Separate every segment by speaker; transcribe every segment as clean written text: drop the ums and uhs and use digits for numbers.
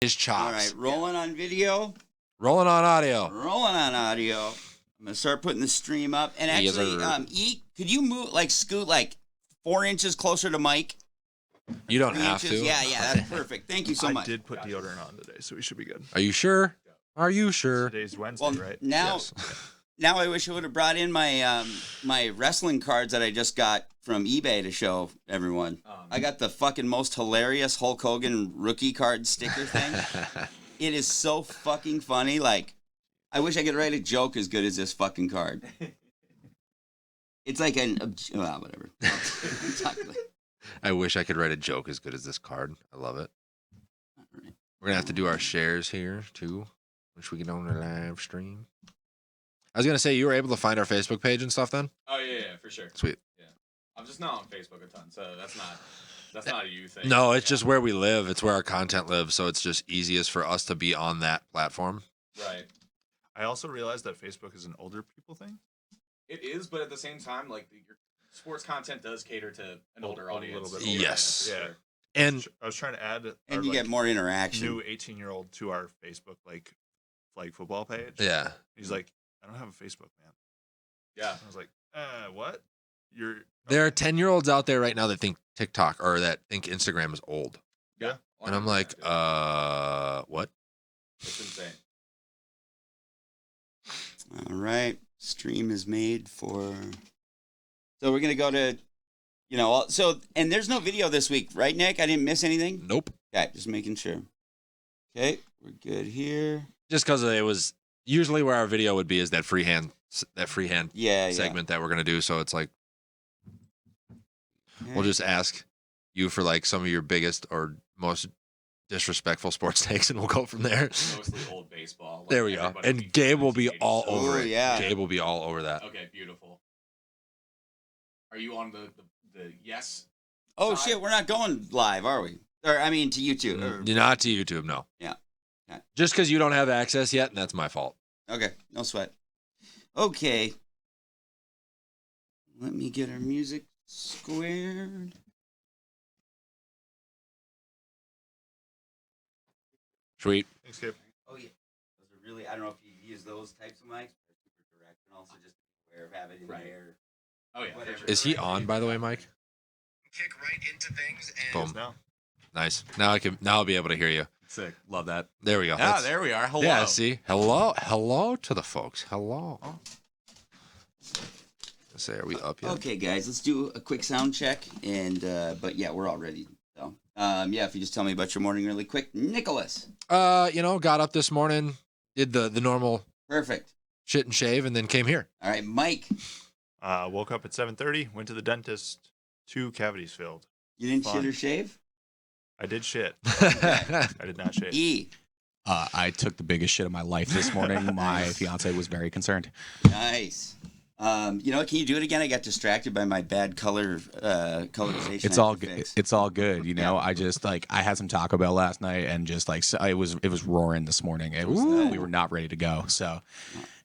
Speaker 1: his chops.
Speaker 2: All right, rolling on video.
Speaker 1: Rolling on audio.
Speaker 2: Rolling on audio. I'm going to start putting the stream up. And actually, E, could you move, scoot 4 inches closer to Mike?
Speaker 1: You don't have to.
Speaker 2: Yeah, that's perfect. Thank you so much.
Speaker 3: I did put deodorant on today, so we should be good.
Speaker 1: Are you sure? Are you sure?
Speaker 3: Today's Wednesday, right?
Speaker 2: Now I wish I would have brought in my my wrestling cards that I just got from eBay to show everyone. I got the fucking most hilarious Hulk Hogan rookie card sticker thing. It is so fucking funny. I wish I could write a joke as good as this fucking card. It's like whatever. Exactly.
Speaker 1: I wish I could write a joke as good as this card. I love it. Right. We're going to have to do our shares here, too, which we get on the live stream. I was going to say, you were able to find our Facebook page and stuff then?
Speaker 4: Oh, yeah, for sure.
Speaker 1: Sweet.
Speaker 4: Yeah. I'm just not on Facebook a ton, so that's not a you thing.
Speaker 1: No, it's just where we live. It's where our content lives, so it's just easiest for us to be on that platform.
Speaker 4: Right.
Speaker 3: I also realized that Facebook is an older people thing.
Speaker 4: It is, but at the same time, your sports content does cater to an older audience.
Speaker 3: A little bit older.
Speaker 1: Yes.
Speaker 3: Yeah.
Speaker 1: Sure. And
Speaker 3: I was trying to add
Speaker 2: and you get more interaction.
Speaker 3: New 18-year-old to our Facebook flag football page.
Speaker 1: Yeah.
Speaker 3: He's like, I don't have a Facebook, man.
Speaker 4: Yeah.
Speaker 3: I was like, what?
Speaker 1: There are 10-year-olds out there right now that think TikTok or that think Instagram is old.
Speaker 3: Yeah.
Speaker 1: And I'm like, what?
Speaker 4: It's insane.
Speaker 2: All right. Stream is made for... So we're going to go to, and there's no video this week, right, Nick? I didn't miss anything?
Speaker 1: Nope.
Speaker 2: Okay, just making sure. Okay, we're good here.
Speaker 1: Just because it was usually where our video would be is that freehand segment that we're going to do. So it's like, we'll just ask you for some of your biggest or most disrespectful sports takes, and we'll go from there.
Speaker 4: Mostly old baseball.
Speaker 1: There we go. And Gabe will be all over it.
Speaker 2: Yeah.
Speaker 1: Gabe will be all over that.
Speaker 4: Okay, beautiful. Are you on the yes?
Speaker 2: Oh,
Speaker 4: side?
Speaker 2: shit, we're not going live, are we? Or, to YouTube.
Speaker 1: You're not to YouTube, no.
Speaker 2: Yeah. Okay.
Speaker 1: Just because you don't have access yet, and that's my fault.
Speaker 2: Okay, no sweat. Okay. Let me get our music squared.
Speaker 1: Sweet.
Speaker 3: Thanks, Gabe.
Speaker 2: Oh, yeah. Those are really, I don't know if you use those types of mics, but they're super direct, and also just aware of having it in there.
Speaker 4: Oh, yeah.
Speaker 2: Whatever.
Speaker 1: Is he on, by the way, Mike?
Speaker 5: Kick right into things and
Speaker 1: Boom.
Speaker 3: Now.
Speaker 1: Nice. Now I'll be able to hear you.
Speaker 6: Sick. Love that.
Speaker 1: There we go.
Speaker 6: There we are. Hello.
Speaker 1: Yeah, see? Hello to the folks. Hello. Say, are we up yet?
Speaker 2: Okay, guys, let's do a quick sound check, but yeah, we're all ready. So, if you just tell me about your morning really quick, Nicholas.
Speaker 1: Got up this morning, did the normal
Speaker 2: Perfect.
Speaker 1: shit and shave, and then came here.
Speaker 2: All right, Mike.
Speaker 3: Woke up at 7:30, went to the dentist, 2 cavities filled.
Speaker 2: You didn't
Speaker 3: Fun.
Speaker 2: shit or shave?
Speaker 3: I did shit. I did not shave.
Speaker 2: E.
Speaker 6: I took the biggest shit of my life this morning. My fiance was very concerned.
Speaker 2: Nice. Can you do it again? I got distracted by my bad colorization.
Speaker 6: It's all good. It's all good. I just I had some Taco Bell last night, and just it was roaring this morning. It was we were not ready to go. So,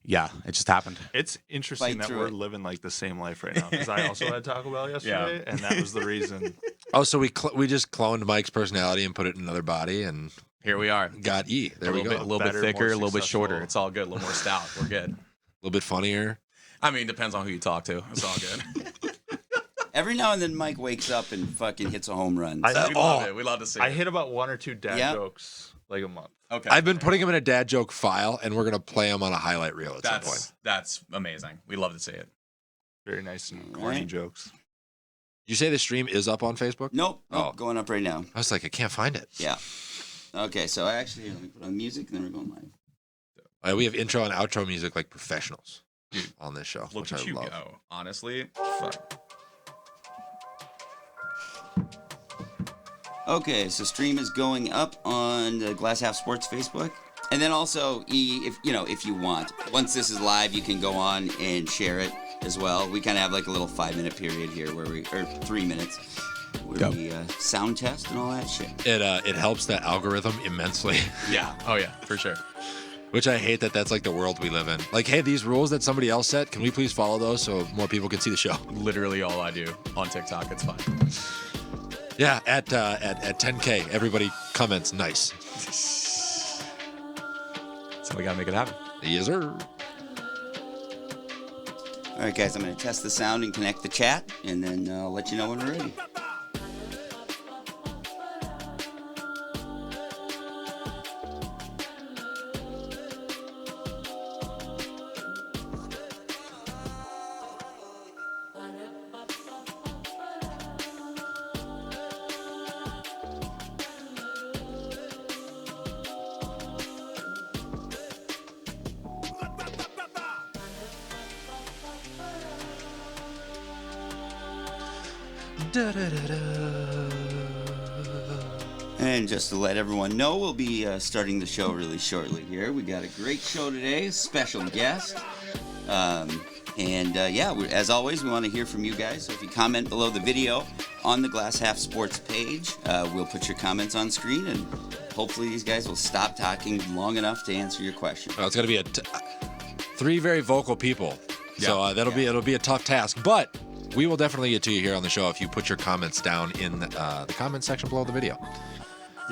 Speaker 6: yeah, it just happened.
Speaker 3: It's interesting that we're living the same life right now, because I also had Taco Bell yesterday, and that was the reason.
Speaker 1: Oh, so we just cloned Mike's personality and put it in another body, and
Speaker 6: here we are.
Speaker 1: Got E. There we go.
Speaker 6: A little bit thicker, a little bit shorter. It's all good. A little more stout. We're good.
Speaker 1: A little bit funnier.
Speaker 6: I mean, depends on who you talk to. It's all good.
Speaker 2: Every now and then, Mike wakes up and fucking hits a home run.
Speaker 6: We love it. We love to see it.
Speaker 3: I hit about 1 or 2 dad jokes a month.
Speaker 6: Okay.
Speaker 1: I've been putting him in a dad joke file, and we're going to play him on a highlight reel at some point.
Speaker 6: That's amazing. We love to see it.
Speaker 3: Very nice and corny jokes.
Speaker 1: You say the stream is up on Facebook?
Speaker 2: Nope. Going up right now.
Speaker 1: I was like, I can't find it.
Speaker 2: Yeah. Okay, so let me put on music, and then we're going live.
Speaker 1: We have intro and outro music like professionals on this show,
Speaker 6: Look
Speaker 1: which
Speaker 6: at
Speaker 1: I
Speaker 6: you
Speaker 1: love.
Speaker 6: go. Honestly, fuck.
Speaker 2: Okay, so stream is going up on the Glass Half Sports Facebook. And then also, if you want, once this is live, you can go on and share it as well. We kind of have a little 5-minute period here or 3 minutes, where we sound test and all that shit.
Speaker 1: It helps that algorithm immensely.
Speaker 6: Yeah. Oh yeah, for sure.
Speaker 1: Which I hate that's the world we live in. Hey, these rules that somebody else set, can we please follow those so more people can see the show?
Speaker 6: Literally all I do on TikTok. It's fun.
Speaker 1: Yeah, at 10K, everybody comments nice.
Speaker 6: We got to make it happen.
Speaker 1: Yes, sir.
Speaker 2: All right, guys, I'm going to test the sound and connect the chat, and then I'll let you know when we're ready. And just to let everyone know, we'll be starting the show really shortly here. We got a great show today, special guest. As always, we want to hear from you guys. So if you comment below the video on the Glass Half Sports page, we'll put your comments on screen, and hopefully these guys will stop talking long enough to answer your question.
Speaker 1: Well, it's going to be three very vocal people. Yeah. So it'll be a tough task, but we will definitely get to you here on the show if you put your comments down in the comment section below the video.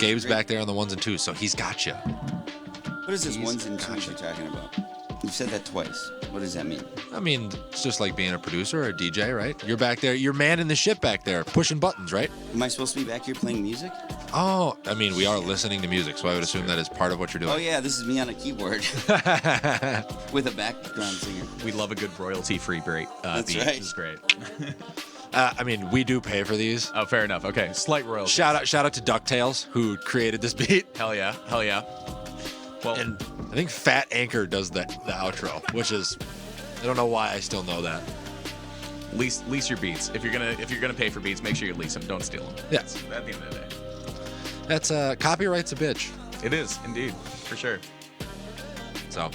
Speaker 1: Gabe's back there on the ones and twos, so he's got you.
Speaker 2: What is this ones and twos you're talking about? You said that twice. What does that mean?
Speaker 1: I mean, it's just like being a producer or a DJ, right? You're back there. You're manning the ship back there, pushing buttons, right?
Speaker 2: Am I supposed to be back here playing music?
Speaker 1: Oh, I mean, we are listening to music, so I would assume that is part of what you're doing.
Speaker 2: Oh, yeah, this is me on a keyboard with a background singer.
Speaker 6: We love a good royalty-free beat.
Speaker 2: That's right.
Speaker 6: This is great.
Speaker 1: I mean, we do pay for these.
Speaker 6: Oh, fair enough. Okay, slight royalty.
Speaker 1: Shout out to DuckTales, who created this beat.
Speaker 6: Hell yeah. Well,
Speaker 1: and I think Fat Anchor does the outro, which is, I don't know why I still know that.
Speaker 6: Lease your beats. If you're gonna pay for beats, make sure you lease them. Don't steal them.
Speaker 1: Yes.
Speaker 6: At the end of the day.
Speaker 1: That's copyright's a bitch.
Speaker 6: It is indeed, for sure.
Speaker 1: So,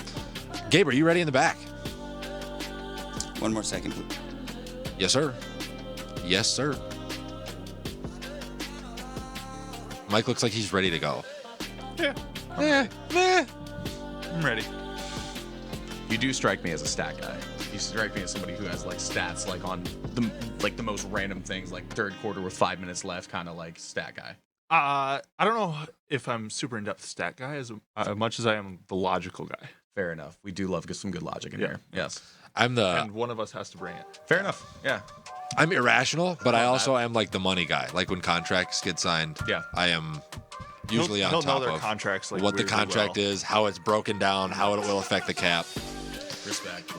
Speaker 1: Gabe, are you ready in the back?
Speaker 2: One more second, please.
Speaker 1: Yes, sir. Yes, sir. Mike looks like he's ready to go.
Speaker 3: Yeah. I'm ready.
Speaker 6: You do strike me as a stat guy. You strike me as somebody who has like stats like on the most random things, like third quarter with 5 minutes left, kind of like stat guy.
Speaker 3: I don't know if I'm super in-depth stat guy as much as I am the logical guy.
Speaker 6: Fair enough. We do love some good logic in here. Yes.
Speaker 3: And one of us has to bring it.
Speaker 6: Fair enough. Yeah.
Speaker 1: I'm irrational, but I also am like the money guy. Like when contracts get signed,
Speaker 6: yeah,
Speaker 1: I am usually on
Speaker 3: top
Speaker 1: know their
Speaker 3: of
Speaker 1: contracts, like what the contract is, how it's broken down, how it will affect the cap.
Speaker 6: Respect.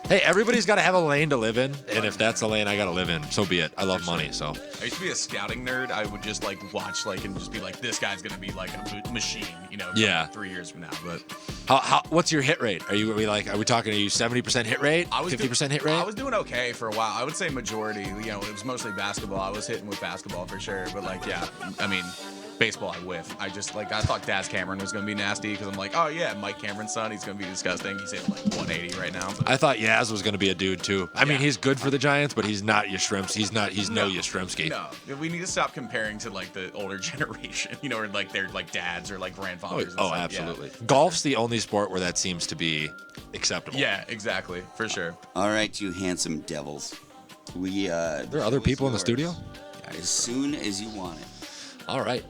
Speaker 1: Hey, everybody's got to have a lane to live in, and if that's the lane I got to live in, so be it. I love money, so.
Speaker 6: I used to be a scouting nerd. I would just like watch and just be like, this guy's gonna be like a machine,
Speaker 1: Yeah.
Speaker 6: 3 years from now. But
Speaker 1: what's your hit rate? Are you 70% hit rate? 50% hit rate?
Speaker 6: I was doing okay for a while. I would say majority. It was mostly basketball. I was hitting with basketball for sure. But baseball I whiff. I thought Daz Cameron was going to be nasty because I'm like, oh yeah, Mike Cameron's son, he's going to be disgusting. He's hitting like 180 right now. But.
Speaker 1: I thought Yaz was going to be a dude too. I mean, he's good for the Giants, but he's not Yastrzemski. He's no Yastrzemski.
Speaker 6: No, we need to stop comparing to like the older generation, or like their like dads or like grandfathers.
Speaker 1: Oh, absolutely. Yeah. Golf's the only sport where that seems to be acceptable.
Speaker 6: Yeah, exactly, for sure.
Speaker 2: All right, you handsome devils. There
Speaker 1: are other people in the studio?
Speaker 2: As soon as you want it.
Speaker 1: All right.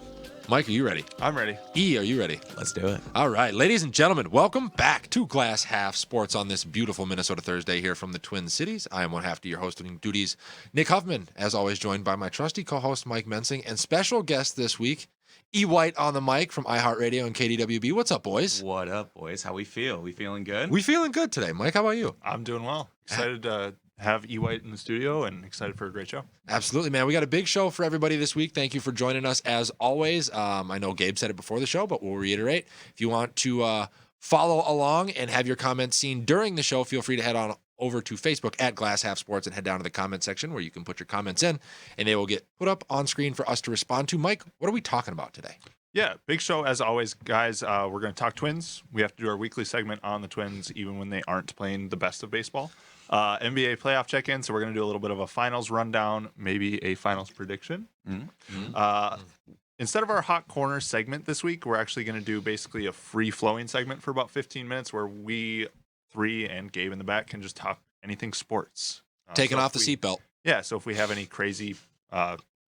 Speaker 1: Mike, are you ready?
Speaker 3: I'm ready.
Speaker 1: E, are you ready?
Speaker 6: Let's do it.
Speaker 1: All right. Ladies and gentlemen, welcome back to Glass Half Sports on this beautiful Minnesota Thursday here from the Twin Cities. I am one half to your hosting duties, Nick Huffman, as always joined by my trusty co-host, Mike Mensing, and special guest this week, E. White on the mic from iHeart Radio and KDWB. What's up, boys?
Speaker 6: What up, boys? How we feel? We feeling good?
Speaker 1: We feeling good today. Mike, how about you?
Speaker 3: I'm doing well. Excited to have E. White in the studio and excited for a great show.
Speaker 1: Absolutely, man. We got a big show for everybody this week. Thank you for joining us as always. I know Gabe said it before the show, but we'll reiterate. If you want to follow along and have your comments seen during the show, feel free to head on over to Facebook at Glass Half Sports and head down to the comment section where you can put your comments in and they will get put up on screen for us to respond to. Mike, what are we talking about today?
Speaker 3: Yeah, big show as always, guys. We're going to talk Twins. We have to do our weekly segment on the Twins even when they aren't playing the best of baseball. NBA playoff check-in, so we're going to do a little bit of a finals rundown, maybe a finals prediction. Instead of our Hot Corner segment this week, we're actually going to do basically a free-flowing segment for about 15 minutes where we three and Gabe in the back can just talk anything sports.
Speaker 1: Taking off the seatbelt.
Speaker 3: Yeah, so if we have any crazy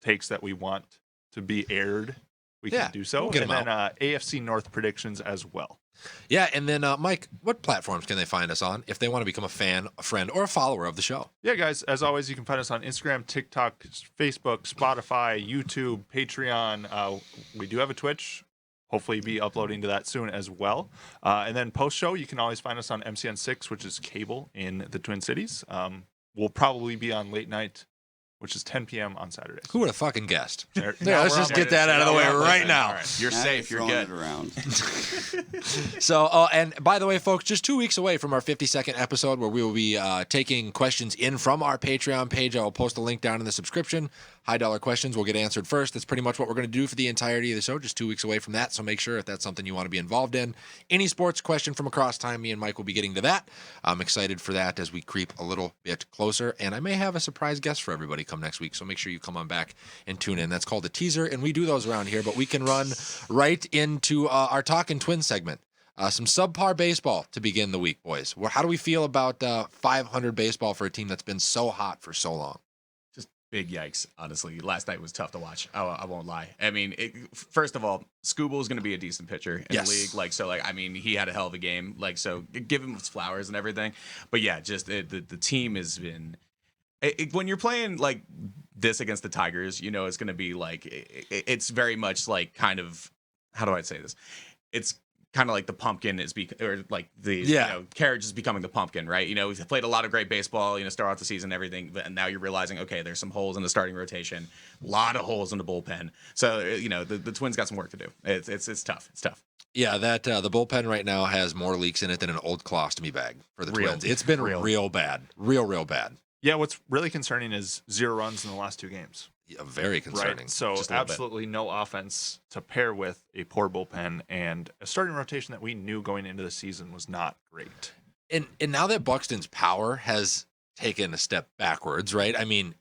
Speaker 3: takes that we want to be aired, we can do so.
Speaker 1: We'll
Speaker 3: and then AFC North predictions as well.
Speaker 1: Yeah, and then Mike, what platforms can they find us on if they want to become a fan, a friend, or a follower of the show?
Speaker 3: Yeah, guys, as always, you can find us on Instagram, TikTok, Facebook, Spotify, YouTube, Patreon. We do have a Twitch. Hopefully be uploading to that soon as well. And then post-show, you can always find us on MCN6, which is cable in the Twin Cities. We'll probably be on late night, which is 10 p.m. on Saturdays.
Speaker 1: Who would have fucking guessed?
Speaker 3: There-
Speaker 1: Yeah,
Speaker 3: now
Speaker 1: let's
Speaker 3: we're
Speaker 1: just
Speaker 3: on
Speaker 1: get
Speaker 3: Wednesday.
Speaker 1: that out of the way
Speaker 3: Now we're on
Speaker 1: right
Speaker 3: Wednesday.
Speaker 1: now.
Speaker 6: All right, you're
Speaker 2: Now
Speaker 6: safe. You're
Speaker 2: throwing
Speaker 6: good.
Speaker 2: it around.
Speaker 1: So, and by the way, folks, just 2 weeks away from our 52nd episode where we will be taking questions in from our Patreon page. I will post a link down in the subscription. $high questions will get answered first. That's pretty much what we're going to do for the entirety of the show, just 2 weeks away from that. So make sure if that's something you want to be involved in. Any sports question from across time, me and Mike will be getting to that. I'm excited for that as we creep a little bit closer. And I may have a surprise guest for everybody come next week. So make sure you come on back and tune in. That's called a teaser. And we do those around here, but we can run right into our Talkin' Twins segment. Some subpar baseball to begin the week, boys. How do we feel about 500 baseball for a team that's been so hot for so long?
Speaker 6: Just big yikes, honestly. Last night was tough to watch. I won't lie. I mean, first of all, Skubal is going to be a decent pitcher in
Speaker 1: Yes.
Speaker 6: the league. I mean, he had a hell of a game. So give him his flowers and everything. But yeah, just the team has been. When you're playing like this against the Tigers, you know it's going to be like it's very much like kind of, how do I say this? It's kind of like the pumpkin is carriage is becoming the pumpkin, right? You know, we've played a lot of great baseball, start out the season, everything, and now you're realizing, okay, there's some holes in the starting rotation, a lot of holes in the bullpen. So, the Twins got some work to do. It's tough. It's tough.
Speaker 1: Yeah, that the bullpen right now has more leaks in it than an old colostomy bag for the Twins. It's been real bad. Real bad.
Speaker 3: Yeah, what's really concerning is 0 runs in the last 2 games.
Speaker 1: Yeah, very concerning.
Speaker 3: Right. So absolutely no offense to pair with a poor bullpen and a starting rotation that we knew going into the season was not great.
Speaker 1: And now that Buxton's power has taken a step backwards, right? I mean,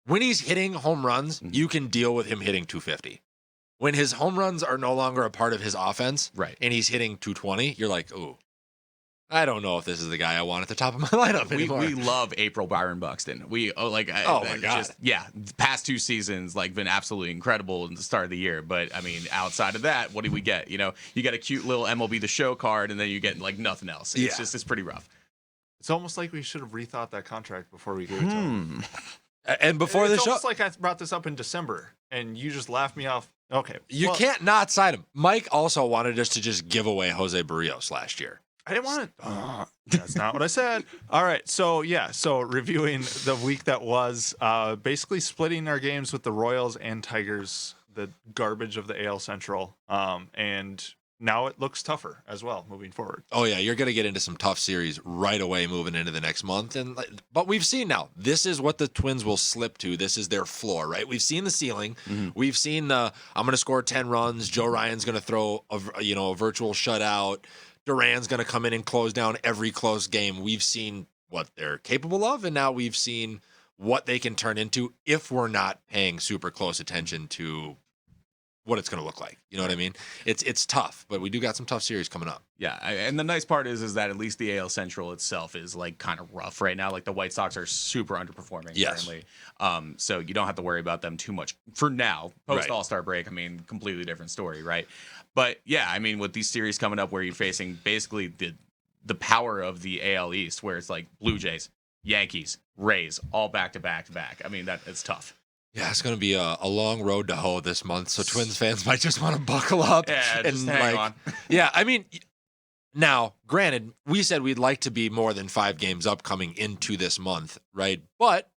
Speaker 1: when he's hitting home runs, you can deal with him hitting 250. When his home runs are no longer a part of his offense,
Speaker 6: right,
Speaker 1: and he's hitting 220, you're like, ooh, I don't know if this is the guy I want at the top of my lineup anymore.
Speaker 6: We love April Byron Buxton. My God. Past 2 seasons been absolutely incredible in the start of the year. But I mean, outside of that, what do we get? You got a cute little MLB The Show card, and then you get nothing else. It's pretty rough.
Speaker 3: It's almost like we should have rethought that contract before we gave it to him.
Speaker 1: And before the show,
Speaker 3: it's almost like I brought this up in December, and you just laughed me off. Okay,
Speaker 1: you can't not sign him. Mike also wanted us to just give away Jose Barrios last year.
Speaker 3: I didn't want to. That's not what I said. All right. So, reviewing the week that was, basically splitting our games with the Royals and Tigers, the garbage of the AL Central. And now it looks tougher as well moving forward.
Speaker 1: Oh, yeah. You're going to get into some tough series right away moving into the next month. But we've seen now, this is what the Twins will slip to. This is their floor, right? We've seen the ceiling. Mm-hmm. We've seen I'm going to score 10 runs. Joe Ryan's going to throw a virtual shutout. Duran's going to come in and close down every close game. We've seen what they're capable of, and now we've seen what they can turn into if we're not paying super close attention to what it's going to look like. You know what I mean? It's tough, but we do got some tough series coming up.
Speaker 6: Yeah, and the nice part is that at least the AL Central itself is kind of rough right now. The White Sox are super underperforming currently. So you don't have to worry about them too much for now. Post All-Star break, I mean, completely different story, right? But yeah, I mean, with these series coming up where you're facing basically the power of the AL East, where it's Blue Jays, Yankees, Rays, all back to back to back. I mean, it's tough.
Speaker 1: Yeah, it's going to be a long road to hoe this month, so Twins fans might just want to buckle up.
Speaker 6: Yeah, just hang on.
Speaker 1: Yeah, I mean, now, granted, we said we'd like to be more than 5 games up coming into this month, right? But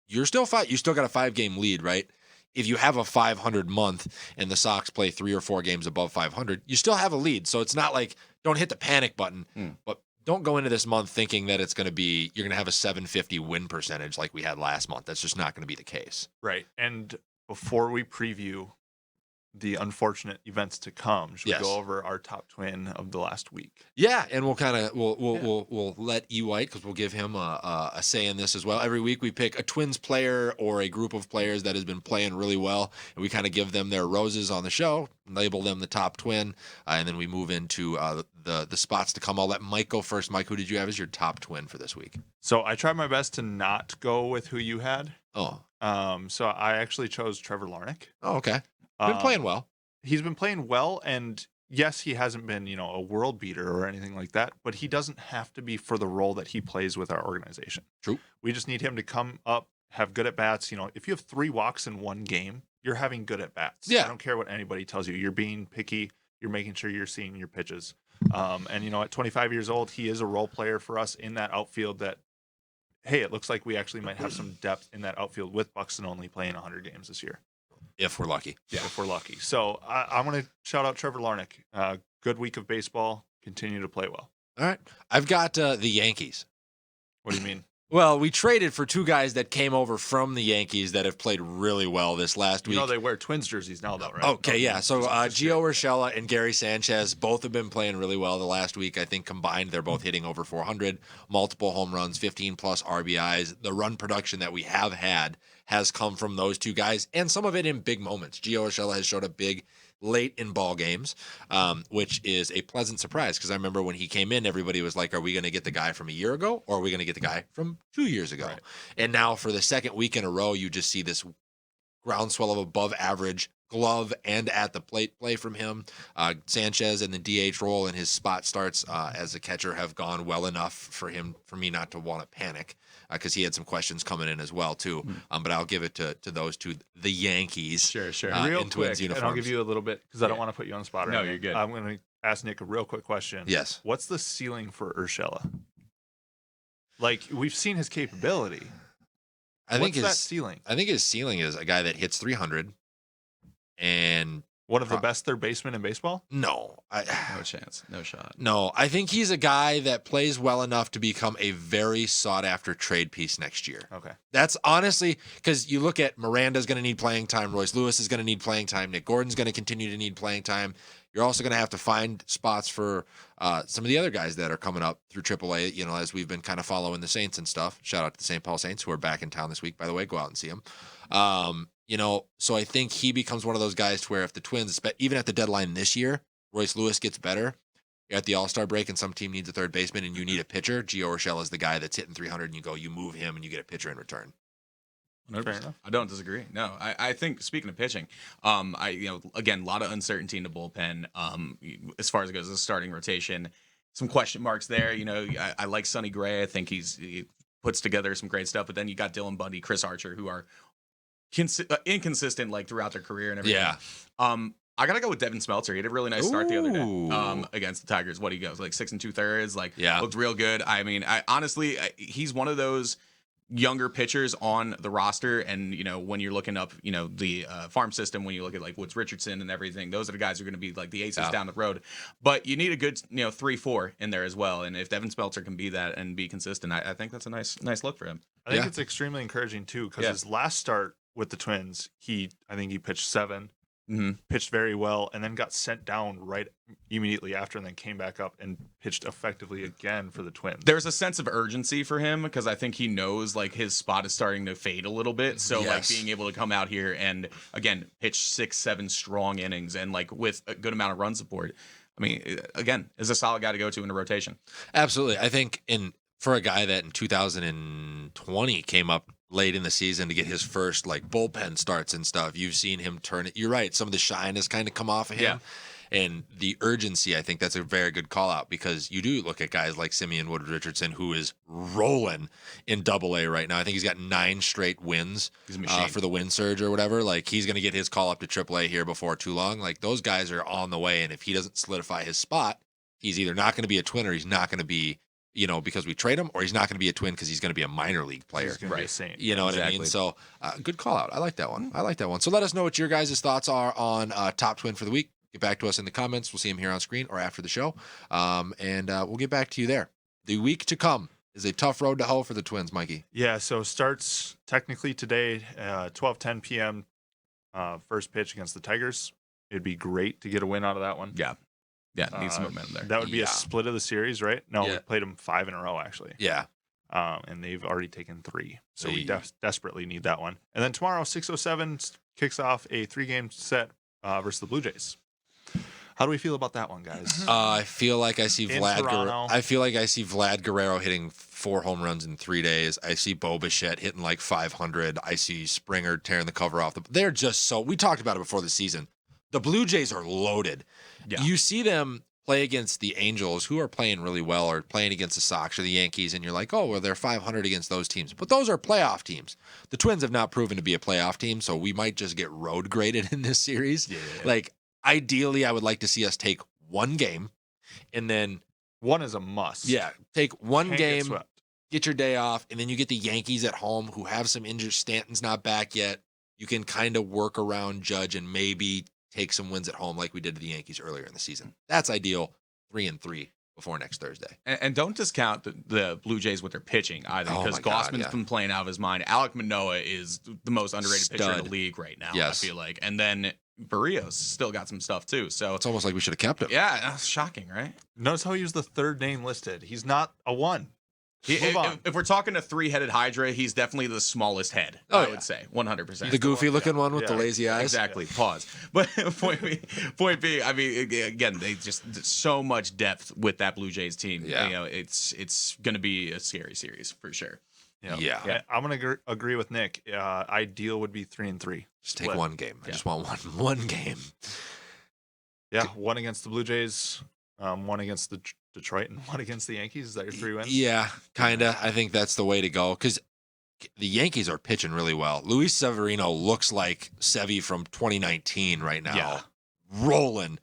Speaker 1: you still got a 5-game lead, right? If you have a 500 month and the Sox play 3 or 4 games above 500, you still have a lead. So it's not don't hit the panic button, but don't go into this month thinking that you're going to have a 750 win percentage like we had last month. That's just not going to be the case.
Speaker 3: Right. And before we preview the unfortunate events to come, should we go over our top twin of the last week?
Speaker 1: Yeah, and we'll let E. White, because we'll give him a say in this as well. Every week we pick a Twins player or a group of players that has been playing really well, and we kind of give them their roses on the show, label them the top twin, and then we move into the spots to come. I'll let Mike go first. Mike, who did you have as your top twin for this week?
Speaker 3: So I tried my best to not go with who you had.
Speaker 1: Oh.
Speaker 3: So I actually chose Trevor Larnach.
Speaker 1: Oh, okay. Been playing well.
Speaker 3: He's been playing well, and yes, he hasn't been, a world beater or anything like that, but he doesn't have to be for the role that he plays with our organization.
Speaker 1: True.
Speaker 3: We just need him to come up, have good at bats. If you have 3 walks in one game, you're having good at bats.
Speaker 1: Yeah.
Speaker 3: I don't care what anybody tells you. You're being picky. You're making sure you're seeing your pitches. And at 25 years old, he is a role player for us in that outfield that, hey, it looks like we actually might have some depth in that outfield with Buxton only playing 100 games this year.
Speaker 1: If we're lucky.
Speaker 3: Yeah, if we're lucky. So I want to shout out Trevor Larnach. Good week of baseball. Continue to play well.
Speaker 1: All right. I've got the Yankees.
Speaker 3: What do you mean?
Speaker 1: Well, we traded for 2 guys that came over from the Yankees that have played really well this last week.
Speaker 3: They wear Twins jerseys now, though, right?
Speaker 1: Okay, yeah. So Gio Urshela and Gary Sanchez both have been playing really well the last week. I think combined they're both hitting over 400, multiple home runs, 15-plus RBIs. The run production that we have had has come from those 2 guys, and some of it in big moments. Gio Urshela has showed up big late in ball games, which is a pleasant surprise because I remember when he came in, everybody was like, are we going to get the guy from a year ago or are we going to get the guy from 2 years ago? Right. And now for the second week in a row, you just see this groundswell of above average glove and at the plate play from him. Sanchez in the DH role and his spot starts as a catcher have gone well enough for me not to want to panic because he had some questions coming in as well too. But I'll give it to those 2, the Yankees.
Speaker 6: Sure.
Speaker 3: Real
Speaker 1: in
Speaker 3: quick,
Speaker 1: Twins uniforms.
Speaker 3: and I'll give you a little bit because I don't want to put you on the spot.
Speaker 6: No, you're good.
Speaker 3: I'm going to ask Nick a real quick question.
Speaker 1: Yes.
Speaker 3: What's the ceiling for Urshela? Like we've seen his capability. What's that ceiling?
Speaker 1: I think his ceiling is a guy that hits 300 and
Speaker 3: one of the best third basemen in baseball?
Speaker 1: No.
Speaker 6: No chance. No shot.
Speaker 1: No, I think he's a guy that plays well enough to become a very sought-after trade piece next year.
Speaker 3: Okay.
Speaker 1: That's honestly, because you look at Miranda's going to need playing time, Royce Lewis is going to need playing time, Nick Gordon's going to continue to need playing time. You're also going to have to find spots for some of the other guys that are coming up through AAA, as we've been kind of following the Saints and stuff. Shout out to the St. Paul Saints, who are back in town this week, by the way. Go out and see them. So I think he becomes one of those guys to where if the Twins, even at the deadline this year, Royce Lewis gets better, you're at the All-Star break and some team needs a third baseman and you need a pitcher, Gio Urshela is the guy that's hitting 300 and you move him and you get a pitcher in return.
Speaker 6: 100%. I don't disagree. No, I think speaking of pitching, again, a lot of uncertainty in the bullpen. As far as it goes, the starting rotation, some question marks there. I like Sonny Gray. I think he puts together some great stuff. But then you got Dylan Bundy, Chris Archer, who are inconsistent like throughout their career and everything.
Speaker 1: Yeah.
Speaker 6: I gotta go with Devin Smeltzer. He had a really nice start the other day against the Tigers. What he goes like 6 2/3, looked real good. I mean, honestly, he's one of those younger pitchers on the roster, and when you're looking up, the farm system, when you look at like Woods Richardson and everything, those are the guys who are going to be like the aces down the road. But you need a good 3-4 in there as well. And if Devin Smeltzer can be that and be consistent, I think that's a nice look for him.
Speaker 3: I think it's extremely encouraging too because his last start with the Twins, I think he pitched 7. Pitched very well, and then got sent down right immediately after, and then came back up and pitched effectively again for the Twins.
Speaker 6: There's a sense of urgency for him because I think he knows like his spot is starting to fade a little bit. So like being able to come out here and again pitch 6-7 strong innings and like with a good amount of run support, I mean, again, is a solid guy to go to in the rotation.
Speaker 1: Absolutely, I think for a guy that in 2020 came up late in the season to get his first like bullpen starts and stuff, you've seen him turn it. You're right. Some of the shine has kind of come off of him and the urgency. I think that's a very good call out because you do look at guys like Simeon Wood Richardson, who is rolling in AA right now. I think he's got 9 straight wins for the win surge or whatever. Like he's going to get his call up to AAA here before too long. Like those guys are on the way. And if he doesn't solidify his spot, he's either not going to be a Twin or he's not going to be, because we trade him, or he's not going to be a Twin because he's going to be a minor league player.
Speaker 3: Right.
Speaker 1: You know what I mean? So good call out. I like that one. So let us know what your guys' thoughts are on Top Twin for the week. Get back to us in the comments. We'll see him here on screen or after the show. And we'll get back to you there. The week to come is a tough road to hoe for the Twins, Mikey.
Speaker 3: Yeah, so starts technically today, 12:10 p.m. First pitch against the Tigers. It'd be great to get a win out of that one.
Speaker 6: Yeah, need some momentum there.
Speaker 3: That would be a split of the series, right? No, we played them 5 in a row, actually.
Speaker 1: Yeah.
Speaker 3: And they've already taken 3. So we desperately need that one. And then tomorrow, 6:07, kicks off a 3-game set versus the Blue Jays. How do we feel about that one, guys?
Speaker 1: I feel like I see
Speaker 3: Toronto.
Speaker 1: I feel like I see Vlad Guerrero hitting 4 home runs in 3 days. I see Bo Bichette hitting like 500. I see Springer tearing the cover off. They're just so. We talked about it before the season. the Blue Jays are loaded.
Speaker 6: Yeah.
Speaker 1: You see them play against the Angels, who are playing really well, or playing against the Sox or the Yankees, and you're like, oh, well, they're 500 against those teams. But those are playoff teams. The Twins have not proven to be a playoff team, so we might just get road graded in this series.
Speaker 6: Yeah.
Speaker 1: Like, ideally, I would like to see us take one game, and then
Speaker 3: One is a must.
Speaker 1: take one
Speaker 3: Can't get
Speaker 1: game,
Speaker 3: swept.
Speaker 1: get your day off, and then you get the Yankees at home, who have some injuries. Stanton's not back yet. You can kind of work around Judge and maybe take some wins at home like we did to the Yankees earlier in the season. That's ideal. 3-3 before next Thursday.
Speaker 6: And don't discount the Blue Jays with their pitching either,
Speaker 1: Oh
Speaker 6: because
Speaker 1: my God,
Speaker 6: Gossman's
Speaker 1: yeah.
Speaker 6: been playing out of his mind. Alek Manoah is the most underrated pitcher in
Speaker 1: Stud.
Speaker 6: the league right now,
Speaker 1: Yes.
Speaker 6: I feel like. And then Barrios still got some stuff too. So,
Speaker 1: It's almost like we should have kept him.
Speaker 6: yeah, that's shocking, right?
Speaker 3: Notice how he was the third name listed. He's not a 1. Move
Speaker 6: If,
Speaker 3: on.
Speaker 6: if we're talking a 3-headed Hydra, he's definitely the smallest head,
Speaker 1: Oh,
Speaker 6: I
Speaker 1: yeah.
Speaker 6: would say, 100%.
Speaker 1: The goofy looking one with the
Speaker 3: Yeah.
Speaker 1: lazy eyes.
Speaker 6: Exactly. Pause. But point being, I mean, again, they just so much depth with that Blue Jays team.
Speaker 1: Yeah.
Speaker 6: You know, it's going to be a scary series for sure.
Speaker 1: Yeah.
Speaker 3: I'm going to agree with Nick. Ideal would be 3-3.
Speaker 1: Just take
Speaker 3: Split.
Speaker 1: one game. I
Speaker 6: Yeah.
Speaker 1: just want one game.
Speaker 3: Yeah, one against the Blue Jays, one against the Detroit, and one against the Yankees. Is that your 3 wins?
Speaker 1: Yeah, kind of. I think that's the way to go because the Yankees are pitching really well. Luis Severino looks like Sevy from 2019 right now.
Speaker 6: Yeah.
Speaker 1: Rolling.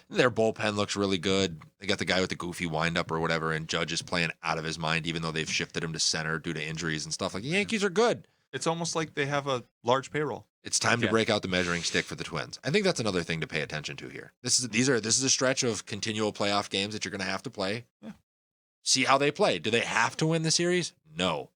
Speaker 1: Their bullpen looks really good. They got the guy with the goofy windup or whatever, and Judge is playing out of his mind, even though they've shifted him to center due to injuries and stuff. Like, the Yankees are good.
Speaker 3: It's almost like they have a large payroll.
Speaker 1: It's time to
Speaker 6: Yeah.
Speaker 1: break out the measuring stick for the Twins. I think that's another thing to pay attention to here. This is a stretch of continual playoff games that you're going to have to play.
Speaker 3: Yeah.
Speaker 1: See how they play. Do they have to win the series? No.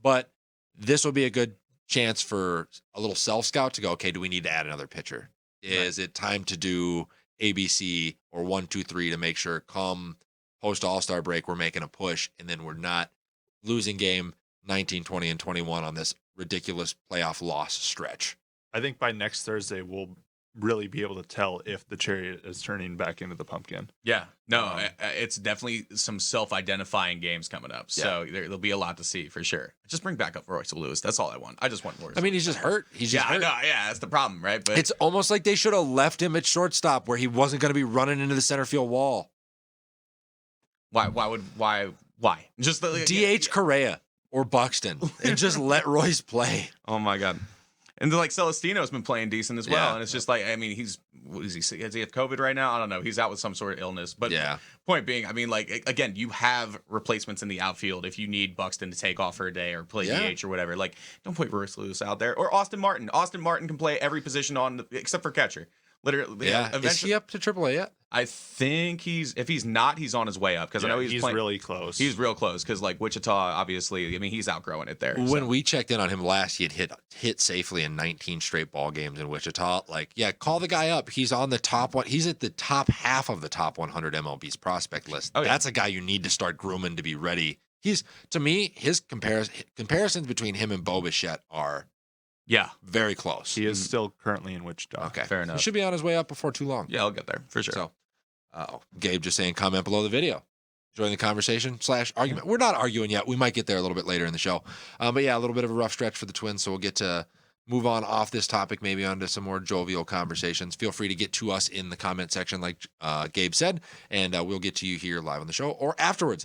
Speaker 1: But this will be a good chance for a little self-scout to go, okay, do we need to add another pitcher? Is it time to do ABC or 1, 2, 3 to make sure come post All-Star break we're making a push and then we're not losing game 19, 20, and 21 on this ridiculous playoff loss stretch?
Speaker 3: I think by next Thursday, we'll really be able to tell if the chariot is turning back into the pumpkin.
Speaker 6: Yeah. No, it's definitely some self-identifying games coming up. So there'll be a lot to see for sure. Just bring back up Royce Lewis. That's all I want. I just want Royce.
Speaker 1: I mean, he's just hurt. He's just
Speaker 6: I
Speaker 1: hurt.
Speaker 6: know. Yeah, that's the problem, right? But
Speaker 1: It's almost like they should have left him at shortstop where he wasn't going to be running into the center field wall.
Speaker 6: why? Just the
Speaker 1: DH Correa or Buxton and just let Royce play.
Speaker 6: Oh my God. And like Celestino's been playing decent as well.
Speaker 1: Yeah.
Speaker 6: And it's just like, I mean, does he have COVID right now? I don't know. He's out with some sort of illness. But
Speaker 1: Yeah.
Speaker 6: point being, I mean, like, again, you have replacements in the outfield if you need Buxton to take off for a day or play
Speaker 1: Yeah.
Speaker 6: DH or whatever. Like, don't put Royce Lewis out there. Or Austin Martin. Austin Martin can play every position except for catcher. Literally.
Speaker 1: Yeah. Is
Speaker 6: Eventually,
Speaker 1: he up to AAA yet?
Speaker 6: I think if he's not, he's on his way up. Because I know he's playing.
Speaker 3: really close.
Speaker 6: He's real close because, like, Wichita, obviously, I mean, he's outgrowing it there.
Speaker 1: When
Speaker 6: so.
Speaker 1: we checked in on him last, he had hit safely in 19 straight ball games in Wichita. Like, yeah, call the guy up. He's on the top one. He's at the top half of the top 100 MLB's prospect list.
Speaker 6: Oh, yeah.
Speaker 1: That's a guy you need to start grooming to be ready. He's, to me, his comparisons between him and Bo Bichette are
Speaker 6: Yeah.
Speaker 1: very close.
Speaker 3: He is still currently in Wichita.
Speaker 1: Okay,
Speaker 6: Fair enough.
Speaker 1: He should be on his way up before too long.
Speaker 6: Yeah, I'll get there for sure.
Speaker 1: So, Gabe just saying, comment below the video. Join the conversation / argument. We're not arguing yet. We might get there a little bit later in the show. But yeah, a little bit of a rough stretch for the Twins. So we'll get to move on off this topic, maybe onto some more jovial conversations. Feel free to get to us in the comment section, like Gabe said, and we'll get to you here live on the show or afterwards.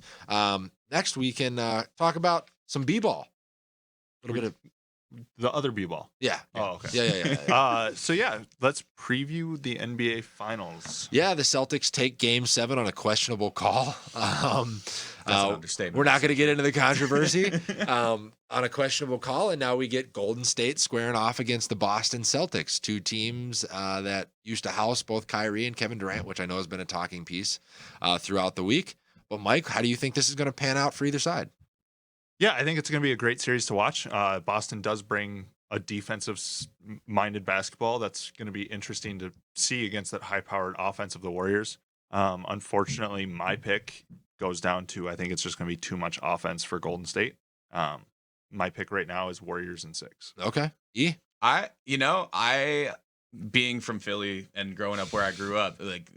Speaker 1: Next, we can talk about some b-ball. A little bit of
Speaker 3: The other b-ball.
Speaker 1: yeah.
Speaker 3: Oh, okay.
Speaker 1: Yeah.
Speaker 3: So yeah, let's preview the NBA Finals.
Speaker 1: Yeah, the Celtics take Game 7 on a questionable call.
Speaker 6: That's an understatement.
Speaker 1: We're not going to get into the controversy on a questionable call, and now we get Golden State squaring off against the Boston Celtics, two teams that used to house both Kyrie and Kevin Durant, which I know has been a talking piece throughout the week. But Mike, how do you think this is going to pan out for either side?
Speaker 3: Yeah, I think it's going to be a great series to watch. Boston does bring a defensive-minded basketball that's going to be interesting to see against that high-powered offense of the Warriors. Unfortunately, my pick goes down to I think it's just going to be too much offense for Golden State. My pick right now is Warriors in 6.
Speaker 1: Okay. E?
Speaker 6: I being from Philly and growing up where I grew up, like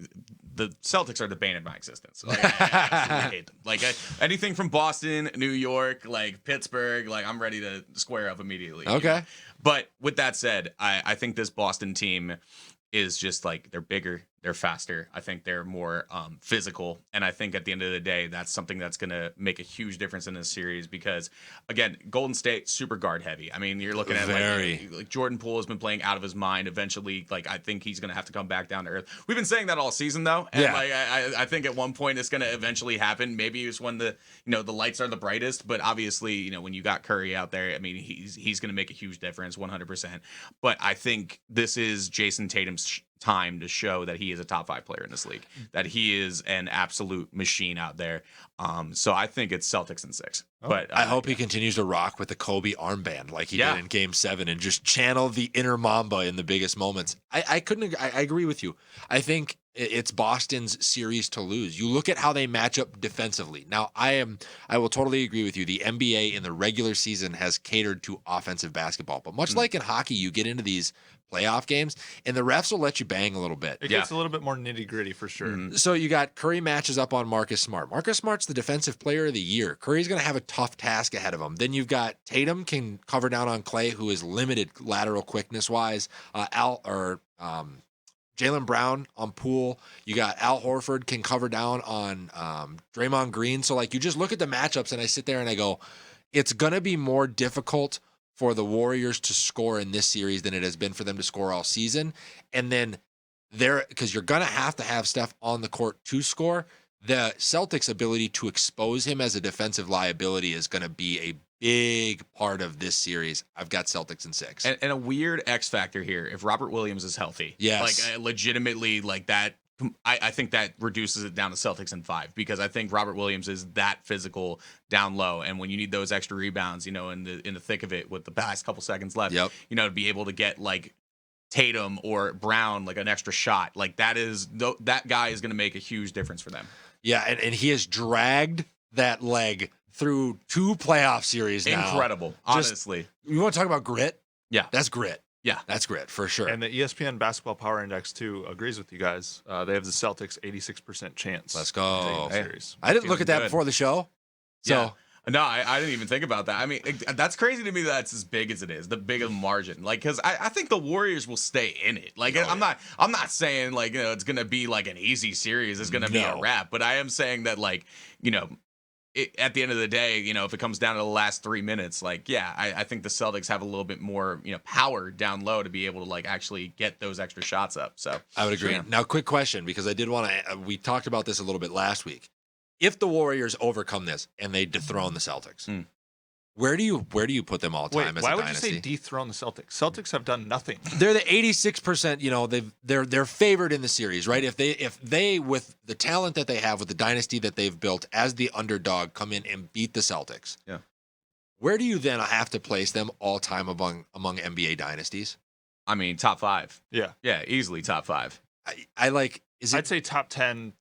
Speaker 6: the Celtics are the bane of my existence. Like, I absolutely hate them. Like anything from Boston, New York, like Pittsburgh, like I'm ready to square up immediately.
Speaker 1: Okay.
Speaker 6: But with that said, I think this Boston team is just like they're bigger, they're faster. I think they're more physical, and I think at the end of the day, that's something that's going to make a huge difference in this series because, again, Golden State super guard heavy. I mean, you're looking at like Jordan Poole has been playing out of his mind. Eventually, like I think he's going to have to come back down to earth. We've been saying that all season though, and like I think at one point it's going to eventually happen. Maybe it's when the the lights are the brightest, but obviously when you got Curry out there, I mean he's going to make a huge difference, 100%. But I think this is Jason Tatum's time to show that he is a top 5 player in this league, that he is an absolute machine out there. So I think it's Celtics in 6. But
Speaker 1: I hope he continues to rock with the Kobe armband like he did in Game 7 and just channel the inner Mamba in the biggest moments. I agree with you. I think it's Boston's series to lose. You look at how they match up defensively. Now, I will totally agree with you. The NBA in the regular season has catered to offensive basketball, but much like in hockey, you get into these playoff games, and the refs will let you bang a little bit.
Speaker 3: It gets a little bit more nitty-gritty for sure.
Speaker 1: So you got Curry matches up on Marcus Smart. Marcus Smart's the defensive player of the year. Curry's going to have a tough task ahead of him. Then you've got Tatum can cover down on Clay, who is limited lateral quickness-wise. Jaylen Brown on Poole. You got Al Horford can cover down on Draymond Green. So, like, you just look at the matchups, and I sit there and I go, it's going to be more difficult for the Warriors to score in this series than it has been for them to score all season. And then because you're going to have Steph on the court to score, the Celtics' ability to expose him as a defensive liability is going to be a big part of this series. I've got Celtics in 6.
Speaker 6: And a weird X factor here, if Robert Williams is healthy, like legitimately like that, I think that reduces it down to Celtics in 5 because I think Robert Williams is that physical down low, and when you need those extra rebounds, in the thick of it with the last couple seconds left, to be able to get like Tatum or Brown like an extra shot, like that guy is going to make a huge difference for them.
Speaker 1: Yeah, and he has dragged that leg through 2 playoff series now.
Speaker 6: Incredible, honestly.
Speaker 1: You want to talk about grit?
Speaker 6: Yeah,
Speaker 1: that's grit.
Speaker 6: Yeah,
Speaker 1: that's grit for sure.
Speaker 3: And the ESPN Basketball Power Index too agrees with you guys. They have the Celtics 86% chance.
Speaker 1: Let's go.
Speaker 3: Series.
Speaker 1: I didn't look at that before the show. So.
Speaker 6: Yeah. No, I didn't even think about that. I mean, that's crazy to me that it's as big as it is, the big of margin. Like, because I think the Warriors will stay in it. Like, I'm not saying like it's gonna be like an easy series. It's gonna be a wrap. But I am saying that like at the end of the day, if it comes down to the last 3 minutes, like I think the Celtics have a little bit more power down low to be able to like actually get those extra shots up. So
Speaker 1: I would agree. Now, quick question, because I did want to. We talked about this a little bit last week. If the Warriors overcome this and they dethrone the Celtics, where do you put them all time as a dynasty?
Speaker 3: Why would you say dethrone the Celtics? Celtics have done nothing.
Speaker 1: They're the 86%. They're favored in the series, right? If they with the talent that they have, with the dynasty that they've built as the underdog, come in and beat the Celtics, where do you then have to place them all time among NBA dynasties?
Speaker 6: I mean, top 5.
Speaker 3: Yeah,
Speaker 6: easily top 5.
Speaker 1: I'd
Speaker 3: say top 10.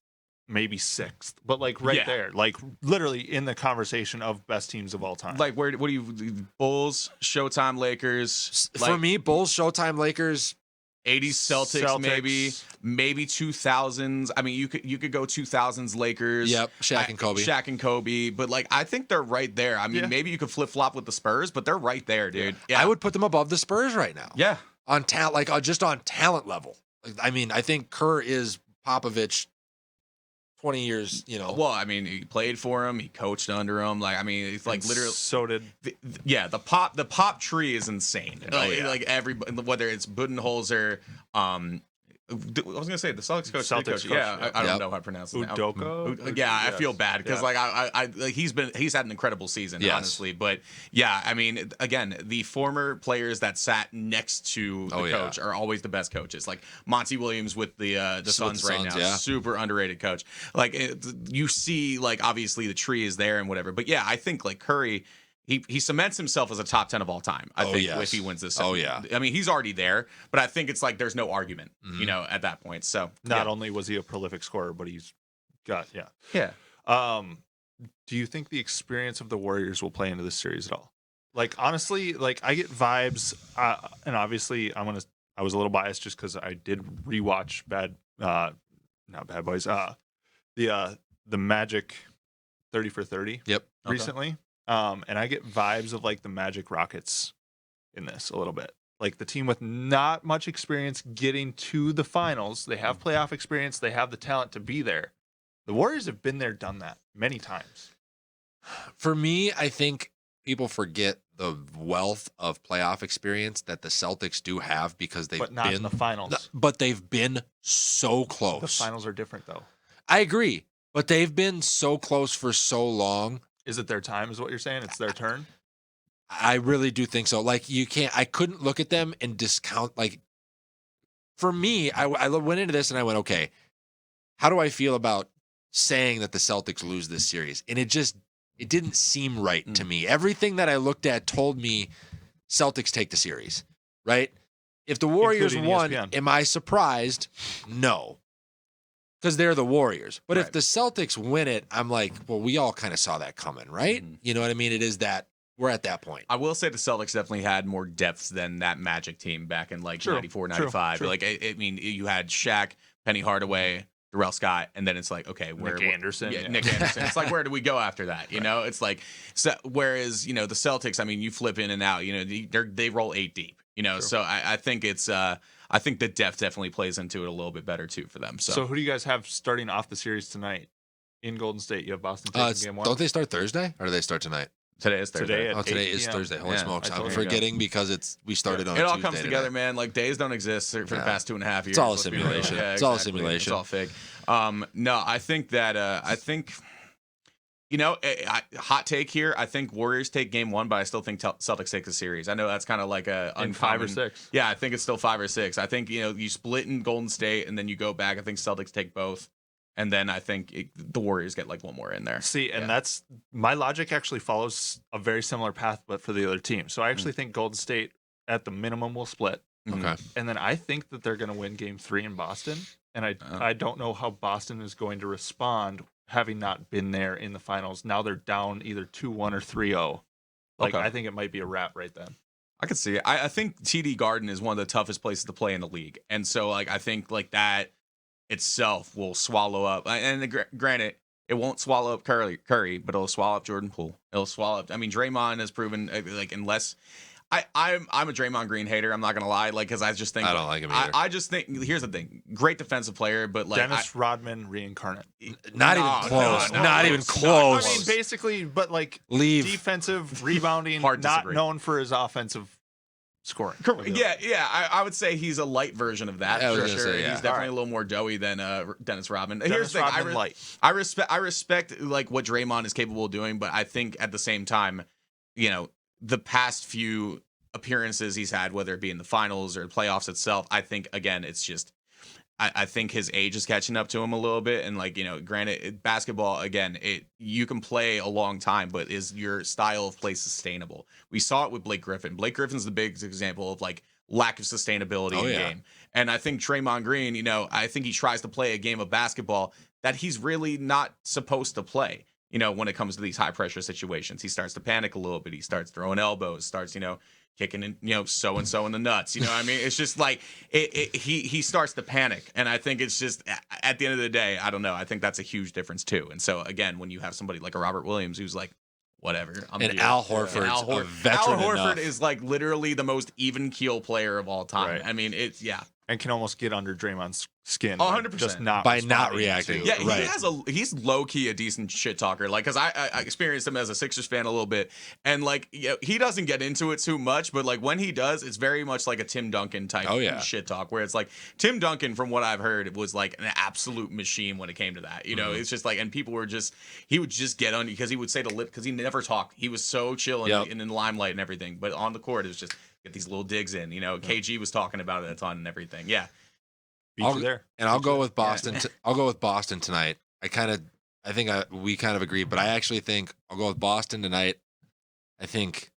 Speaker 3: Maybe 6th, but like there, like literally in the conversation of best teams of all time.
Speaker 6: Like what do you Bulls, Showtime, Lakers?
Speaker 1: For me, Bulls, Showtime, Lakers,
Speaker 6: 80s Celtics. maybe 2000s. I mean, you could go 2000s Lakers.
Speaker 1: Yep, Shaq and Kobe.
Speaker 6: But like I think they're right there. I mean, maybe you could flip flop with the Spurs, but they're right there, dude. Yeah.
Speaker 1: I would put them above the Spurs right now.
Speaker 6: Yeah,
Speaker 1: on talent, just on talent level. I mean, I think Kerr is Popovich. 20 years,
Speaker 6: Well, I mean, he played for him. He coached under him. Like, I mean, it's like literally.
Speaker 3: So did.
Speaker 6: The pop tree is insane. Like everybody, whether it's Budenholzer, I was gonna say the Celtics coach. Yeah, I don't know how to pronounce it.
Speaker 3: Udoka.
Speaker 6: I feel bad because he's had an incredible season, honestly. But yeah, I mean, again, the former players that sat next to the coach are always the best coaches. Like Monty Williams with the Suns right now, super underrated coach. Like you see, like obviously the tree is there and whatever. But yeah, I think like Curry. He cements himself as a top 10 of all time, I think, if he wins this. I mean, he's already there, but I think it's like there's no argument, at that point. So
Speaker 3: not only was he a prolific scorer, but he's got Do you think the experience of the Warriors will play into this series at all? Like honestly, like I get vibes, and obviously I was a little biased just because I did rewatch not Bad Boys, the Magic 30 for 30. Recently. And I get vibes of like the Magic Rockets in this a little bit. like the team with not much experience getting to the finals. They have playoff experience. They have the talent to be there. The Warriors have been there, done that many times.
Speaker 1: For me, I think people forget the wealth of playoff experience that the Celtics do have because they've
Speaker 3: But not
Speaker 1: been
Speaker 3: in the finals.
Speaker 1: But they've been so close.
Speaker 3: The finals are different, though.
Speaker 1: I agree, but they've been so close for so long.
Speaker 3: Is it their time, is what you're saying? It's their turn?
Speaker 1: I really do think so. Like, I couldn't look at them and discount. Like, for me, I went into this and I went, okay, how do I feel about saying that the Celtics lose this series? And it didn't seem right to me. Everything that I looked at told me Celtics take the series, right? If the Warriors
Speaker 3: Including
Speaker 1: won,
Speaker 3: ESPN.
Speaker 1: am I surprised? No. Because they're the Warriors. But if
Speaker 6: Right.
Speaker 1: the Celtics win it, I'm like, well, we all kind of saw that coming, right? You know what I mean? It is that we're at that point.
Speaker 6: I will say the Celtics definitely had more depth than that Magic team back in like
Speaker 3: True,
Speaker 6: 94,
Speaker 3: true,
Speaker 6: 95.
Speaker 3: true.
Speaker 6: Like, I mean, you had Shaq, Penny Hardaway, Darrell Scott, and then it's like, okay,
Speaker 3: Nick Anderson.
Speaker 6: Yeah,
Speaker 3: Yeah.
Speaker 6: Nick Anderson. It's like, where do we go after that? You know, it's like, so, whereas, you know, the Celtics, I mean, you flip in and out, you know, they roll 8 deep, you know, so I think it's, I think the depth definitely plays into it a little bit better too for them.
Speaker 3: So who do you guys have starting off the series tonight in Golden State? You have Boston taking game 1.
Speaker 1: Don't they start Thursday or do they start tonight?
Speaker 6: today is Thursday.
Speaker 3: Today at
Speaker 1: Oh, today
Speaker 3: 8
Speaker 1: is
Speaker 3: p.m.
Speaker 1: Thursday. Holy
Speaker 6: Yeah,
Speaker 1: smokes.
Speaker 3: I
Speaker 1: I'm
Speaker 3: totally
Speaker 1: forgetting because we started on
Speaker 6: It
Speaker 1: a
Speaker 6: all
Speaker 1: Tuesday
Speaker 6: comes together,
Speaker 1: today.
Speaker 6: man. Like, days don't exist for the
Speaker 3: Yeah.
Speaker 6: past 2.5 years.
Speaker 1: It's all a
Speaker 6: let's be real.
Speaker 1: simulation.
Speaker 6: Yeah,
Speaker 1: It's all a
Speaker 6: exactly.
Speaker 1: simulation.
Speaker 6: It's all fake. No, I think that you know, hot take here. I think Warriors take game 1, but I still think Celtics take the series. I know that's kind of like a
Speaker 3: In 5 or
Speaker 6: uncommon-
Speaker 3: 6.
Speaker 6: Yeah, I think it's still 5 or 6. I think, you know, you split in Golden State and then you go back. I think Celtics take both, and then I think the Warriors get like one more in there.
Speaker 3: See, and
Speaker 6: Yeah.
Speaker 3: that's my logic actually follows a very similar path, but for the other team. So I actually think Golden State at the minimum will split.
Speaker 1: Okay.
Speaker 3: And then I think that they're going to win game 3 in Boston. And I don't know how Boston is going to respond having not been there in the finals. Now they're down either 2-1 or 3-0. Like,
Speaker 6: Okay.
Speaker 3: I think it might be a wrap right then.
Speaker 6: I could see it. I think TD Garden is one of the toughest places to play in the league, and so like I think like that itself will swallow up. And granted, it won't swallow up Curry, but it'll swallow up Jordan Poole. It'll swallow up. I mean, Draymond has proven like unless. I'm a Draymond Green hater. I'm not gonna lie, like because I just think
Speaker 1: I don't like him either.
Speaker 6: I just think here's the thing: great defensive player, but like
Speaker 3: Dennis Rodman reincarnate.
Speaker 1: Not
Speaker 6: No,
Speaker 1: even close.
Speaker 6: no,
Speaker 1: Not
Speaker 6: no,
Speaker 1: even
Speaker 6: it's not
Speaker 1: close.
Speaker 3: I mean, basically, but like
Speaker 1: Leave.
Speaker 3: defensive rebounding,
Speaker 6: Hard
Speaker 3: not
Speaker 6: disagree.
Speaker 3: known for his offensive scoring.
Speaker 6: Yeah. I would say he's a light version of that
Speaker 1: Yeah, I was
Speaker 6: for
Speaker 1: gonna
Speaker 6: sure.
Speaker 1: say, yeah.
Speaker 6: He's definitely
Speaker 3: Alright.
Speaker 6: a little more doughy than Dennis Rodman.
Speaker 3: Dennis
Speaker 6: Here's the thing:
Speaker 3: Rodman light.
Speaker 6: I respect like what Draymond is capable of doing, but I think at the same time, you know, the past few appearances he's had, whether it be in the finals or the playoffs itself, I think again it's just I think his age is catching up to him a little bit, and like, you know, granted, basketball again, you can play a long time, but is your style of play sustainable? We saw it with Blake Griffin. Blake Griffin's the big example of like lack of sustainability in the game. And I think Draymond Green, you know, I think he tries to play a game of basketball that he's really not supposed to play. You know, when it comes to these high pressure situations, he starts to panic a little bit. He starts throwing elbows, starts, you know, kicking in, you know, so and so in the nuts. You know what I mean? It's just like he starts to panic. And I think it's just at the end of the day, I don't know. I think that's a huge difference too. And so again, when you have somebody like a Robert Williams who's like, whatever.
Speaker 1: And Al Horford's a veteran
Speaker 6: Al Horford
Speaker 1: enough.
Speaker 6: is like literally the most even keel player of all time.
Speaker 3: Right.
Speaker 6: I mean, it's
Speaker 3: And can almost get under Draymond's skin.
Speaker 6: 100%.
Speaker 3: Just not
Speaker 1: By not
Speaker 3: responding
Speaker 1: reacting.
Speaker 3: to-
Speaker 6: Yeah,
Speaker 1: Right.
Speaker 6: he's low key a decent shit talker. Like, cause I experienced him as a Sixers fan a little bit, and like, you know, he doesn't get into it too much, but like when he does, it's very much like a Tim Duncan type shit talk, where it's like Tim Duncan, from what I've heard, was like an absolute machine when it came to that. You know, it's just like, and people were just, he would just get on because he would say to lip, because he never talked. He was so chill and in the limelight and everything, but on the court it was just get these little digs in. You know, KG was talking about it a ton and everything. Yeah.
Speaker 3: Beat you there.
Speaker 1: And I'll go with Boston. I'll go with Boston tonight. I think we kind of agree, but I actually think I'll go with Boston tonight. I think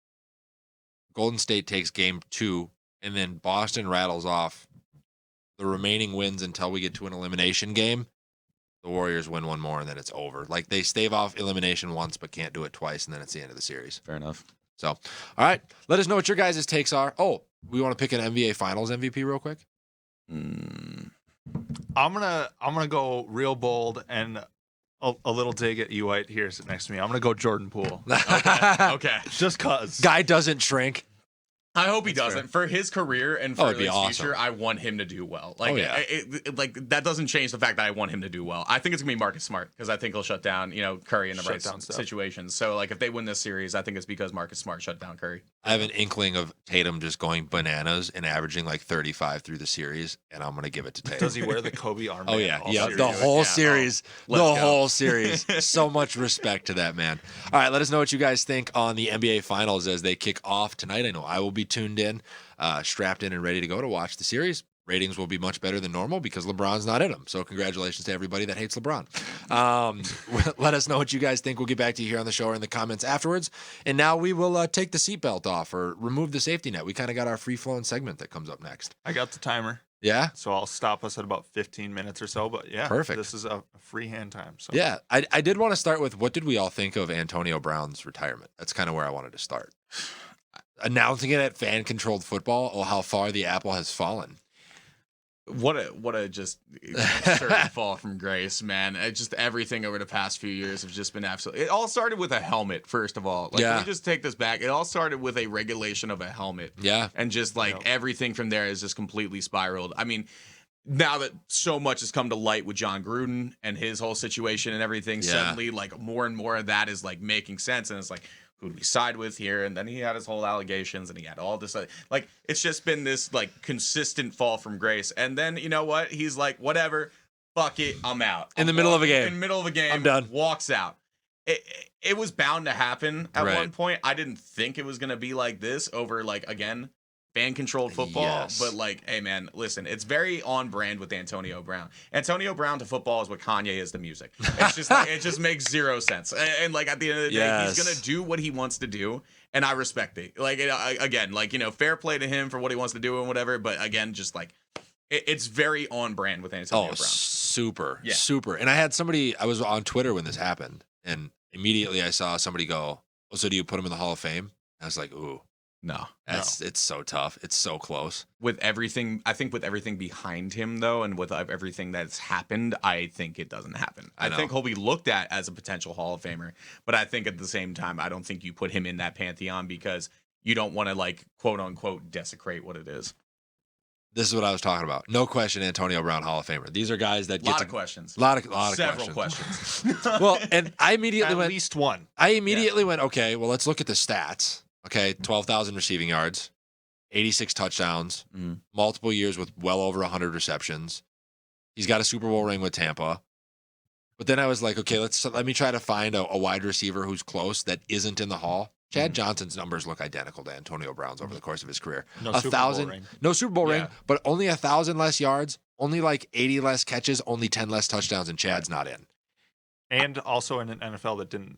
Speaker 1: Golden State takes game 2, and then Boston rattles off the remaining wins until we get to an elimination game. The Warriors win one more, and then it's over. Like, they stave off elimination once, but can't do it twice, and then it's the end of the series.
Speaker 6: Fair enough.
Speaker 1: So, all right, let us know what your guys' takes are. Oh, we want to pick an NBA Finals MVP real quick.
Speaker 3: I'm gonna go real bold and a little dig at you, White, here sitting next to me. I'm gonna go Jordan Poole.
Speaker 6: Okay.
Speaker 3: Just cause.
Speaker 1: Guy doesn't shrink.
Speaker 6: I hope he doesn't. For his career and for
Speaker 1: it'd be
Speaker 6: his
Speaker 1: awesome.
Speaker 6: future, I want him to do well. Like, like that doesn't change the fact that I want him to do well. I think it's gonna be Marcus Smart because I think he'll shut down, Curry in the right situations. So, like, if they win this series, I think it's because Marcus Smart shut down Curry.
Speaker 1: I have an inkling of Tatum just going bananas and averaging like 35 through the series, and I'm gonna give it to Tatum.
Speaker 3: Does he wear the Kobe armband?
Speaker 1: Oh yeah,
Speaker 3: all
Speaker 1: yeah,
Speaker 3: series?
Speaker 1: the whole series, whole series. So much respect to that man. All right, let us know what you guys think on the NBA Finals as they kick off tonight. I know I will be tuned in, strapped in and ready to go to watch the series. Ratings will be much better than normal because LeBron's not in them. So congratulations to everybody that hates LeBron. Let us know what you guys think. We'll get back to you here on the show or in the comments afterwards. And now we will take the seatbelt off or remove the safety net. We kind of got our free-flowing segment that comes up next.
Speaker 3: I got the timer.
Speaker 1: Yeah?
Speaker 3: So I'll stop us at about 15 minutes or so. But yeah,
Speaker 1: perfect.
Speaker 3: This is a free hand time. So
Speaker 1: yeah, I did want to start with what did we all think of Antonio Brown's retirement? That's kind of where I wanted to start. Announcing it at fan-controlled football, oh, how far the apple has fallen.
Speaker 6: What a just absurd fall from grace, man. Just everything over the past few years have just been absolutely. It all started with a helmet, first of all. Like, Can we just take this back? It all started with a regulation of a helmet.
Speaker 1: Yeah.
Speaker 6: And just everything from there is just completely spiraled. I mean, now that so much has come to light with John Gruden and his whole situation and everything, suddenly like more and more of that is like making sense. And it's like, who do we side with here? And then he had his whole allegations and he had all this, like, it's just been this like consistent fall from grace. And then, you know what? He's like, whatever, fuck it, I'm out.
Speaker 1: In the middle of a game.
Speaker 6: In the middle of a game.
Speaker 1: I'm done.
Speaker 6: Walks out. It was bound to happen at one point. I didn't think it was going to be like this over, like, again, fan-controlled football.
Speaker 1: Yes.
Speaker 6: But, like, hey, man, listen, it's very on brand with Antonio Brown. Antonio Brown to football is what Kanye is to music. It's just like, it just makes zero sense. And like, at the end of the day, he's going to do what he wants to do, and I respect it. Like, again, like, fair play to him for what he wants to do and whatever, but again, just like, it's very on brand with Antonio Brown.
Speaker 1: Super. And I was on Twitter when this happened, and immediately I saw somebody go, oh, so do you put him in the Hall of Fame? I was like, ooh.
Speaker 6: No.
Speaker 1: It's so tough. It's so close.
Speaker 6: With everything behind him, though, and with everything that's happened, I think it doesn't happen. I think he'll be looked at as a potential Hall of Famer, but I think at the same time, I don't think you put him in that pantheon because you don't want to, like, quote unquote, desecrate what it is.
Speaker 1: This is what I was talking about. No question, Antonio Brown, Hall of Famer. These are guys that get
Speaker 6: lot of questions.
Speaker 1: Several questions. Well, and I immediately went.
Speaker 3: At least one.
Speaker 1: I immediately went, okay, well, let's look at the stats. Okay, 12,000 receiving yards, 86 touchdowns, multiple years with well over 100 receptions. He's got a Super Bowl ring with Tampa. But then I was like, okay, let me try to find a wide receiver who's close that isn't in the Hall. Chad Johnson's numbers look identical to Antonio Brown's over the course of his career.
Speaker 3: No Super Bowl ring,
Speaker 1: but only 1,000 less yards, only like 80 less catches, only 10 less touchdowns, and Chad's not in.
Speaker 3: And also in an NFL that didn't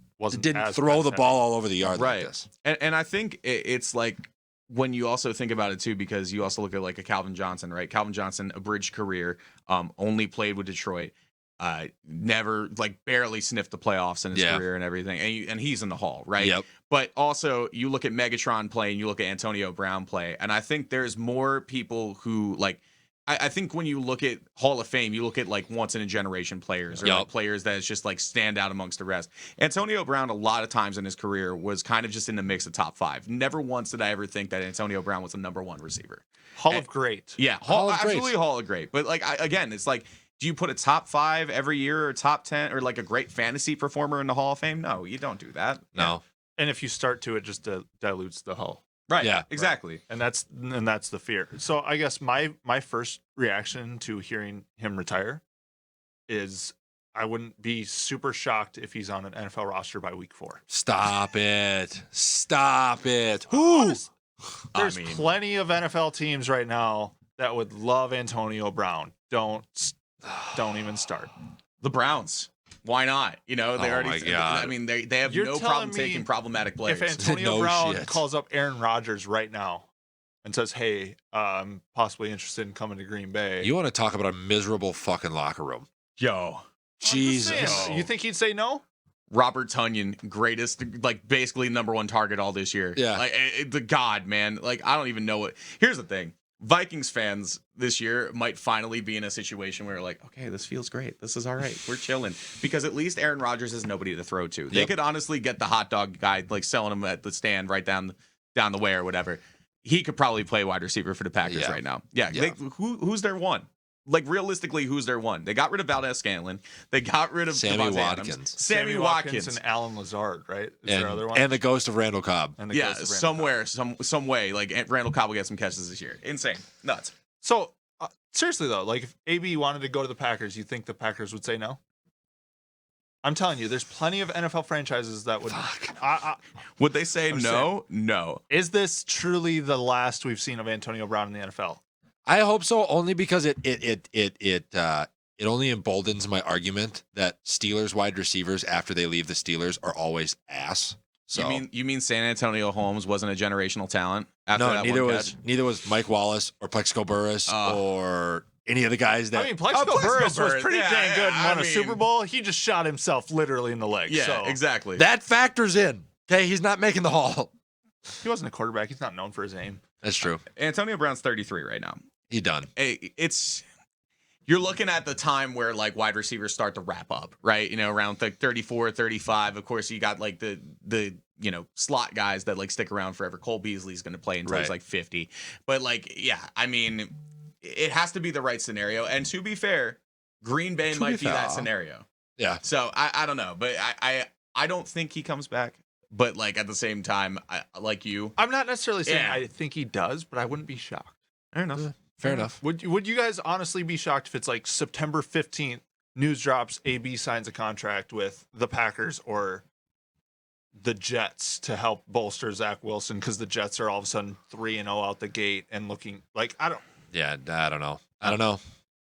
Speaker 1: as throw the ball all over the yard
Speaker 6: right.
Speaker 1: like this.
Speaker 6: And I think it's like when you also think about it too, because you also look at like a Calvin Johnson, right? Calvin Johnson, abridged career, only played with Detroit, never, like, barely sniffed the playoffs in his career and everything, and he's in the Hall, right?
Speaker 1: Yep.
Speaker 6: But also you look at Megatron play and you look at Antonio Brown play, and I think there's more people who like. I think when you look at Hall of Fame, you look at like once in a generation players or like players that is just like stand out amongst the rest. Antonio Brown, a lot of times in his career, was kind of just in the mix of top five. Never once did I ever think that Antonio Brown was the number one receiver.
Speaker 3: Hall of Great.
Speaker 6: Yeah, absolutely Hall of Great. But like, again, it's like, do you put a top 5 every year or top 10 or like a great fantasy performer in the Hall of Fame? No, you don't do that.
Speaker 1: No.
Speaker 3: And if you start to, it just dilutes the Hall.
Speaker 6: Right.
Speaker 1: Yeah.
Speaker 6: Exactly.
Speaker 3: Right. And that's the fear. So I guess my first reaction to hearing him retire is I wouldn't be super shocked if he's on an NFL roster by week 4.
Speaker 1: Stop it.
Speaker 3: There's plenty of NFL teams right now that would love Antonio Brown. Don't even start.
Speaker 6: The Browns. Why not? They already.
Speaker 1: My God.
Speaker 6: I mean, they have no problem taking problematic players.
Speaker 3: If Antonio Brown calls up Aaron Rodgers right now and says, "Hey, I'm possibly interested in coming to Green Bay,"
Speaker 1: You want to talk about a miserable fucking locker room?
Speaker 6: Yo,
Speaker 1: Jesus.
Speaker 3: You think he'd say no?
Speaker 6: Robert Tonyan, greatest, like basically number 1 target all this year.
Speaker 1: Yeah,
Speaker 6: like the god, man. Like I don't even know what. Here's the thing. Vikings fans this year might finally be in a situation where like, okay, this feels great. This is all right. We're chilling because at least Aaron Rodgers has nobody to throw to. They could honestly get the hot dog guy like selling them at the stand right down the way or whatever. he could probably play wide receiver for the Packers
Speaker 1: Yeah.
Speaker 6: right now. Yeah.
Speaker 1: Yeah.
Speaker 6: Who's their one? Like, realistically, who's their one? They got rid of Valdez-Scantling. They got rid of
Speaker 1: Sammy
Speaker 6: Devontae
Speaker 1: Watkins.
Speaker 6: Adams. Sammy Watkins.
Speaker 3: and Alan Lazard, right? Is there other one?
Speaker 1: And the ghost of Randall Cobb.
Speaker 3: And the
Speaker 6: Yeah,
Speaker 3: ghost of Randall
Speaker 6: somewhere, some way, like Randall Cobb will get some catches this year. Insane. Nuts.
Speaker 3: So, seriously though, like if AB wanted to go to the Packers, you think the Packers would say no? I'm telling you, there's plenty of NFL franchises that would.
Speaker 6: Would they say
Speaker 3: I'm
Speaker 6: no? No.
Speaker 3: Is this truly the last we've seen of Antonio Brown in the NFL?
Speaker 1: I hope so, only because it only emboldens my argument that Steelers wide receivers after they leave the Steelers are always ass. So
Speaker 6: You mean San Antonio Holmes wasn't a generational talent after
Speaker 1: no,
Speaker 6: that
Speaker 1: neither
Speaker 6: one
Speaker 1: was
Speaker 6: catch?
Speaker 1: neither was Mike Wallace or Plexico Burress or any of the guys that.
Speaker 3: I mean, Plexico Burress was pretty
Speaker 6: yeah,
Speaker 3: dang good and
Speaker 6: yeah,
Speaker 3: won
Speaker 6: I
Speaker 3: a
Speaker 6: mean-
Speaker 3: Super Bowl. He just shot himself literally in the leg.
Speaker 6: Yeah,
Speaker 3: so.
Speaker 6: exactly.
Speaker 1: that factors in. Okay, he's not making the Hall.
Speaker 3: He wasn't a quarterback. He's not known for his aim.
Speaker 1: That's true.
Speaker 6: Antonio Brown's 33 right now.
Speaker 1: He done.
Speaker 6: It's you're looking at the time where like wide receivers start to wrap up, right? You know, around like 34, 35. Of course, you got like the slot guys that like stick around forever. Cole Beasley's going to play until he's
Speaker 1: Right.
Speaker 6: like 50. But like, yeah, I mean, it has to be the right scenario. And to be fair, Green Bay might be that scenario.
Speaker 1: Yeah.
Speaker 6: So I don't know, but I don't think he comes back. But like at the same time, like you,
Speaker 3: I'm not necessarily saying
Speaker 6: Yeah.
Speaker 3: I think he does, but I wouldn't be shocked.
Speaker 6: fair enough.
Speaker 1: Fair enough.
Speaker 3: Would you guys honestly be shocked if it's like September 15th, news drops, AB signs a contract with the Packers or the Jets to help bolster Zach Wilson because the Jets are all of a sudden 3-0 out the gate and looking like
Speaker 1: Yeah, I don't know. I don't know.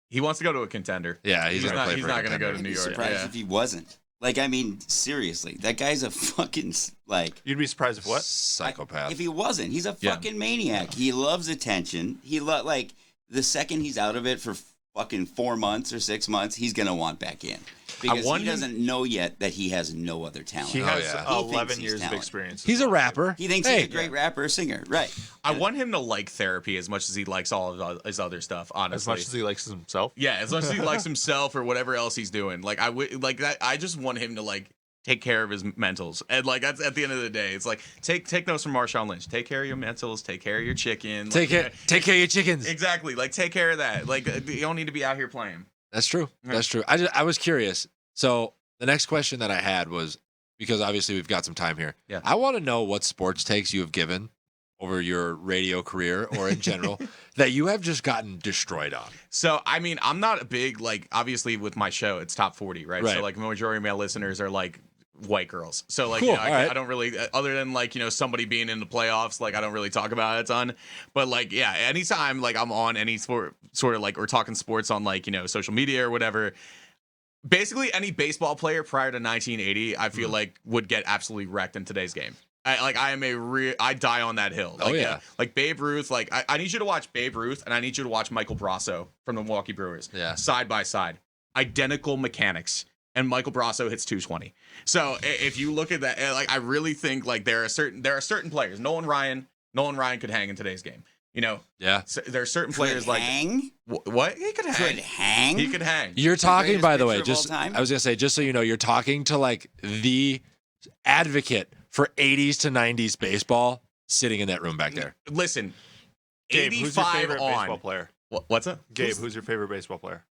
Speaker 6: He wants to go to a contender.
Speaker 1: Yeah, he's gonna play
Speaker 6: He's
Speaker 1: for a
Speaker 6: not going to go to
Speaker 1: contender.
Speaker 6: New
Speaker 2: I'd be
Speaker 6: York.
Speaker 2: surprised
Speaker 6: Yeah.
Speaker 2: if he wasn't. Like, I mean, seriously, that guy's a fucking like.
Speaker 3: you'd be surprised if what?
Speaker 1: Psychopath.
Speaker 2: If he wasn't, he's a
Speaker 6: Yeah.
Speaker 2: fucking maniac. He loves attention. Like the second he's out of it for fucking 4 months or 6 months, he's gonna want back in because
Speaker 6: want
Speaker 2: he
Speaker 6: him-
Speaker 2: doesn't know yet that he has no other talent.
Speaker 3: He has
Speaker 1: yeah.
Speaker 2: He thinks
Speaker 3: 11
Speaker 2: he's
Speaker 3: years of
Speaker 2: talented.
Speaker 3: experience.
Speaker 1: He's a rapper.
Speaker 2: He thinks
Speaker 1: Hey,
Speaker 2: he's a great rapper, singer, right?
Speaker 6: I want him to like therapy as much as he likes all of his other stuff, honestly.
Speaker 3: as much as he likes himself.
Speaker 6: Yeah, as much as he likes himself or whatever else he's doing. Like I would like that. I just want him to like take care of his mentals. And like that's at the end of the day, it's like take notes from Marshawn Lynch. Take care of your mentals. Take care of your chicken.
Speaker 1: Take
Speaker 6: like,
Speaker 1: care of your chickens.
Speaker 6: Exactly. Like take care of that. Like you don't need to be out here playing.
Speaker 1: That's true.
Speaker 6: Yeah.
Speaker 1: That's true. I was curious. So the next question that I had was, because obviously we've got some time here.
Speaker 6: Yeah.
Speaker 1: I want to know what sports takes you have given over your radio career or in general that you have just gotten destroyed on.
Speaker 6: So I mean, I'm not a big like obviously with my show, it's top 40, right?
Speaker 1: Right.
Speaker 6: So like the majority of my listeners are like white girls. So like
Speaker 1: Cool,
Speaker 6: you know,
Speaker 1: all right.
Speaker 6: I don't really other than like, you know, somebody being in the playoffs, like I don't really talk about it a ton. But like yeah, anytime like I'm on any sort of like we're talking sports on like, you know, social media or whatever. Basically any baseball player prior to 1980, I feel like would get absolutely wrecked in today's game. I die on that hill. Like,
Speaker 1: Oh, yeah.
Speaker 6: Like Babe Ruth, like I need you to watch Babe Ruth and I need you to watch Michael Brasso from the Milwaukee Brewers.
Speaker 1: Yeah.
Speaker 6: Side by side. Identical mechanics. And Michael Brasso hits 220. So if you look at that, like I really think like there are certain players. Nolan Ryan could hang in today's game. You know,
Speaker 1: Yeah.
Speaker 6: so there are certain
Speaker 2: Could
Speaker 6: players like
Speaker 2: hang?
Speaker 6: what he could hang.
Speaker 2: Could hang?
Speaker 6: He could hang.
Speaker 1: You're talking,
Speaker 2: greatest
Speaker 1: by the way,
Speaker 2: pitcher of all
Speaker 1: just
Speaker 2: time?
Speaker 1: I was gonna say, just so you know, you're talking to like the advocate for 80s to 90s baseball sitting in that room back there.
Speaker 6: Listen,
Speaker 3: Gabe, who's your
Speaker 6: 85
Speaker 3: favorite baseball
Speaker 6: on.
Speaker 3: player?
Speaker 6: What's that?
Speaker 3: Gabe, who's your favorite baseball player?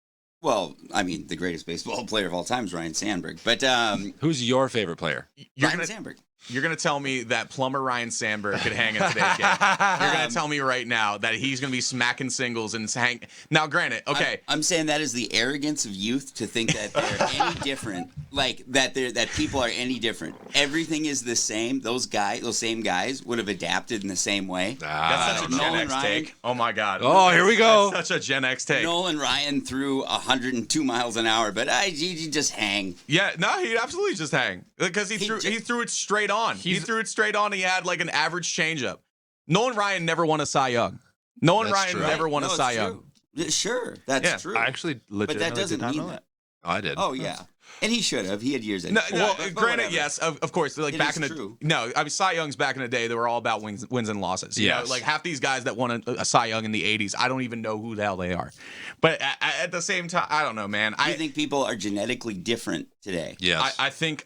Speaker 2: Well, I mean, the greatest baseball player of all time is Ryan Sandberg, but
Speaker 1: Who's your favorite player?
Speaker 2: Ryan Sandberg.
Speaker 6: You're gonna tell me that plumber Ryan Sandberg could hang in today's game. You're gonna tell me right now that he's gonna be smacking singles and hang. Now, granted, okay,
Speaker 2: I'm saying that is the arrogance of youth to think that they're any different, like that people are any different. Everything is the same. Those same guys would have adapted in the same way.
Speaker 6: that's such a Gen
Speaker 2: Nolan
Speaker 6: X
Speaker 2: Ryan.
Speaker 6: take. Oh my god.
Speaker 1: Oh, here we go.
Speaker 6: That's such a Gen X take.
Speaker 2: Nolan Ryan threw 102 miles an hour, but you just hang.
Speaker 6: Yeah, no, he absolutely just hang because he threw it straight on. He threw it straight on. He had like an average changeup. Nolan Ryan never won a Cy Young. Nolan
Speaker 1: That's
Speaker 6: Ryan
Speaker 1: true.
Speaker 6: never won a
Speaker 2: No, it's
Speaker 6: Cy
Speaker 2: true.
Speaker 6: Young.
Speaker 2: Sure, that's
Speaker 6: Yeah,
Speaker 2: true.
Speaker 3: I actually
Speaker 2: but
Speaker 3: legitimately
Speaker 2: that doesn't
Speaker 3: did not
Speaker 2: mean
Speaker 3: know
Speaker 2: that.
Speaker 1: Oh, I did.
Speaker 2: Oh yeah. And he should have. He had years.
Speaker 6: No,
Speaker 2: But
Speaker 6: granted,
Speaker 2: whatever.
Speaker 6: yes, of course. Like
Speaker 2: It
Speaker 6: back
Speaker 2: is
Speaker 6: in the
Speaker 2: true.
Speaker 6: no, I mean Cy Young's back in the day. They were all about wins and losses. You know,
Speaker 1: Yes.
Speaker 6: like half these guys that won a Cy Young in the '80s, I don't even know who the hell they are. But at the same time, I don't know, man.
Speaker 2: Do you think people are genetically different today?
Speaker 1: Yes.
Speaker 6: I think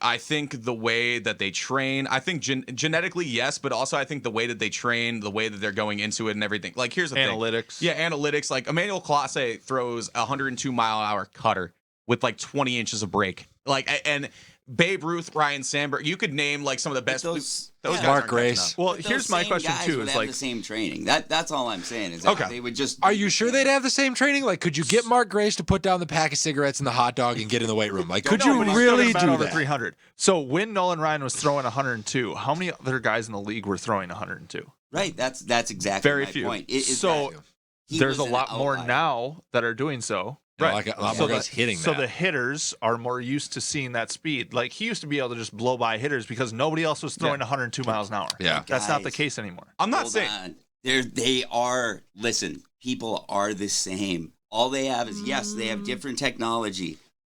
Speaker 6: the way that they train, I think genetically, yes, but also I think the way that they train, the way that they're going into it and everything. Like, here's the
Speaker 3: Analytics.
Speaker 6: thing. Yeah, analytics. Like, Emmanuel Clase throws a 102-mile-an-hour cutter with, like, 20 inches of break. Like, and Babe Ruth, Ryan Sandberg, you could name, like, some of the best.
Speaker 2: Those
Speaker 6: guys
Speaker 1: Mark
Speaker 6: aren't catching
Speaker 1: Grace.
Speaker 6: up.
Speaker 3: Well,
Speaker 2: But
Speaker 3: here's
Speaker 2: those
Speaker 3: my
Speaker 2: same
Speaker 3: question
Speaker 2: guys
Speaker 3: too:
Speaker 2: would
Speaker 3: is
Speaker 2: have
Speaker 3: like,
Speaker 2: the same training. That's all I'm saying. Is that
Speaker 6: Okay.
Speaker 2: they would just.
Speaker 1: Are you sure they'd have the same training? Like, could you get Mark Grace to put down the pack of cigarettes and the hot dog and get in the weight room? Like, could
Speaker 3: no,
Speaker 1: you
Speaker 3: but he's still
Speaker 1: really
Speaker 3: gonna bat
Speaker 1: do
Speaker 3: over
Speaker 1: that?
Speaker 3: 300? So when Nolan Ryan was throwing 102, how many other guys in the league were throwing 102?
Speaker 2: Right. That's exactly
Speaker 3: Very
Speaker 2: my
Speaker 3: few.
Speaker 2: point. Is
Speaker 3: So
Speaker 2: that he
Speaker 3: there's a
Speaker 2: was an
Speaker 3: lot more
Speaker 2: outlier.
Speaker 3: now that are doing so.
Speaker 1: Yeah, like a lot more guys hitting
Speaker 3: So
Speaker 1: that.
Speaker 3: the hitters are more used to seeing that speed. Like, he used to be able to just blow by hitters because nobody else was throwing 102 miles an hour.
Speaker 1: Yeah.
Speaker 3: That's not the
Speaker 2: Guys.
Speaker 3: case anymore.
Speaker 6: I'm not
Speaker 2: Hold
Speaker 6: saying.
Speaker 2: on. They are. Listen, people are the same. All they have is yes, they have different technology,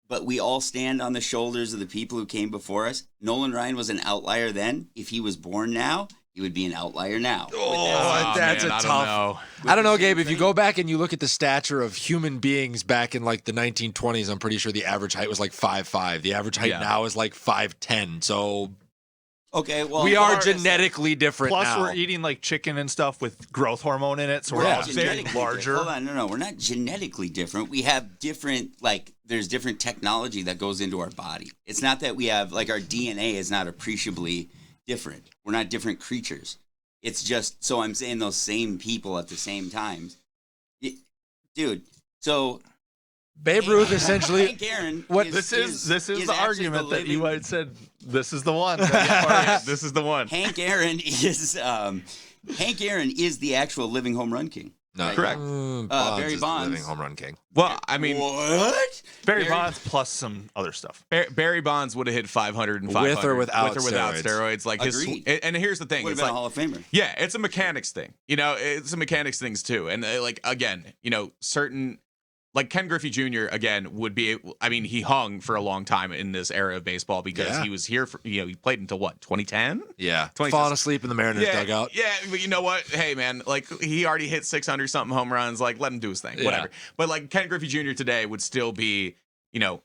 Speaker 2: but we all stand on the shoulders of the people who came before us. Nolan Ryan was an outlier then. If he was born now, he would be an outlier now.
Speaker 1: Oh, that's
Speaker 6: man,
Speaker 1: a
Speaker 6: I
Speaker 1: tough.
Speaker 6: don't know.
Speaker 1: I don't know, Gabe. If you go back and you look at the stature of human beings back in like the 1920s, I'm pretty sure the average height was like 5'5". The average height
Speaker 6: Yeah.
Speaker 1: now is like 5'10". So
Speaker 2: Okay, well,
Speaker 1: we are
Speaker 2: regardless-
Speaker 1: genetically different
Speaker 3: Plus,
Speaker 1: now.
Speaker 3: we're eating like chicken and stuff with growth hormone in it, so we're
Speaker 2: We're
Speaker 3: all
Speaker 2: not
Speaker 3: getting
Speaker 2: genetically
Speaker 3: larger.
Speaker 2: different. Hold on, no, we're not genetically different. We have different, like, there's different technology that goes into our body. It's not that we have, like, our DNA is not appreciably different. We're not different creatures. It's just, so I'm saying those same people at the same times. Dude, so
Speaker 1: Babe Ruth essentially.
Speaker 2: Hank Aaron
Speaker 1: what-
Speaker 3: This is the
Speaker 2: actually
Speaker 3: argument that you
Speaker 2: living-
Speaker 3: had said. This is the one.
Speaker 6: This is the one.
Speaker 2: Hank Aaron is the actual living home run king.
Speaker 1: No,
Speaker 3: Correct.
Speaker 2: Barry
Speaker 1: is the
Speaker 2: Bonds.
Speaker 1: living home run king.
Speaker 6: Well, I mean,
Speaker 2: What?
Speaker 3: Barry Bonds plus some other stuff.
Speaker 6: Barry Bonds would have hit 500 and
Speaker 1: With or
Speaker 6: 500
Speaker 1: without
Speaker 6: steroids. Like
Speaker 2: Agreed.
Speaker 6: and here's the thing.
Speaker 2: Would have
Speaker 6: It's
Speaker 2: been
Speaker 6: like,
Speaker 2: a Hall of Famer.
Speaker 6: yeah, it's a mechanics thing. You know, it's a mechanics things too. And like, again, you know, certain, like Ken Griffey Jr. again would be. I mean, he hung for a long time in this era of baseball because
Speaker 1: Yeah.
Speaker 6: he was here for. You know, he played until what 2010.
Speaker 1: Yeah,
Speaker 6: 20
Speaker 1: falling asleep in the Mariners
Speaker 6: Yeah,
Speaker 1: dugout.
Speaker 6: yeah, but you know what? Hey, man, like he already hit 600 something home runs. Like, let him do his thing,
Speaker 1: Yeah.
Speaker 6: whatever. But like Ken Griffey Jr. today would still be, you know,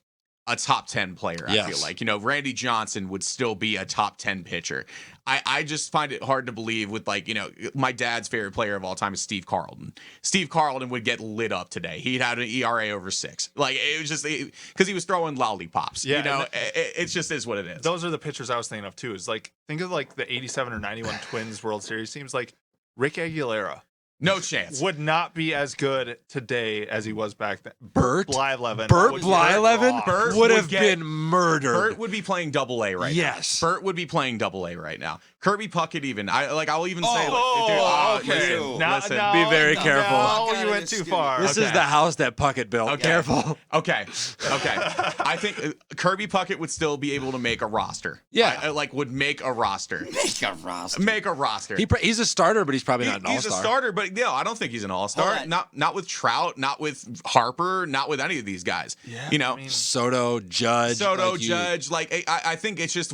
Speaker 6: a top 10 player. I
Speaker 1: Yes.
Speaker 6: feel like, you know, Randy Johnson would still be a top 10 pitcher. I just find it hard to believe with, like, you know, my dad's favorite player of all time is Steve Carlton. Steve Carlton would get lit up today. He'd had an ERA over 6. Like, it was just because he was throwing lollipops.
Speaker 3: Yeah,
Speaker 6: You know,
Speaker 3: and
Speaker 6: it just is what it is.
Speaker 3: Those are the pitchers I was thinking of too. Is like, think of like the 87 or 91 Twins World Series teams. Like Rick Aguilera
Speaker 6: No chance.
Speaker 3: would not be as good today as he was back then.
Speaker 1: Bert
Speaker 3: Blyleven.
Speaker 1: Bert
Speaker 3: would-
Speaker 1: Blyleven
Speaker 6: Bert
Speaker 1: would
Speaker 6: would
Speaker 1: have
Speaker 6: get-
Speaker 1: been murdered.
Speaker 6: Bert would be playing double A right now.
Speaker 1: Yes.
Speaker 6: Bert would be playing double A right now. Kirby Puckett even. I'll even say like,
Speaker 2: Oh,
Speaker 6: dude,
Speaker 2: okay.
Speaker 6: listen,
Speaker 3: Now-
Speaker 6: listen.
Speaker 3: now-
Speaker 1: Be very
Speaker 2: no,
Speaker 1: careful.
Speaker 3: Oh,
Speaker 2: God,
Speaker 3: you went
Speaker 2: this
Speaker 3: too
Speaker 2: is
Speaker 3: far.
Speaker 1: This is
Speaker 6: Okay.
Speaker 1: the house that Puckett built.
Speaker 6: Okay.
Speaker 1: Careful.
Speaker 6: Okay. I think Kirby Puckett would still be able to make a roster.
Speaker 1: Yeah.
Speaker 6: Like would make a roster.
Speaker 2: Make a roster.
Speaker 6: Make a roster.
Speaker 1: He's a starter, but he's probably not an
Speaker 6: He's
Speaker 1: all-star.
Speaker 6: a starter, but no, I don't think he's an all-star.
Speaker 2: Hold on.
Speaker 6: Not with Trout, not with Harper, not with any of these guys.
Speaker 3: Yeah,
Speaker 6: you know,
Speaker 3: I mean,
Speaker 1: Soto, Judge.
Speaker 6: Soto,
Speaker 1: like you-
Speaker 6: Judge. Like I think it's just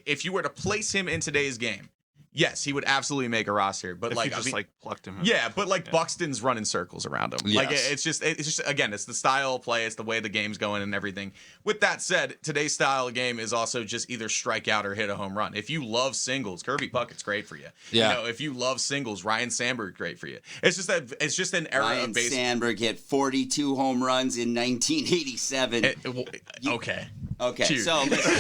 Speaker 6: if you were to place him in today's game, yes, he would absolutely make a roster. But
Speaker 3: if
Speaker 6: like
Speaker 3: you just
Speaker 6: I mean,
Speaker 3: like plucked him.
Speaker 6: yeah, but like Buxton's running circles around him. Like
Speaker 1: Yes.
Speaker 6: it's just again, it's the style of play, it's the way the game's going and everything. With that said, today's style of game is also just either strike out or hit a home run. If you love singles, Kirby Puckett's great for you.
Speaker 1: Yeah.
Speaker 6: You know, if you love singles, Ryan Sandberg great for you. It's just an era
Speaker 2: Ryan
Speaker 6: of baseball.
Speaker 2: Sandberg hit 42 home runs in 1987.
Speaker 6: Okay.
Speaker 2: Okay,
Speaker 6: Cheers.
Speaker 2: so listen,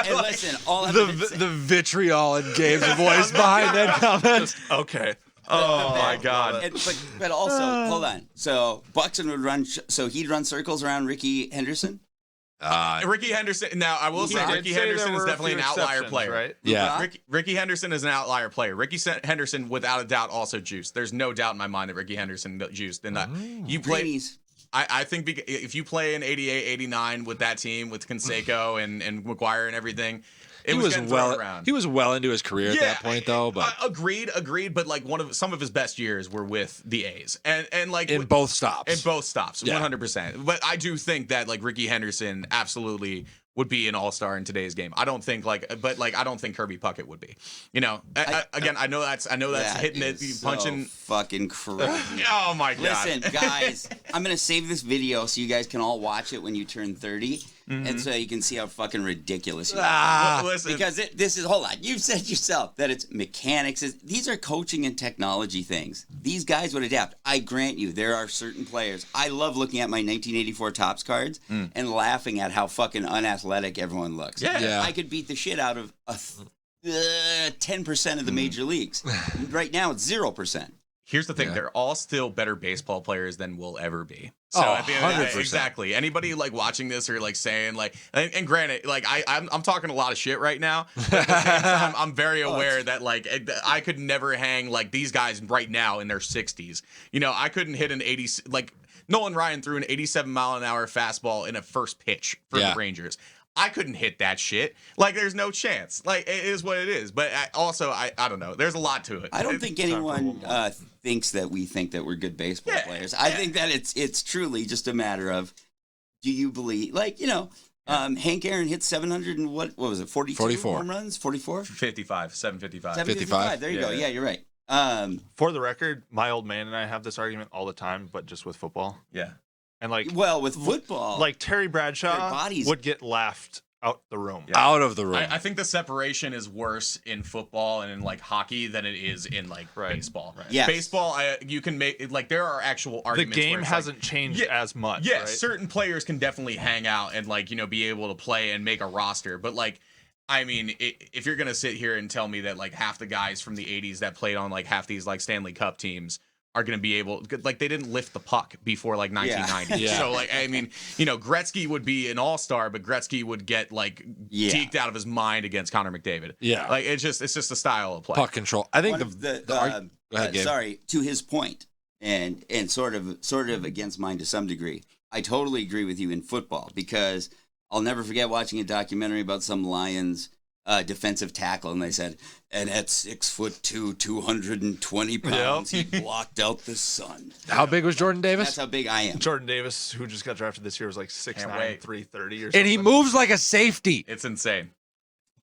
Speaker 2: and listen, all I'm
Speaker 1: The
Speaker 2: gonna say-
Speaker 1: the vitriol in Gabe's voice behind that comment.
Speaker 3: Okay. Oh my God.
Speaker 2: but also, hold on. So Buxton would run. So he'd run circles around Ricky Henderson.
Speaker 6: Ricky Henderson. Now I will say
Speaker 3: did
Speaker 6: Ricky
Speaker 3: say
Speaker 6: Henderson
Speaker 3: there
Speaker 6: is
Speaker 3: were a
Speaker 6: definitely an
Speaker 3: few
Speaker 6: outlier
Speaker 3: exceptions,
Speaker 6: player.
Speaker 3: right?
Speaker 1: Yeah.
Speaker 6: Ricky Henderson is an outlier player. Henderson, without a doubt, also juiced. There's no doubt in my mind that Ricky Henderson juiced. And you play.
Speaker 2: Greenies.
Speaker 6: I think if you play in 88, 89 with that team with Canseco and McGuire and everything, he was around.
Speaker 1: He was well into his career at that point, though. But
Speaker 6: agreed. But like some of his best years were with the A's, and like
Speaker 1: in both stops,
Speaker 6: 100%. But I do think that like Ricky Henderson absolutely would be an all-star in today's game. I don't think I don't think Kirby Puckett would be. You know, I know that's hitting it, punching.
Speaker 2: Fucking crazy.
Speaker 6: Oh my god!
Speaker 2: Listen, guys, I'm gonna save this video so you guys can all watch it when you turn 30, and so you can see how fucking ridiculous you are.
Speaker 6: Listen,
Speaker 2: because this is, hold on, you've said yourself that it's mechanics. These are coaching and technology things. These guys would adapt. I grant you, there are certain players. I love looking at my 1984 Topps cards and laughing at how fucking unathletic everyone looks.
Speaker 6: Yeah.
Speaker 2: I could beat the shit out of 10% of the major leagues. Right now, it's 0%.
Speaker 6: Here's the thing: they're all still better baseball players than we'll ever be. So at the end of the day,
Speaker 1: 100%.
Speaker 6: exactly. Anybody like watching this or like saying like, and granted, like I'm talking a lot of shit right now. But at the same time, I'm very aware that like I could never hang like these guys right now in their 60s. You know, I couldn't hit an 80 like Nolan Ryan threw an 87-mile-an-hour fastball in a first pitch for the Rangers. I couldn't hit that shit. Like, there's no chance. Like, it is what it is. But I don't know. There's a lot to it.
Speaker 2: I don't think anyone thinks that we think that we're good baseball players. I think that it's truly just a matter of, do you believe, like, you know, Hank Aaron hit 700 and what was it, 44 home runs? 44?
Speaker 6: 55, 755.
Speaker 2: 755. There you go. Yeah, you're right.
Speaker 3: For the record, my old man and I have this argument all the time, but just with football.
Speaker 6: Yeah.
Speaker 3: And like,
Speaker 2: well, with football,
Speaker 3: like Terry Bradshaw
Speaker 2: bodies
Speaker 3: would get laughed out the room.
Speaker 1: Out of the room.
Speaker 6: I think the separation is worse in football and in like hockey than it is in like baseball.
Speaker 2: Right. Yes.
Speaker 6: Baseball, you can make like there are actual arguments.
Speaker 3: The game
Speaker 6: where it's
Speaker 3: hasn't changed as much.
Speaker 6: Yeah,
Speaker 3: right?
Speaker 6: certain players can definitely hang out and like be able to play and make a roster, but like. I mean, if you're gonna sit here and tell me that like half the guys from the '80s that played on like half these like Stanley Cup teams are gonna be able, like they didn't lift the puck before like 1990.
Speaker 1: Yeah.
Speaker 6: So like, I mean, Gretzky would be an all-star, but Gretzky would get like deked out of his mind against Connor McDavid.
Speaker 1: Yeah,
Speaker 6: like it's just a style of play.
Speaker 1: Puck control. I think
Speaker 2: go ahead, Gabe. Sorry, to his point, and sort of against mine to some degree. I totally agree with you in football because I'll never forget watching a documentary about some Lions defensive tackle, and they said, and at 6'2", 220 pounds, he blocked out the sun.
Speaker 1: How big was Jordan Davis?
Speaker 2: That's how big I am.
Speaker 3: Jordan Davis, who just got drafted this year, was like 6'9", 330 or something.
Speaker 1: And he moves like a safety.
Speaker 6: It's insane.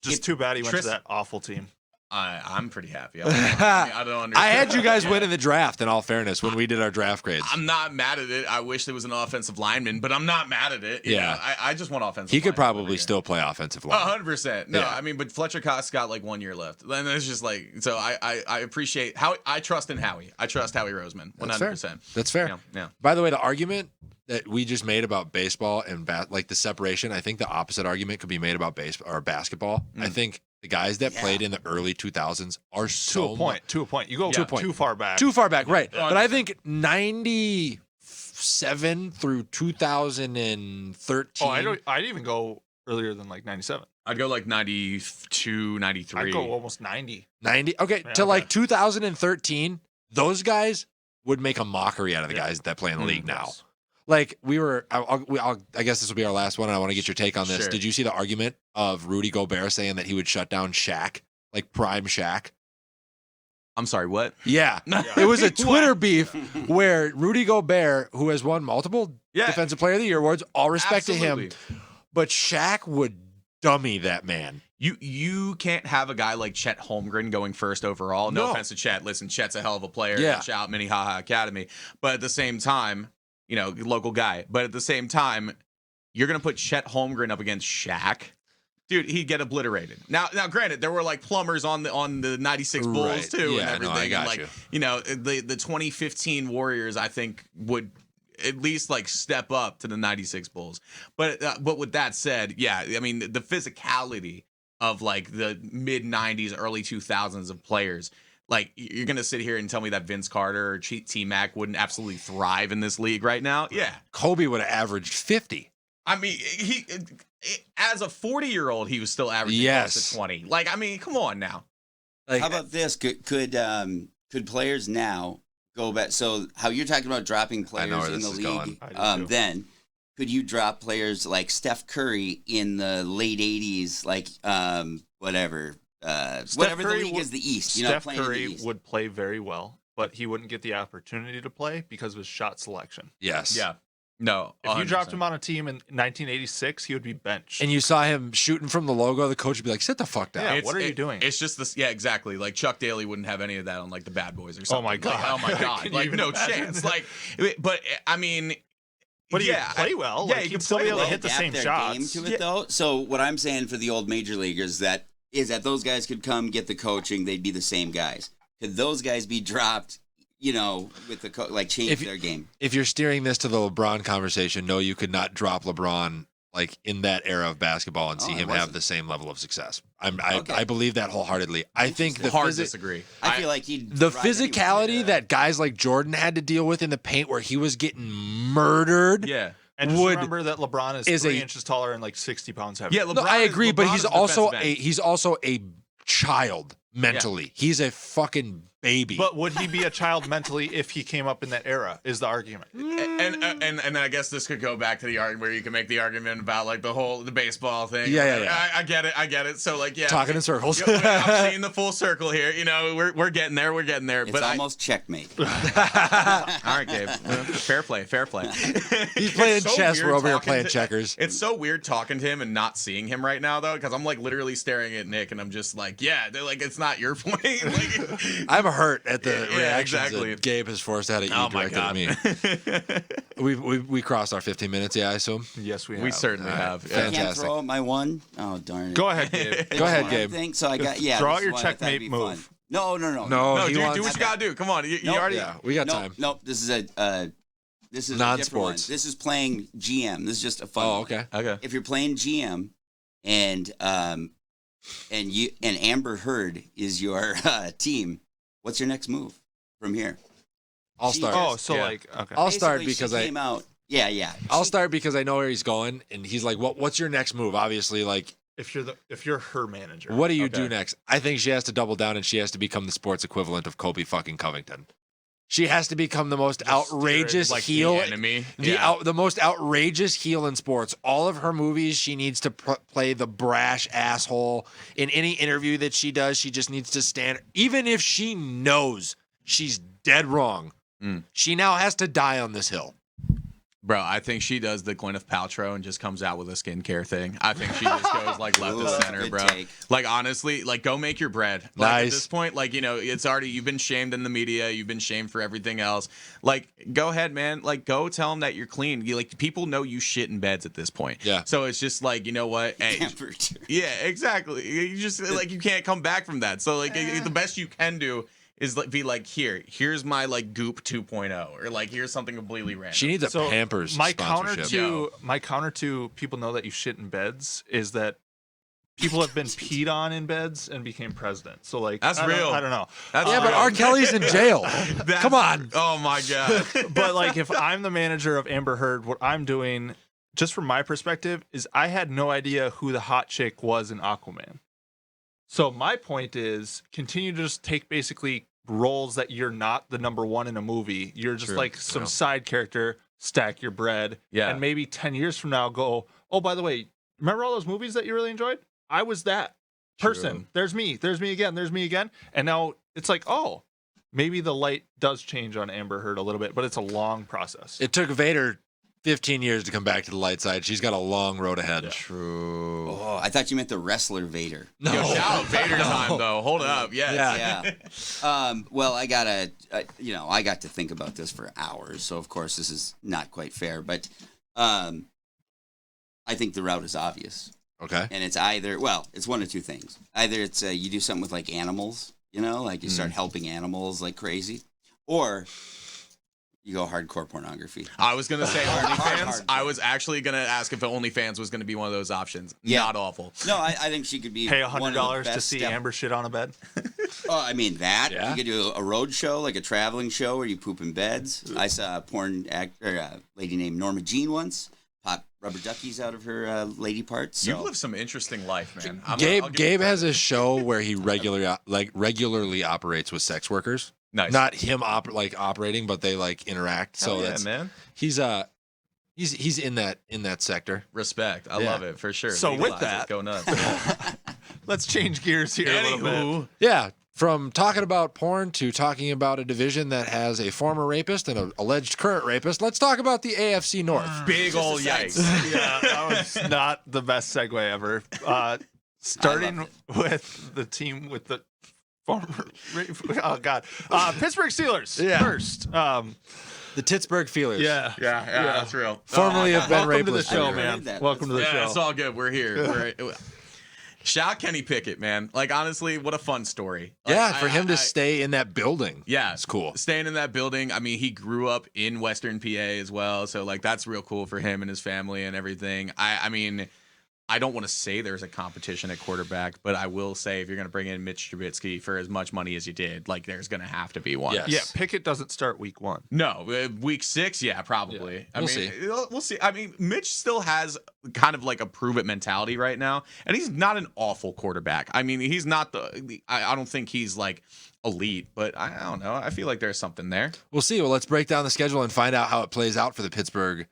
Speaker 3: Just too bad he went to that awful team.
Speaker 6: I'm pretty happy. I don't understand.
Speaker 1: I had you guys win in the draft, in all fairness, when we did our draft grades.
Speaker 6: I'm not mad at it. I wish there was an offensive lineman, but I'm not mad at it. You know, I just want offensive
Speaker 1: He could
Speaker 6: linemen
Speaker 1: probably still play offensive line.
Speaker 6: 100%. No, I mean, but Fletcher Cox got like 1 year left. And it's just like, so I appreciate how I trust in Howie. I trust Howie Roseman 100%.
Speaker 1: That's fair.
Speaker 6: Yeah.
Speaker 1: By the way, the argument that we just made about baseball and like the separation, I think the opposite argument could be made about baseball or basketball. I think the guys that played in the early 2000s are so
Speaker 3: to a point. You go too far back.
Speaker 1: Too far back, right? But I think 97 through 2013.
Speaker 3: I'd even go earlier than like 97.
Speaker 6: I'd go like 92, 93.
Speaker 3: I'd go almost 90.
Speaker 1: 90. Okay, to like 2013, those guys would make a mockery out of the guys that play in the league now. Like we were, I guess this will be our last one. And I want to get your take on this.
Speaker 6: Sure.
Speaker 1: Did you see the argument of Rudy Gobert saying that he would shut down Shaq, like prime Shaq?
Speaker 6: I'm sorry, what?
Speaker 1: Yeah. It was a Twitter beef where Rudy Gobert, who has won multiple Defensive Player of the Year awards, all respect to him, but Shaq would dummy that man.
Speaker 6: You can't have a guy like Chet Holmgren going first overall. No offense to Chet. Listen, Chet's a hell of a player.
Speaker 1: Yeah.
Speaker 6: Shout out Minnehaha Academy. But at the same time, local guy. But at the same time, you're going to put Chet Holmgren up against Shaq. Dude, he'd get obliterated. Now, granted, there were like plumbers on the '96 Bulls too, and everything.
Speaker 1: No, I got
Speaker 6: the 2015 Warriors, I think, would at least like step up to the '96 Bulls. But with that said, I mean the physicality of like the mid '90s, early 2000s of players. Like, you're going to sit here and tell me that Vince Carter or T-Mac wouldn't absolutely thrive in this league right now? Yeah.
Speaker 1: Kobe would have averaged 50.
Speaker 6: I mean, he as a 40-year-old, he was still averaging close to 20. Like, I mean, come on now.
Speaker 2: How about this? Could players now go back. So how you're talking about dropping
Speaker 1: I know
Speaker 2: players
Speaker 1: where
Speaker 2: in
Speaker 1: this
Speaker 2: the
Speaker 1: is
Speaker 2: league,
Speaker 3: going.
Speaker 2: then could you drop players like Steph Curry in the late 80s, like whatever
Speaker 3: Curry
Speaker 2: the league is the East,
Speaker 3: Steph
Speaker 2: playing in the
Speaker 3: Curry
Speaker 2: East.
Speaker 3: would play very well, but he wouldn't get the opportunity to play because of his shot selection.
Speaker 1: Yes.
Speaker 6: Yeah. No.
Speaker 3: If you
Speaker 6: 100%.
Speaker 3: dropped him on a team in 1986, he would be benched.
Speaker 1: And you saw him shooting from the logo, the coach would be like, sit the fuck down.
Speaker 3: Yeah, what are you doing?
Speaker 6: It's just this. Yeah, exactly. Like Chuck Daly wouldn't have any of that on like the Bad Boys or something.
Speaker 3: my God.
Speaker 6: Like, oh my God.
Speaker 3: Can you
Speaker 6: Like
Speaker 3: even
Speaker 6: no
Speaker 3: imagine?
Speaker 6: chance. Like, but I mean.
Speaker 3: But he
Speaker 6: yeah,
Speaker 3: could play well.
Speaker 6: Yeah,
Speaker 3: Like,
Speaker 6: he
Speaker 3: he'd
Speaker 6: could
Speaker 3: still
Speaker 6: play
Speaker 3: be able to
Speaker 6: well.
Speaker 3: hit the
Speaker 2: Adapt
Speaker 3: same
Speaker 2: their
Speaker 3: shots.
Speaker 2: game to it, though. So what I'm saying for the old major leaguers is that those guys could come get the coaching. They'd be the same guys. Could those guys be dropped? With the change their game.
Speaker 1: If you're steering this to the LeBron conversation, no, you could not drop LeBron like in that era of basketball and see
Speaker 2: I
Speaker 1: him
Speaker 2: wasn't.
Speaker 1: have the same level of success.
Speaker 2: Okay.
Speaker 1: I believe that wholeheartedly. I think the
Speaker 6: Hard disagree.
Speaker 2: I feel like he'd
Speaker 1: the
Speaker 2: thrive anywhere.
Speaker 1: physicality that guys like Jordan had to deal with in the paint, where he was getting murdered.
Speaker 6: Yeah.
Speaker 3: And just
Speaker 1: would-
Speaker 3: remember that LeBron is 3 inches taller and like 60 pounds heavier.
Speaker 6: Yeah. LeBron
Speaker 1: No, I agree, but
Speaker 6: LeBron
Speaker 1: he's
Speaker 6: is
Speaker 1: also
Speaker 6: defensive end.
Speaker 1: he's also a child mentally. He's a fucking baby.
Speaker 3: But would he be a child mentally if he came up in that era? Is the argument?
Speaker 6: And then I guess this could go back to the argument where you can make the argument about like the baseball thing.
Speaker 1: Yeah.
Speaker 6: I get it. So like
Speaker 1: Talking in circles.
Speaker 6: I'm seeing the full circle here. We're getting there.
Speaker 2: It's
Speaker 6: but
Speaker 2: almost checkmate.
Speaker 6: all right, Gabe. Fair play.
Speaker 1: He's playing
Speaker 6: It's so
Speaker 1: chess.
Speaker 6: weird
Speaker 1: We're over here
Speaker 6: talking
Speaker 1: playing
Speaker 6: to-
Speaker 1: checkers.
Speaker 6: It's so weird talking to him and not seeing him right now though, because I'm like literally staring at Nick and I'm just like, yeah, they're like, it's not your point. Like,
Speaker 1: I'm hurt at the
Speaker 6: Yeah,
Speaker 1: reactions
Speaker 6: exactly.
Speaker 1: that Gabe has forced out of
Speaker 6: Oh
Speaker 1: you
Speaker 6: my
Speaker 1: directed at me. We crossed our 15 minutes, yeah, I assume.
Speaker 3: Yes, we have.
Speaker 6: we certainly have.
Speaker 2: I
Speaker 6: Yeah.
Speaker 2: can't
Speaker 1: Fantastic.
Speaker 2: throw out my one. Oh darn it!
Speaker 3: Go ahead, Gabe.
Speaker 1: Go ahead,
Speaker 2: One
Speaker 1: Gabe.
Speaker 2: thing, so I got
Speaker 3: Throw out
Speaker 2: this
Speaker 3: your
Speaker 2: one I thought it'd
Speaker 3: checkmate
Speaker 2: be
Speaker 3: move.
Speaker 2: fun. No.
Speaker 1: No,
Speaker 6: No,
Speaker 1: he
Speaker 6: do
Speaker 1: wants
Speaker 6: what you gotta do. Come on, you
Speaker 2: Nope.
Speaker 6: already.
Speaker 1: Yeah, we got time.
Speaker 2: Nope. This is a different one.
Speaker 1: Non-sports.
Speaker 2: This is playing GM. This is just a fun.
Speaker 1: Oh,
Speaker 2: one.
Speaker 1: okay.
Speaker 6: Okay.
Speaker 2: If you're playing GM, and Amber Heard is your team, what's your next move from here?
Speaker 1: I'll
Speaker 2: She
Speaker 1: start.
Speaker 3: Oh, so
Speaker 6: Yeah.
Speaker 3: like, okay.
Speaker 1: I'll start
Speaker 2: Basically,
Speaker 1: because
Speaker 2: she
Speaker 1: I
Speaker 2: came out. Yeah.
Speaker 1: I'll start because I know where he's going, and he's like, "What's your next move?" Obviously, like,
Speaker 3: if you're her manager,
Speaker 1: what do you
Speaker 3: Okay.
Speaker 1: do next? I think she has to double down, and she has to become the sports equivalent of Kobe fucking Covington. She has to become the most outrageous
Speaker 6: Like
Speaker 1: heel,
Speaker 6: the enemy.
Speaker 1: the most outrageous heel in sports. All of her movies, she needs to play the brash asshole. In any interview that she does, she just needs to stand. Even if she knows she's dead wrong, she now has to die on this hill.
Speaker 6: Bro, I think she does the Gwyneth Paltrow and just comes out with a skincare thing. I think she just goes like left
Speaker 2: Ooh,
Speaker 6: to
Speaker 2: that's a
Speaker 6: center,
Speaker 2: good
Speaker 6: bro.
Speaker 2: take.
Speaker 6: Like honestly, like go make your bread. Like at
Speaker 1: Nice.
Speaker 6: this point, like it's already you've been shamed in the media, you've been shamed for everything else. Like go ahead, man. Like go tell them that you're clean. Like people know you shit in beds at this point.
Speaker 1: Yeah.
Speaker 6: So it's just like you know what? Hey,
Speaker 2: Amber.
Speaker 6: yeah, exactly. You just like you can't come back from that. So like the best you can do is like be like here's my like Goop 2.0 or like here's something completely random.
Speaker 1: She needs a
Speaker 3: So
Speaker 1: Pampers
Speaker 3: my counter
Speaker 1: sponsorship.
Speaker 3: to people know that you shit in beds is that people have been peed on in beds and became president. So like
Speaker 6: That's
Speaker 3: I don't-
Speaker 6: real.
Speaker 3: I don't know.
Speaker 6: That's
Speaker 1: Yeah, but
Speaker 6: real.
Speaker 1: R. Kelly's in jail.
Speaker 6: That's-
Speaker 1: Come on.
Speaker 6: Oh my god.
Speaker 3: But like if I'm the manager of Amber Heard, what I'm doing, just from my perspective, is I had no idea who the hot chick was in Aquaman. So my point is continue to just take basically roles that you're not the number one in a movie. You're just
Speaker 6: True.
Speaker 3: like some side character, stack your bread.
Speaker 6: Yeah.
Speaker 3: And maybe 10 years from now go, oh, by the way, remember all those movies that you really enjoyed? I was that person.
Speaker 6: True.
Speaker 3: There's me again. And now it's like, oh, maybe the light does change on Amber Heard a little bit, but it's a long process.
Speaker 1: It took Vader 15 years to come back to the light side. She's got a long road ahead.
Speaker 6: True.
Speaker 2: Oh, I thought you meant the wrestler Vader.
Speaker 1: No.
Speaker 6: Yo, shout out Vader time though. Hold up. Yes.
Speaker 1: Yeah.
Speaker 2: Yeah. Well, I got to think about this for hours. So of course this is not quite fair, but I think the route is obvious,
Speaker 1: Okay.
Speaker 2: and it's it's one of two things. Either it's you do something with like animals, like you start helping animals like crazy, or you go hardcore pornography.
Speaker 6: I was gonna say OnlyFans.
Speaker 2: hard.
Speaker 6: I was actually gonna ask if OnlyFans was gonna be one of those options.
Speaker 2: Yeah.
Speaker 6: Not awful.
Speaker 2: No, I think she could be
Speaker 3: Pay
Speaker 2: one of the
Speaker 3: $100 to
Speaker 2: best
Speaker 3: see
Speaker 2: step-
Speaker 3: Amber shit on a bed.
Speaker 2: Oh, I mean that.
Speaker 1: Yeah.
Speaker 2: You could do a road show, like a traveling show where you poop in beds. I saw a porn lady named Norma Jean once pop rubber duckies out of her lady parts. So.
Speaker 6: You've lived some interesting life, man. I'll give
Speaker 1: Gabe
Speaker 6: you
Speaker 1: has
Speaker 6: credit.
Speaker 1: a show where he regularly operates with sex workers.
Speaker 6: Nice.
Speaker 1: Not him operating, but they like interact.
Speaker 3: Hell
Speaker 1: So
Speaker 3: yeah,
Speaker 1: that's
Speaker 3: man.
Speaker 1: he's in that sector.
Speaker 6: Respect. I
Speaker 1: Yeah.
Speaker 6: love it for sure.
Speaker 3: So with
Speaker 6: Legalize it.
Speaker 3: that-
Speaker 6: go nuts.
Speaker 3: Let's change gears here a little bit.
Speaker 6: Anywho,
Speaker 1: Yeah, from talking about porn to talking about a division that has a former rapist and an alleged current rapist, let's talk about the AFC North.
Speaker 6: big old yikes.
Speaker 3: Yeah, that was not the best segue ever. Starting with the team with the former. Oh God, Pittsburgh Steelers
Speaker 1: Yeah.
Speaker 3: first.
Speaker 1: The Pittsburgh Feelers.
Speaker 3: Yeah,
Speaker 6: Yeah, that's real.
Speaker 1: Formerly
Speaker 6: Oh,
Speaker 1: have been
Speaker 3: welcome to the
Speaker 1: rapist.
Speaker 3: show,
Speaker 2: I
Speaker 3: man.
Speaker 2: heard that.
Speaker 3: Welcome to the
Speaker 6: yeah,
Speaker 3: show.
Speaker 6: it's all good. We're here. Shout out Kenny Pickett, man. Like, honestly, what a fun story. Like,
Speaker 1: Yeah, for him to stay in that building.
Speaker 6: Yeah,
Speaker 1: it's cool.
Speaker 6: Staying in that building. I mean, he grew up in Western PA as well, so like that's real cool for him and his family and everything. I mean, I don't want to say there's a competition at quarterback, but I will say if you're going to bring in Mitch Trubisky for as much money as you did, like there's going to have to be one.
Speaker 1: Yes.
Speaker 3: Yeah, Pickett doesn't start week 1.
Speaker 6: No, week 6, yeah, probably.
Speaker 1: We'll see.
Speaker 6: We'll see. I mean, Mitch still has kind of like a prove it mentality right now, and he's not an awful quarterback. I mean, he's not I don't think he's like elite, but I don't know. I feel like there's something there.
Speaker 1: We'll see. Well, let's break down the schedule and find out how it plays out for the Pittsburgh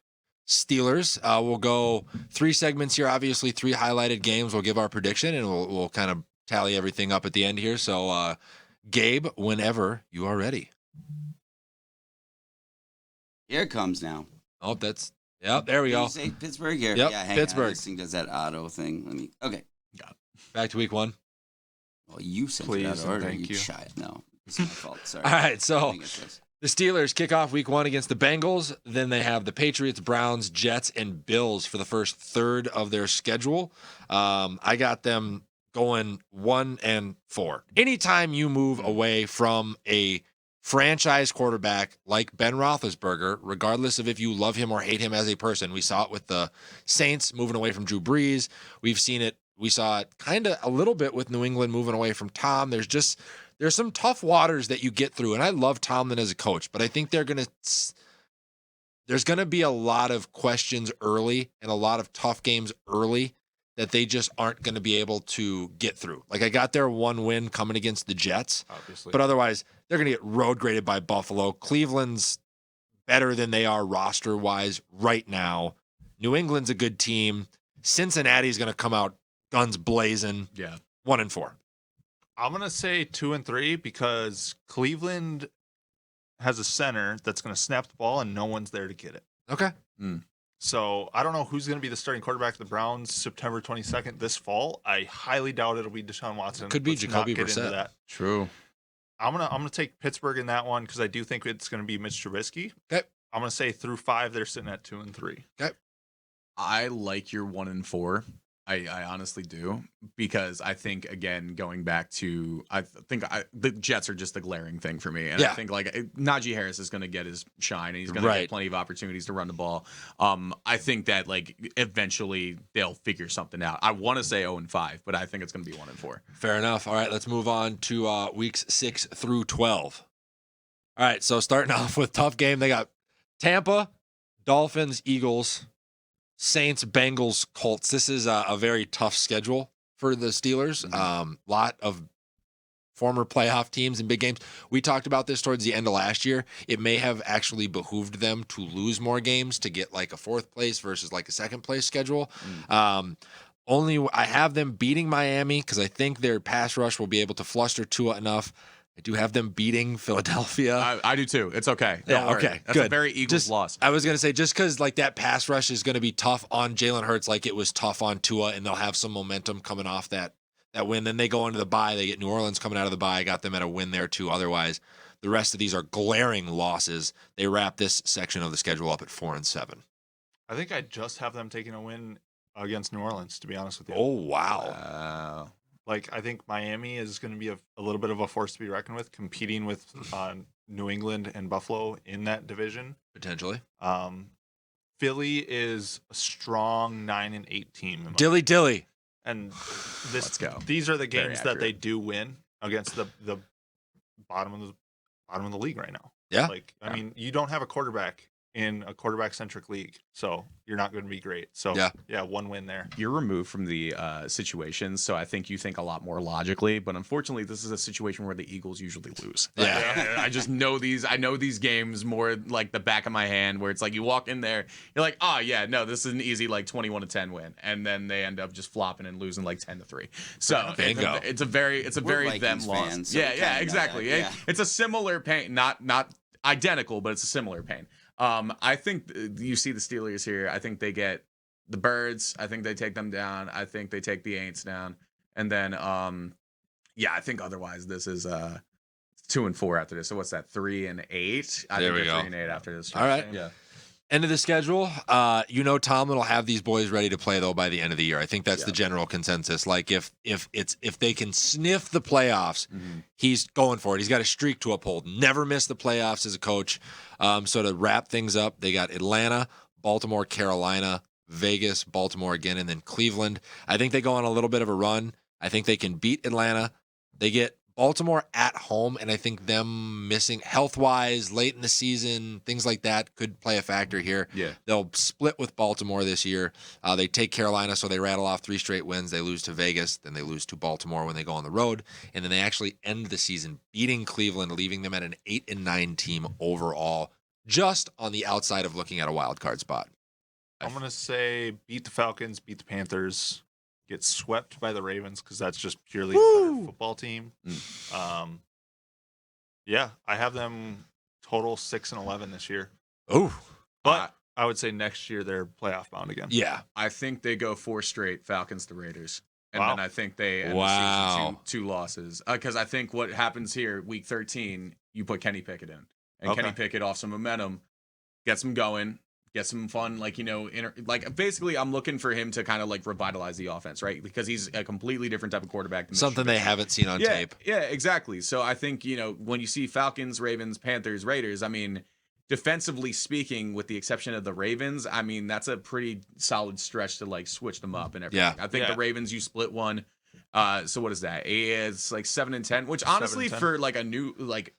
Speaker 1: Steelers. We'll go 3 segments here. Obviously, 3 highlighted games. We'll give our prediction, and we'll kind of tally everything up at the end here. So, Gabe, whenever you are ready.
Speaker 2: Here it comes now.
Speaker 1: Oh, there we
Speaker 2: Did
Speaker 1: go.
Speaker 2: you say Pittsburgh here?
Speaker 1: Yep,
Speaker 2: Yeah, hang
Speaker 1: Pittsburgh.
Speaker 2: on. This thing does that auto thing. Okay.
Speaker 1: Back to week 1.
Speaker 2: Well, you said
Speaker 3: Please
Speaker 2: it out
Speaker 3: and
Speaker 2: of order.
Speaker 3: thank you.
Speaker 2: Shy. No, it's my fault. Sorry.
Speaker 1: All right,
Speaker 2: I
Speaker 1: so
Speaker 2: think it's this.
Speaker 1: the Steelers kick off week 1 against the Bengals. Then they have the Patriots, Browns, Jets, and Bills for the first third of their schedule. I got them going 1-4. Anytime you move away from a franchise quarterback like Ben Roethlisberger, regardless of if you love him or hate him as a person, we saw it with the Saints moving away from Drew Brees. We saw it kind of a little bit with New England moving away from Tom. There's some tough waters that you get through, and I love Tomlin as a coach, but I think there's going to be a lot of questions early and a lot of tough games early that they just aren't going to be able to get through. Like, I got their 1 win coming against the Jets,
Speaker 3: Obviously.
Speaker 1: but otherwise they're going to get road graded by Buffalo. Cleveland's better than they are roster-wise right now. New England's a good team. Cincinnati's going to come out guns blazing.
Speaker 6: Yeah.
Speaker 1: 1-4.
Speaker 3: I'm going to say 2-3 because Cleveland has a center that's going to snap the ball and no one's there to get it.
Speaker 1: Okay.
Speaker 3: So I don't know who's going to be the starting quarterback of the Browns September 22nd this fall. I highly doubt it'll be Deshaun Watson.
Speaker 1: Could be
Speaker 3: Let's
Speaker 1: Jacoby
Speaker 3: not get into
Speaker 1: Brissett.
Speaker 3: that.
Speaker 6: True.
Speaker 3: I'm gonna take Pittsburgh in that one because I do think it's going to be Mitch Trubisky.
Speaker 1: Okay.
Speaker 3: I'm going to say through 5 they're sitting at 2-3.
Speaker 6: I like your 1-4. I honestly do, because I think, again, going back to, the Jets are just a glaring thing for me. And
Speaker 1: Yeah.
Speaker 6: I think like Najee Harris is going to get his shine and he's going to
Speaker 1: Right.
Speaker 6: get plenty of opportunities to run the ball. I think that like eventually they'll figure something out. I want to say 0-5, but I think it's going to be 1-4.
Speaker 1: Fair enough. All right, let's move on to weeks 6 through 12. All right, so starting off with tough game, they got Tampa, Dolphins, Eagles, Saints, Bengals, Colts. This is a very tough schedule for the Steelers. Lot of former playoff teams and big games. We talked about this towards the end of last year. It may have actually behooved them to lose more games to get like a 4th place versus like a 2nd place schedule. I have them beating Miami because I think their pass rush will be able to fluster Tua enough. I do have them beating Philadelphia.
Speaker 6: I do too. It's okay.
Speaker 1: Yeah,
Speaker 6: Don't worry.
Speaker 1: okay,
Speaker 6: That's
Speaker 1: good.
Speaker 6: a very Eagles loss.
Speaker 1: I was going to say, just because like that pass rush is going to be tough on Jalen Hurts like it was tough on Tua, and they'll have some momentum coming off that win. Then they go into the bye. They get New Orleans coming out of the bye. I got them at a win there too. Otherwise, the rest of these are glaring losses. They wrap this section of the schedule up at 4-7.
Speaker 3: I think I just have them taking a win against New Orleans, to be honest with you.
Speaker 1: Oh, wow.
Speaker 3: Like, I think Miami is going to be a little bit of a force to be reckoned with, competing with New England and Buffalo in that division.
Speaker 1: Potentially.
Speaker 3: Philly is a strong 9-8 team.
Speaker 1: Dilly.
Speaker 3: And
Speaker 6: Let's go.
Speaker 3: These are the
Speaker 6: Very
Speaker 3: games that they
Speaker 6: accurate.
Speaker 3: do win against the bottom of the league right now.
Speaker 1: Yeah.
Speaker 3: Like, I mean, you don't have a quarterback in a quarterback-centric league, so you're not going to be great. So, yeah, 1 win there.
Speaker 6: You're removed from the situation, so I think you think a lot more logically. But unfortunately, this is a situation where the Eagles usually lose. I just know these. I know these games more like the back of my hand. Where it's like you walk in there, you're like, oh yeah, no, this is an easy like 21-10 win, and then they end up just flopping and losing like 10-3. So it's a very
Speaker 2: Vikings
Speaker 6: them loss.
Speaker 2: fans, so
Speaker 6: Yeah, exactly.
Speaker 2: Yeah.
Speaker 6: It's a similar pain, not identical, but it's a similar pain. I think you see the Steelers here. I think they get the Birds. I think they take them down. I think they take the Aints down. And then, I think otherwise this is 2-4 after this. So what's that? 3-8. I think
Speaker 1: we go.
Speaker 6: 3-8 after this.
Speaker 1: All right.
Speaker 6: Yeah.
Speaker 1: End of the schedule. Tomlin will have these boys ready to play though by the end of the year. I think that's the general consensus. Like if they can sniff the playoffs, he's going for it. He's got a streak to uphold. Never miss the playoffs as a coach. So to wrap things up, they got Atlanta, Baltimore, Carolina, Vegas, Baltimore again, and then Cleveland. I think they go on a little bit of a run. I think they can beat Atlanta. They get Baltimore at home, and I think them missing health-wise late in the season, things like that could play a factor here.
Speaker 6: Yeah.
Speaker 1: They'll split with Baltimore this year. They take Carolina, so they rattle off 3 straight wins. They lose to Vegas, then they lose to Baltimore when they go on the road, and then they actually end the season beating Cleveland, leaving them at an 8-9 team overall, just on the outside of looking at a wild card spot.
Speaker 3: I'm going to say beat the Falcons, beat the Panthers, get swept by the Ravens because that's just purely a better football team. I have them total 6-11 this year.
Speaker 1: Oh,
Speaker 3: but I would say next year they're playoff bound again.
Speaker 1: Yeah,
Speaker 6: I think they go 4 straight Falcons to Raiders. And
Speaker 3: Wow.
Speaker 6: then I think they end the season 2 losses. Because I think what happens here, week 13, you put Kenny Pickett in. And Kenny Pickett off some momentum, gets him going, get some fun, basically I'm looking for him to kind of like revitalize the offense, right? Because he's a completely different type of quarterback than
Speaker 1: something they haven't seen on tape.
Speaker 6: Yeah, exactly. So I think, when you see Falcons, Ravens, Panthers, Raiders, I mean, defensively speaking, with the exception of the Ravens, I mean, that's a pretty solid stretch to like switch them up and everything.
Speaker 1: Yeah.
Speaker 6: I think the Ravens, you split one. So what is that? It's like 7-10, which honestly
Speaker 3: 7-10.
Speaker 6: for like a new,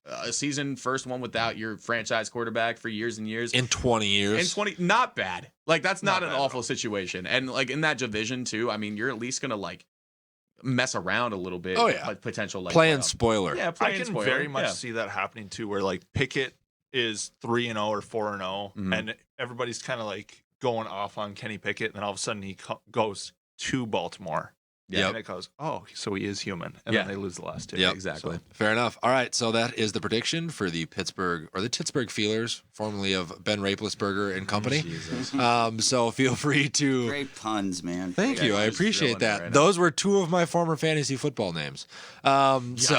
Speaker 6: a season first one without your franchise quarterback for years and years.
Speaker 1: In 20 years.
Speaker 6: Not bad. Like that's not an
Speaker 3: bad at
Speaker 6: awful situation. And like in that division too, I mean, you're at least going to like mess around a little bit.
Speaker 1: Oh, yeah.
Speaker 6: Like potential like
Speaker 1: Playing
Speaker 6: playoff.
Speaker 1: spoiler.
Speaker 6: Yeah,
Speaker 3: I
Speaker 6: playing
Speaker 3: can
Speaker 6: spoiler.
Speaker 3: very much
Speaker 6: Yeah.
Speaker 3: see that happening too, where like Pickett is 3-0 or 4-0, and everybody's kind of like going off on Kenny Pickett, and then all of a sudden he goes to Baltimore.
Speaker 6: Yeah.
Speaker 3: And it goes, oh, so he is human. And then they lose the last 2.
Speaker 1: Yep.
Speaker 6: Exactly.
Speaker 1: So, fair enough. All right, so that is the prediction for the Pittsburgh Feelers, formerly of Ben Raplesberger and Company. So feel free to...
Speaker 2: Great puns, man.
Speaker 1: Thank you. I
Speaker 6: just
Speaker 1: appreciate
Speaker 6: drilling it
Speaker 1: that.
Speaker 6: right now.
Speaker 1: Those were 2 of my former fantasy football names.
Speaker 6: Yikes.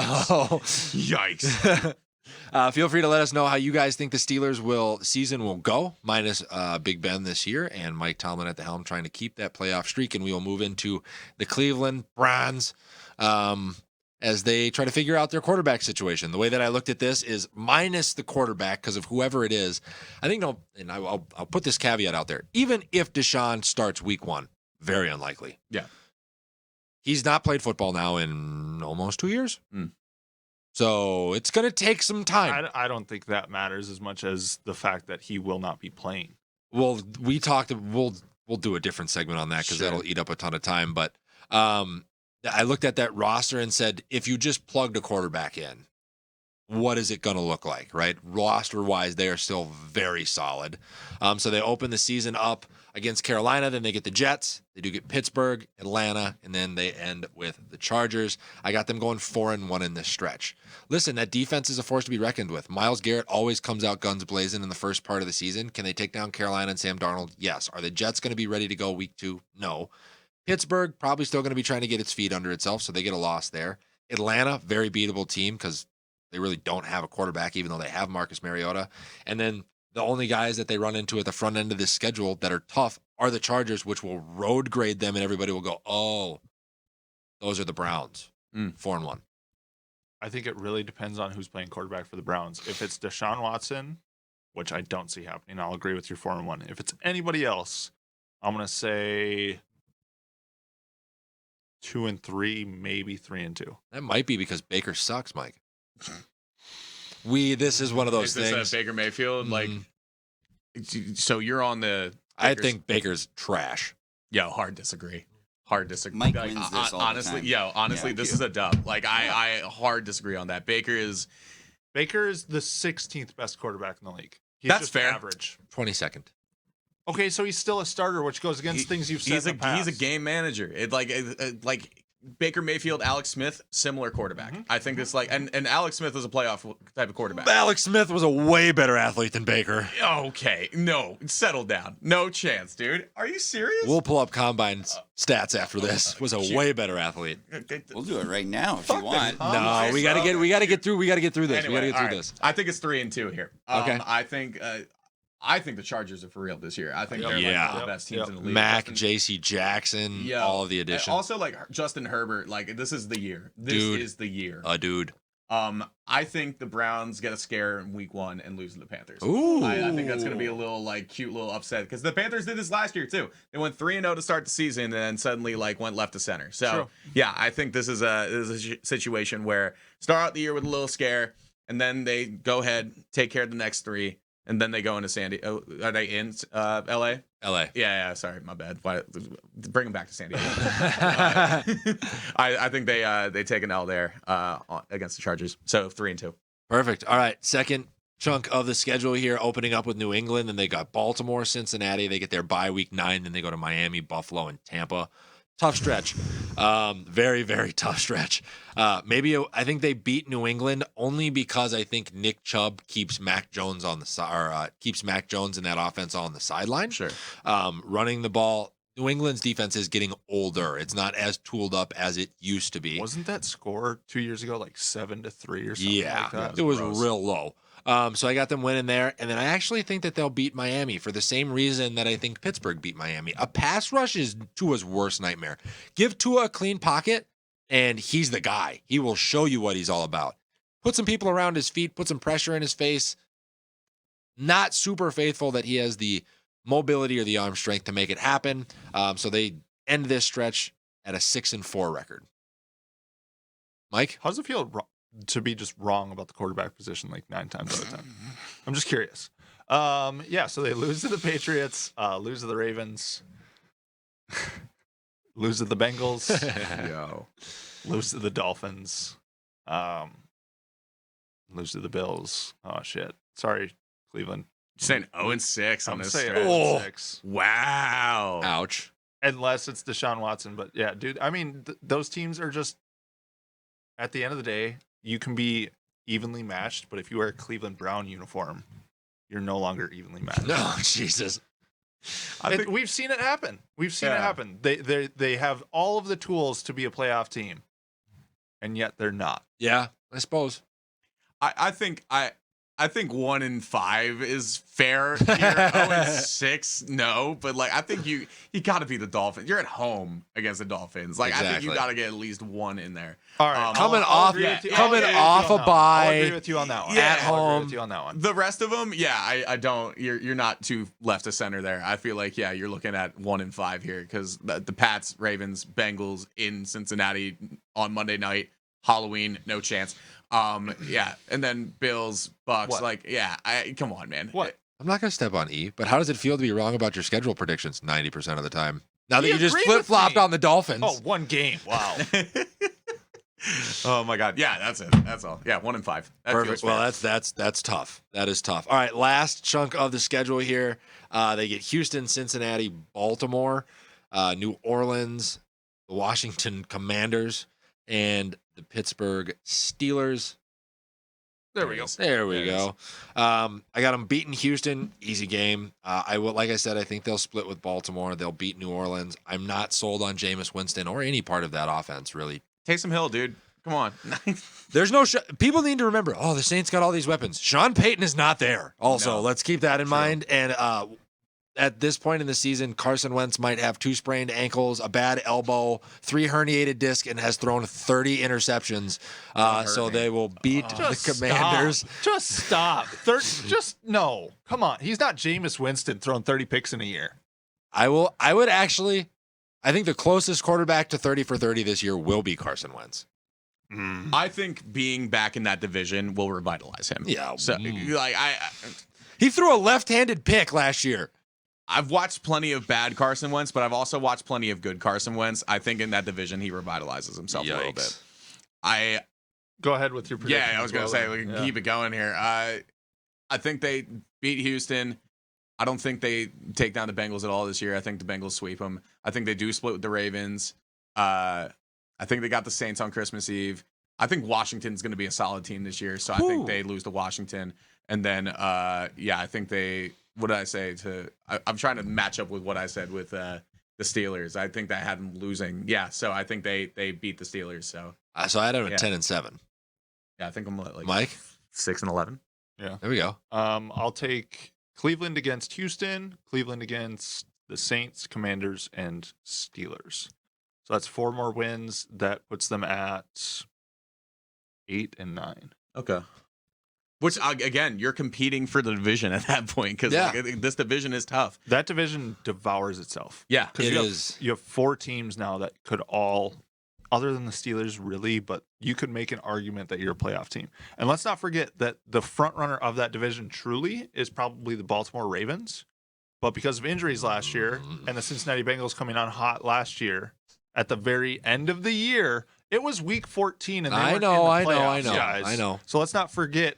Speaker 1: Feel free to let us know how you guys think the Steelers season will go, minus Big Ben this year and Mike Tomlin at the helm trying to keep that playoff streak. And we will move into the Cleveland Browns as they try to figure out their quarterback situation. The way that I looked at this is minus the quarterback because of whoever it is. I think and I'll put this caveat out there. Even if Deshaun starts week 1, very unlikely.
Speaker 6: Yeah.
Speaker 1: He's not played football now in almost 2 years. So it's going to take some time.
Speaker 3: I don't think that matters as much as the fact that he will not be playing.
Speaker 1: Well, we'll do a different segment on that because that'll eat up a ton of time. But I looked at that roster and said, if you just plugged a quarterback in, what is it going to look like, right? Roster-wise, they are still very solid. So they open the season up against Carolina, then they get the Jets. They do get Pittsburgh, Atlanta, and then they end with the Chargers. I got them going 4-1 in this stretch. Listen, that defense is a force to be reckoned with. Myles Garrett always comes out guns blazing in the first part of the season. Can they take down Carolina and Sam Darnold? Yes. Are the Jets going to be ready to go week 2? No. Pittsburgh probably still going to be trying to get its feet under itself, so they get a loss there. Atlanta, very beatable team because they really don't have a quarterback, even though they have Marcus Mariota. And then the only guys that they run into at the front end of this schedule that are tough are the Chargers, which will road grade them, and everybody will go, oh, those are the Browns. 4-1.
Speaker 3: I think it really depends on who's playing quarterback for the Browns. If it's Deshaun Watson, which I don't see happening, I'll agree with your 4-1. If it's anybody else, I'm going to say 2-3, maybe 3-2.
Speaker 1: That might be because Baker sucks, Mike. This is one of those
Speaker 6: Is this
Speaker 1: things.
Speaker 6: Baker Mayfield? Like, So you're on the.
Speaker 1: I think Baker's trash.
Speaker 6: Yo, hard disagree. Hard disagree.
Speaker 2: Mike wins this all the
Speaker 6: honestly,
Speaker 2: time.
Speaker 6: honestly, this is a dub. Like I hard disagree on that. Baker is
Speaker 3: the 16th best quarterback in the league. He's
Speaker 6: That's
Speaker 3: just
Speaker 6: fair.
Speaker 3: Average.
Speaker 1: 22nd.
Speaker 3: Okay, so he's still a starter, which goes against things you've said in the past.
Speaker 6: He's a game manager. It like Baker Mayfield, Alex Smith, similar quarterback. I think it's like and Alex Smith was a playoff type of quarterback.
Speaker 1: Alex Smith was a way better athlete than Baker.
Speaker 6: Okay, no, settle down. No chance, dude. Are you serious?
Speaker 1: We'll pull up combine stats after this. Was a way better athlete.
Speaker 2: We'll do it right now if you want.
Speaker 1: No, we gotta get through this.
Speaker 6: Anyway,
Speaker 1: we gotta get through
Speaker 6: all right.
Speaker 1: this.
Speaker 6: I think it's 3-2 here.
Speaker 1: Okay.
Speaker 6: I think the Chargers are for real this year. I think they're
Speaker 1: Yeah.
Speaker 6: like one of the best teams in the league.
Speaker 1: Mac, J.C. Jackson,
Speaker 6: Yo,
Speaker 1: all of the
Speaker 6: and
Speaker 1: additions.
Speaker 6: Also, like Justin Herbert, like this is the year. This is the year.
Speaker 1: Dude.
Speaker 6: I think the Browns get a scare in week 1 and lose to the Panthers.
Speaker 1: Ooh.
Speaker 6: I think that's gonna be a little like cute little upset because the Panthers did this last year too. They went 3-0 to start the season and then suddenly like went left to center. So
Speaker 3: True.
Speaker 6: yeah, I think this is a situation where start out the year with a little scare and then they go ahead, take care of the next 3. And then they go into San Diego. Are they in L.A.?
Speaker 1: L.A.
Speaker 6: Yeah. Sorry, my bad. Bring them back to San Diego. I think they take an L there against the Chargers. So 3-2.
Speaker 1: Perfect. All right. Second chunk of the schedule here, opening up with New England. Then they got Baltimore, Cincinnati. They get their bye week 9. Then they go to Miami, Buffalo, and Tampa. Tough stretch. Very, very tough stretch. I think they beat New England only because I think Nick Chubb keeps Mac Jones on the keeps Mac Jones in that offense on the sideline.
Speaker 6: Sure.
Speaker 1: Running the ball. New England's defense is getting older. It's not as tooled up as it used to be.
Speaker 3: Wasn't that score 2 years ago like 7-3 or something
Speaker 1: Yeah,
Speaker 3: like that?
Speaker 1: it was
Speaker 3: gross.
Speaker 1: real low. So I got them winning there. And then I actually think that they'll beat Miami for the same reason that I think Pittsburgh beat Miami. A pass rush is Tua's worst nightmare. Give Tua a clean pocket, and he's the guy. He will show you what he's all about. Put some people around his feet, put some pressure in his face. Not super faithful that he has the mobility or the arm strength to make it happen. So they end this stretch at a 6-4 record. Mike?
Speaker 3: How does it feel to be just wrong about the quarterback position like 9 times out of 10? I'm just curious. Yeah, so they lose to the Patriots, lose to the Ravens, lose to the Bengals,
Speaker 6: Yo.
Speaker 3: lose to the Dolphins, lose to the Bills. Oh, shit. Sorry, Cleveland.
Speaker 6: You're saying 0-6 on
Speaker 3: I'm
Speaker 6: this
Speaker 3: saying
Speaker 6: stretch.
Speaker 3: 0-6.
Speaker 6: Wow.
Speaker 1: Ouch.
Speaker 3: Unless it's Deshaun Watson. But yeah, dude, I mean, those teams are just, at the end of the day, you can be evenly matched, but if you wear a Cleveland Brown uniform, you're no longer evenly matched.
Speaker 1: No, Jesus.
Speaker 3: We've seen it happen. We've seen it happen. They have all of the tools to be a playoff team, and yet they're not.
Speaker 1: Yeah, I suppose.
Speaker 6: I think 1-5 is fair. Here, 0-6, no, but like I think you got to be the Dolphins. You're at home against the Dolphins. Like I think you
Speaker 1: Exactly.
Speaker 6: got to get at least 1 in there.
Speaker 3: All right,
Speaker 1: Coming
Speaker 3: I'll
Speaker 1: off-
Speaker 3: agree with you.
Speaker 1: coming
Speaker 3: I'll agree
Speaker 1: off
Speaker 3: with you
Speaker 1: a
Speaker 3: on that one. I'll
Speaker 1: bye,
Speaker 3: agree with you on that one.
Speaker 6: at
Speaker 3: I'll agree
Speaker 1: home.
Speaker 3: with you on that one.
Speaker 6: The rest of them, yeah, I don't. You're not too left to center there. I feel like you're looking at 1-5 here because the Pats, Ravens, Bengals in Cincinnati on Monday night, Halloween, no chance. Yeah, and then Bills, Bucks,
Speaker 3: What?
Speaker 6: like come on, man.
Speaker 3: What?
Speaker 1: I'm not going to step on E, but how does it feel to be wrong about your schedule predictions 90% of the time? Now that
Speaker 3: You
Speaker 1: you just
Speaker 3: agree with
Speaker 1: flip-flopped
Speaker 3: me.
Speaker 1: on the Dolphins.
Speaker 3: Oh, one game. Wow.
Speaker 6: Oh my God, yeah, that's it. That's all. Yeah, 1-5. That
Speaker 1: Perfect.
Speaker 6: feels
Speaker 1: Well,
Speaker 6: fair.
Speaker 1: that's tough. That is tough. All right, last chunk of the schedule here. They get Houston, Cincinnati, Baltimore, New Orleans, the Washington Commanders, and the Pittsburgh Steelers.
Speaker 3: There we go.
Speaker 1: There we
Speaker 6: There it
Speaker 1: go. I got them beating Houston. Easy game. Like I said, I think they'll split with Baltimore. They'll beat New Orleans. I'm not sold on Jameis Winston or any part of that offense, really.
Speaker 6: Taysom Hill, dude. Come on.
Speaker 1: There's no people need to remember. Oh, the Saints got all these weapons. Sean Payton is not there. Also,
Speaker 6: No.
Speaker 1: let's keep that in
Speaker 6: True.
Speaker 1: mind. And at this point in the season, Carson Wentz might have 2 sprained ankles, a bad elbow, 3 herniated disc, and has thrown 30 interceptions. So they will beat the Commanders.
Speaker 3: Just stop. No. Come on. He's not Jameis Winston throwing 30 picks in a year.
Speaker 1: I think the closest quarterback to 30 for 30 this year will be Carson Wentz.
Speaker 6: I think being back in that division will revitalize him.
Speaker 1: Yeah.
Speaker 6: So like
Speaker 1: He threw a left-handed pick last year.
Speaker 6: I've watched plenty of bad Carson Wentz, but I've also watched plenty of good Carson Wentz. I think in that division, he revitalizes himself a little bit.
Speaker 3: Go ahead with your prediction.
Speaker 6: Yeah, I was going to say, we can keep it going here. I think they beat Houston. I don't think they take down the Bengals at all this year. I think the Bengals sweep them. I think they do split with the Ravens. I think they got the Saints on Christmas Eve. I think Washington's going to be a solid team this year, so I think they lose to Washington. And then, I think they... What did I say I'm trying to match up with what I said with the Steelers. I think I had them losing. Yeah, so I think they beat the Steelers. So
Speaker 1: I had them at 10-7.
Speaker 6: Yeah, I think I'm like
Speaker 1: Mike
Speaker 6: 6-11.
Speaker 3: Yeah,
Speaker 1: there we go.
Speaker 3: I'll take Cleveland against Houston, Cleveland against the Saints, Commanders, and Steelers. So that's 4 more wins. That puts them at 8-9.
Speaker 6: Okay. Which, again, you're competing for the division at that point because this division is tough.
Speaker 3: That division devours itself.
Speaker 6: Yeah,
Speaker 3: because you have 4 teams now that could all, other than the Steelers, really, but you could make an argument that you're a playoff team. And let's not forget that the front runner of that division truly is probably the Baltimore Ravens. But because of injuries last year and the Cincinnati Bengals coming on hot last year, at the very end of the year, it was week 14 and they weren't in the playoffs, guys.
Speaker 1: I know.
Speaker 3: So let's not forget.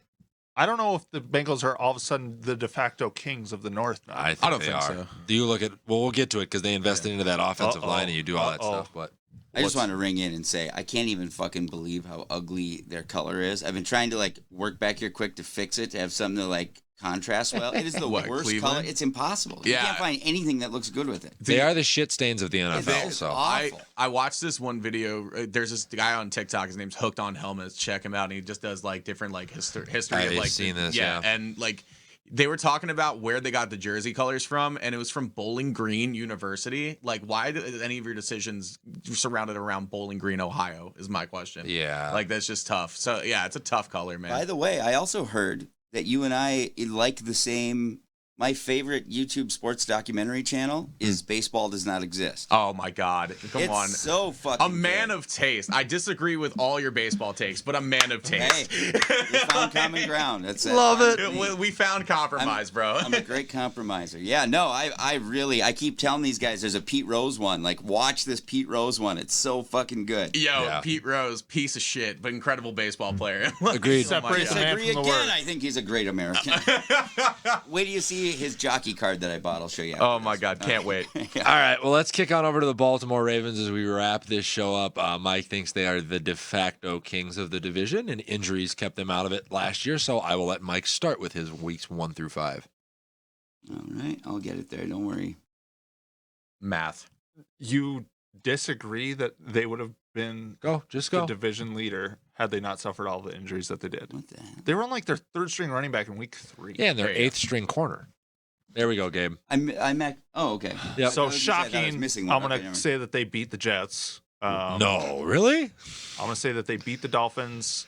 Speaker 3: I don't know if the Bengals are all of a sudden the de facto kings of the North now.
Speaker 1: I don't think so. Do you look at? Well, we'll get to it because they invested into that offensive line and you do all that stuff. But
Speaker 2: I just want to ring in and say I can't even fucking believe how ugly their color is. I've been trying to work back here quick to fix it to have something to contrast well. It is the worst
Speaker 6: Cleveland?
Speaker 2: color. It's impossible.
Speaker 6: Yeah.
Speaker 2: You can't find anything that looks good with it.
Speaker 1: they are the shit stains of the NFL.
Speaker 2: It's
Speaker 1: So
Speaker 2: awful.
Speaker 6: I watched this one video. There's this guy on TikTok. His name's Hooked on Helmets. Check him out. And he just does different history of
Speaker 1: I've seen this. Yeah.
Speaker 6: And they were talking about where they got the jersey colors from, and it was from Bowling Green University. Why do any of your decisions surrounded around Bowling Green, Ohio? Is my question.
Speaker 1: Yeah.
Speaker 6: That's just tough. So yeah, it's a tough color, man.
Speaker 2: By the way, I also heard that you and I like the same. My favorite YouTube sports documentary channel is Baseball Does Not Exist.
Speaker 6: Oh my God! Come on,
Speaker 2: It's so fucking
Speaker 6: a man
Speaker 2: good.
Speaker 6: of taste. I disagree with all your baseball takes, but a man of taste.
Speaker 2: Hey, we found common ground. That's it.
Speaker 1: Love it.
Speaker 6: We found compromise, bro.
Speaker 2: I'm a great compromiser. Yeah, no, I keep telling these guys there's a Pete Rose one. Watch this Pete Rose one. It's so fucking good.
Speaker 6: Yo, Pete Rose, piece of shit, but incredible baseball player.
Speaker 1: Agreed.
Speaker 3: Separate the man
Speaker 2: Disagree
Speaker 3: from the
Speaker 2: again.
Speaker 3: word.
Speaker 2: I think he's a great American. Wait till you see his jockey card that I bought. I'll show you.
Speaker 6: Oh my God, can't wait.
Speaker 1: All right, well, let's kick on over to the Baltimore Ravens as we wrap this show up. Mike thinks they are the de facto kings of the division, and injuries kept them out of it last year, so I will let Mike start with his weeks 1 through 5.
Speaker 2: All right, I'll get it there. Don't worry.
Speaker 6: Math.
Speaker 3: You disagree that they would have been
Speaker 1: Just
Speaker 3: the
Speaker 1: go.
Speaker 3: division leader had they not suffered all the injuries that they did?
Speaker 2: What the hell?
Speaker 3: They were on their 3rd string running back in week 3.
Speaker 1: Yeah, and their
Speaker 6: There you go.
Speaker 1: 8th string corner. There we go, Gabe.
Speaker 2: I'm at. Oh, okay.
Speaker 1: Yep.
Speaker 3: So
Speaker 2: I was gonna say, I thought I was
Speaker 3: shocking.
Speaker 2: missing one.
Speaker 3: I'm
Speaker 2: Okay,
Speaker 3: going
Speaker 2: never
Speaker 3: to
Speaker 2: mind.
Speaker 3: say that they beat the Jets.
Speaker 1: No, really?
Speaker 3: I'm going to say that they beat the Dolphins.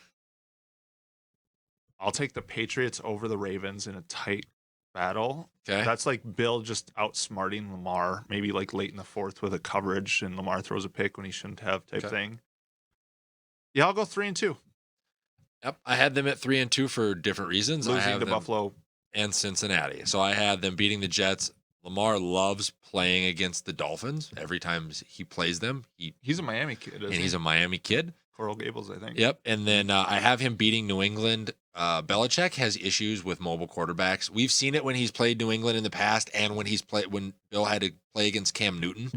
Speaker 3: I'll take the Patriots over the Ravens in a tight battle.
Speaker 1: Okay.
Speaker 3: That's Bill just outsmarting Lamar, maybe late in the 4th with a coverage, and Lamar throws a pick when he shouldn't have type thing. Yeah, I'll go 3-2.
Speaker 1: Yep, I had them at 3-2 for different reasons. I
Speaker 3: Losing
Speaker 1: have
Speaker 3: to
Speaker 1: them
Speaker 3: Buffalo.
Speaker 1: and Cincinnati. So I had them beating the Jets. Lamar loves playing against the Dolphins. Every time he plays them,
Speaker 3: He's a Miami kid, isn't
Speaker 1: he's a Miami kid.
Speaker 3: Coral Gables, I think.
Speaker 1: Yep. And then I have him beating New England. Belichick has issues with mobile quarterbacks. We've seen it when he's played New England in the past, and when Bill had to play against Cam Newton.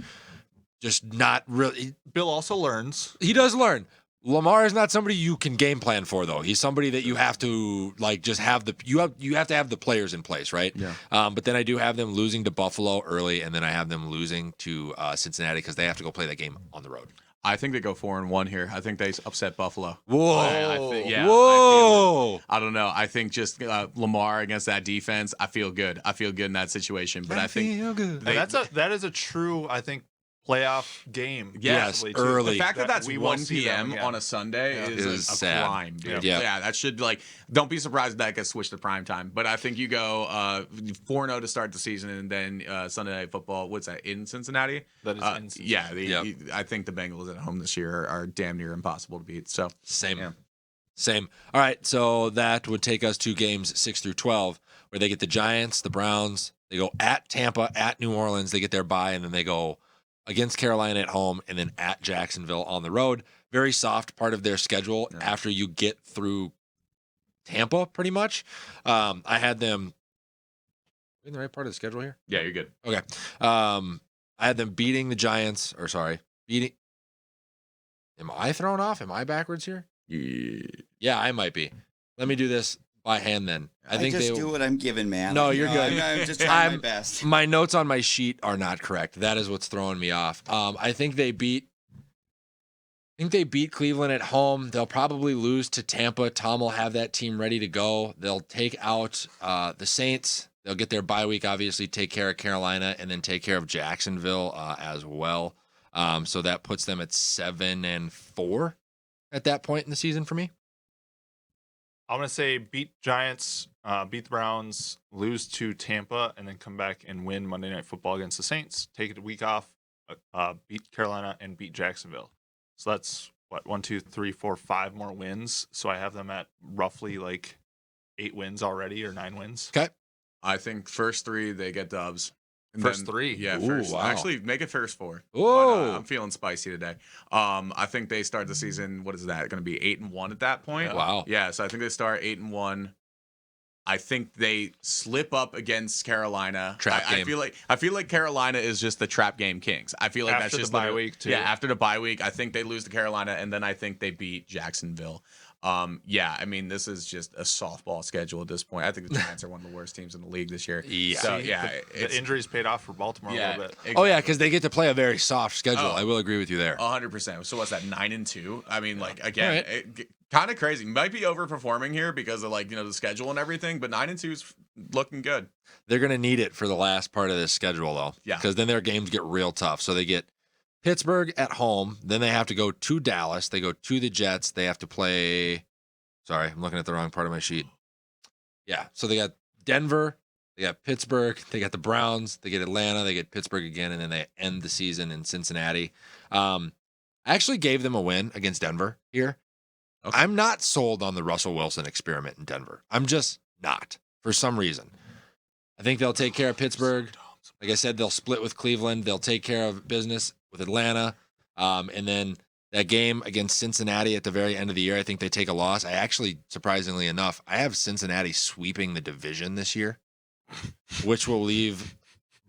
Speaker 1: Just not really.
Speaker 3: Bill also learns.
Speaker 1: He does learn. Lamar is not somebody you can game plan for, though. He's somebody that you have to just have you have to have the players in place, right?
Speaker 6: Yeah.
Speaker 1: But then I do have them losing to Buffalo early, and then I have them losing to Cincinnati because they have to go play that game on the road.
Speaker 6: I think they go 4-1 here. I think they upset Buffalo.
Speaker 1: Whoa!
Speaker 6: Whoa! I don't know. I think just Lamar against that defense. I feel good. I feel good in that situation. But I think
Speaker 1: feel good.
Speaker 3: That is a true, I think, playoff game.
Speaker 1: Yes,
Speaker 3: possibly, too.
Speaker 1: early.
Speaker 6: the fact that that's
Speaker 3: we will
Speaker 6: 1
Speaker 3: see them
Speaker 6: p.m.
Speaker 3: again.
Speaker 6: on a Sunday
Speaker 1: Is
Speaker 6: is a
Speaker 1: sad.
Speaker 6: crime, dude.
Speaker 1: Yeah.
Speaker 6: Yeah, that should don't be surprised if that gets switched to prime time. But I think you go 4-0 to start the season, and then Sunday Night Football. What's that in Cincinnati?
Speaker 3: That is in Cincinnati.
Speaker 6: Yeah, I think the Bengals at home this year are damn near impossible to beat. So
Speaker 1: Same.
Speaker 6: Yeah.
Speaker 1: Same. All right, so that would take us to games 6 through 12, where they get the Giants, the Browns. They go at Tampa, at New Orleans. They get their bye, and then they go against Carolina at home, and then at Jacksonville on the road. Very soft part of their schedule after you get through Tampa, pretty much. I had them in the right part of the schedule here.
Speaker 6: Yeah, you're good.
Speaker 1: Okay. I had them beating the Giants, beating. Am I thrown off? Am I backwards here? Yeah, I might be. Let me do this by hand then. I think
Speaker 2: just
Speaker 1: they
Speaker 2: do what I'm given, man.
Speaker 1: No, you're good.
Speaker 2: I'm just trying my best.
Speaker 1: My notes on my sheet are not correct. That is what's throwing me off. I think they beat Cleveland at home. They'll probably lose to Tampa. Tom will have that team ready to go. They'll take out the Saints. They'll get their bye week, obviously, take care of Carolina, and then take care of Jacksonville as well. So that puts them at 7-4 at that point in the season for me.
Speaker 3: I'm going to say beat Giants, beat the Browns, lose to Tampa, and then come back and win Monday Night Football against the Saints. Take a week off, beat Carolina, and beat Jacksonville. So that's, 1, 2, 3, 4, 5 more wins. So I have them at roughly like 8 wins already or 9 wins.
Speaker 1: Okay.
Speaker 6: I think first 3, they get dubs. And
Speaker 3: First
Speaker 6: then-
Speaker 3: 3?
Speaker 6: Yeah,
Speaker 1: Ooh,
Speaker 6: first.
Speaker 1: wow.
Speaker 6: Actually, make it first 4.
Speaker 1: Whoa.
Speaker 6: I'm feeling spicy today. I think they start the season. What is that going to be? 8-1 at that point.
Speaker 1: Wow.
Speaker 6: Yeah. So I think they start 8-1. I think they slip up against Carolina.
Speaker 1: Trap
Speaker 6: I
Speaker 1: game.
Speaker 6: feel like Carolina is just the trap game kings. I feel like
Speaker 3: After
Speaker 6: that's
Speaker 3: the
Speaker 6: just
Speaker 3: bye
Speaker 6: literally-
Speaker 3: week, too.
Speaker 6: Yeah, after the bye week, I think they lose to Carolina, and then I think they beat Jacksonville. Yeah, I mean, this is just a softball schedule at this point. I think the Giants are one of the worst teams in the league this year.
Speaker 1: Yeah.
Speaker 6: So yeah,
Speaker 3: The injuries paid off for Baltimore a little bit.
Speaker 1: Oh, yeah, because they get to play a very soft schedule.
Speaker 6: Oh.
Speaker 1: I will agree with you there.
Speaker 6: 100%. So what's that? 9-2. I mean, like again,
Speaker 1: Right.
Speaker 6: kind of crazy. Might be overperforming here because of the schedule and everything. But 9-2 is looking good.
Speaker 1: They're going to need it for the last part of this schedule, though.
Speaker 6: Yeah.
Speaker 1: Because then their games get real tough. So they get Pittsburgh at home. Then they have to go to Dallas. They go to the Jets. They have to play. Sorry, I'm looking at the wrong part of my sheet. Yeah. So they got Denver. They got Pittsburgh. They got the Browns. They get Atlanta. They get Pittsburgh again. And then they end the season in Cincinnati. I actually gave them a win against Denver here.
Speaker 6: Okay.
Speaker 1: I'm not sold on the Russell Wilson experiment in Denver. I'm just not for some reason. I think they'll take care of Pittsburgh. Like I said, they'll split with Cleveland. They'll take care of business with Atlanta. And then that game against Cincinnati at the very end of the year, I think they take a loss. I actually, surprisingly enough, I have Cincinnati sweeping the division this year, which will leave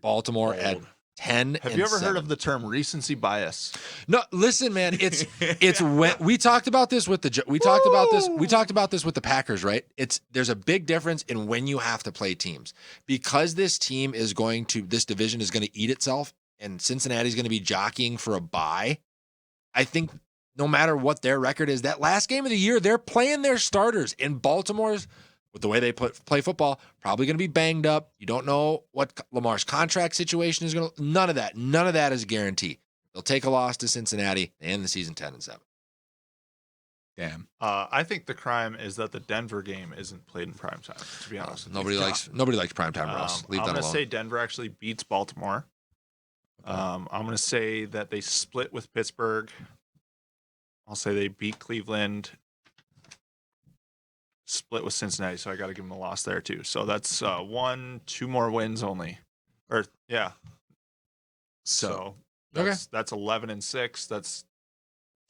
Speaker 1: Baltimore at 10.
Speaker 3: Have you ever heard of the term recency bias?
Speaker 1: No, listen, man. It's when we talked about this with we talked about this with the Packers, right? There's a big difference in when you have to play teams because this division is going to eat itself, and Cincinnati's going to be jockeying for a bye. I think no matter what their record is, that last game of the year, they're playing their starters. And Baltimore's, with the way they play football, probably going to be banged up. You don't know what Lamar's contract situation is going to. None of that is a guarantee. They'll take a loss to Cincinnati. They end the season 10-7.
Speaker 6: Damn.
Speaker 3: I think the crime is that the Denver game isn't played in prime time. To be honest, with you.
Speaker 1: Nobody likes primetime Russ. Leave
Speaker 3: I'm
Speaker 1: that
Speaker 3: going to
Speaker 1: alone.
Speaker 3: say Denver actually beats Baltimore. I'm going to say that they split with Pittsburgh. I'll say they beat Cleveland, split with Cincinnati, so I got to give them a loss there too. So that's 2 more wins only. Or yeah. So that's 11-6. That's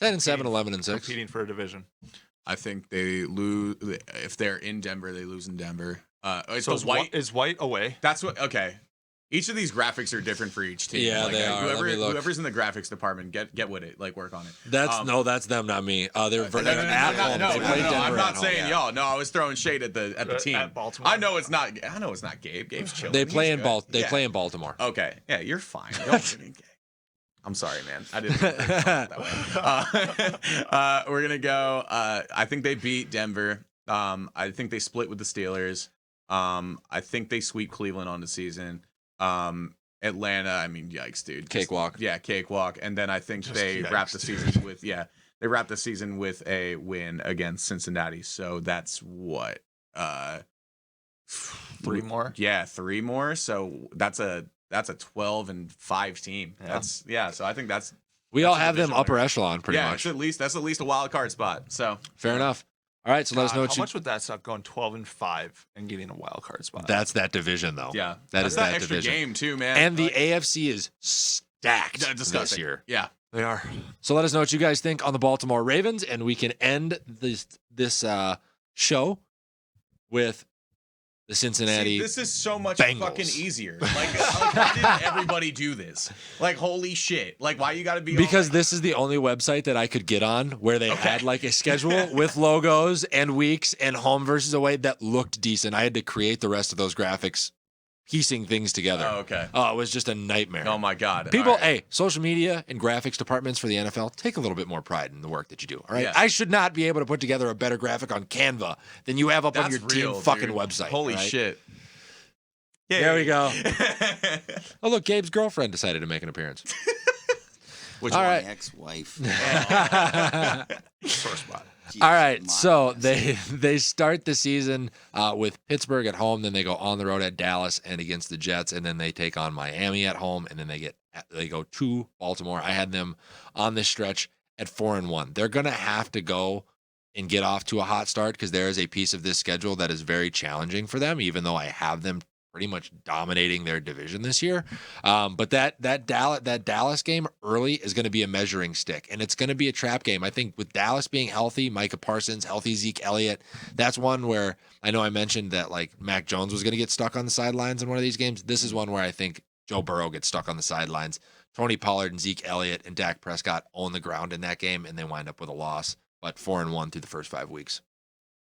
Speaker 1: 10-7, 11-6.
Speaker 3: competing for a division.
Speaker 6: I think they lose if they're in Denver. They lose in Denver. It's
Speaker 3: So
Speaker 6: the white.
Speaker 3: is White away?
Speaker 6: That's what. Okay. Each of these graphics are different for each team.
Speaker 1: Yeah, they are. Let me look.
Speaker 6: Whoever's in the graphics department, get with it. Like, work on it.
Speaker 1: That's them, not me. They're at home. They play Denver
Speaker 6: I'm
Speaker 1: at
Speaker 6: not
Speaker 1: home.
Speaker 6: saying y'all. No, I was throwing shade at the team.
Speaker 3: At Baltimore.
Speaker 6: I know it's not Gabe. Gabe's chilling.
Speaker 1: They play
Speaker 6: He's
Speaker 1: in
Speaker 6: good.
Speaker 1: They play in Baltimore.
Speaker 6: Okay. Yeah, you're fine. I'm sorry, man. I didn't think that way. We're gonna go. I think they beat Denver. I think they split with the Steelers. I think they sweep Cleveland on the season. Atlanta, I mean, yikes, dude.
Speaker 1: Cakewalk.
Speaker 6: Yeah, cakewalk. And then I think
Speaker 3: Just
Speaker 6: they
Speaker 3: yikes,
Speaker 6: wrap the season with they wrap the season with a win against Cincinnati. So that's what
Speaker 3: 3 more.
Speaker 6: Yeah, 3 more. So that's a 12-5 team.
Speaker 3: Yeah.
Speaker 6: So I think that's
Speaker 1: We all have them upper echelon pretty
Speaker 6: yeah,
Speaker 1: much.
Speaker 6: that's at least a wild card spot. So
Speaker 1: Fair enough. All right, so let us know
Speaker 3: How
Speaker 1: what you.
Speaker 3: much would that suck going 12-5 and getting a wild card spot?
Speaker 1: That's that division, though.
Speaker 6: Yeah,
Speaker 1: that is
Speaker 6: that
Speaker 1: that
Speaker 6: extra
Speaker 1: division.
Speaker 6: game too, man.
Speaker 1: And the
Speaker 6: Like,
Speaker 1: AFC is stacked this
Speaker 6: disgusting.
Speaker 1: year.
Speaker 6: Yeah.
Speaker 3: They are.
Speaker 1: So let us know what you guys think on the Baltimore Ravens, and we can end this show with the Cincinnati.
Speaker 6: See, this is so much
Speaker 1: Bengals.
Speaker 6: fucking easier. Like, why didn't everybody do this? Like, holy shit. Like, why you got to be
Speaker 1: Because
Speaker 6: all, like,
Speaker 1: this is the only website that I could get on where they had like a schedule with logos and weeks and home versus away that looked decent. I had to create the rest of those graphics, piecing things together.
Speaker 6: Oh, okay.
Speaker 1: Oh, it was just a nightmare.
Speaker 6: Oh, my God.
Speaker 1: People,
Speaker 6: All right.
Speaker 1: hey, social media and graphics departments for the NFL, take a little bit more pride in the work that you do. All right.
Speaker 6: Yeah.
Speaker 1: I should not be able to put together a better graphic on Canva than you have up on
Speaker 6: That's
Speaker 1: your team
Speaker 6: real,
Speaker 1: fucking
Speaker 6: dude.
Speaker 1: website.
Speaker 6: Holy
Speaker 1: all right?
Speaker 6: shit.
Speaker 1: There we go. Oh, look, Gabe's girlfriend decided to make an appearance.
Speaker 6: Which
Speaker 1: All
Speaker 6: one?
Speaker 1: right.
Speaker 2: My ex-wife.
Speaker 3: First spot.
Speaker 1: All right,
Speaker 2: My
Speaker 1: so
Speaker 2: ass.
Speaker 1: they start the season with Pittsburgh at home, then they go on the road at Dallas and against the Jets, and then they take on Miami at home, and then they go to Baltimore. I had them on this stretch at 4-1. They're gonna have to go and get off to a hot start because there is a piece of this schedule that is very challenging for them, even though I have them pretty much dominating their division this year. But that Dallas game early is going to be a measuring stick, and it's going to be a trap game. I think with Dallas being healthy, Micah Parsons, healthy Zeke Elliott, that's one where I know I mentioned that like Mac Jones was going to get stuck on the sidelines in one of these games. This is one where I think Joe Burrow gets stuck on the sidelines. Tony Pollard and Zeke Elliott and Dak Prescott own the ground in that game, and they wind up with a loss. But 4-1 through the first 5 weeks.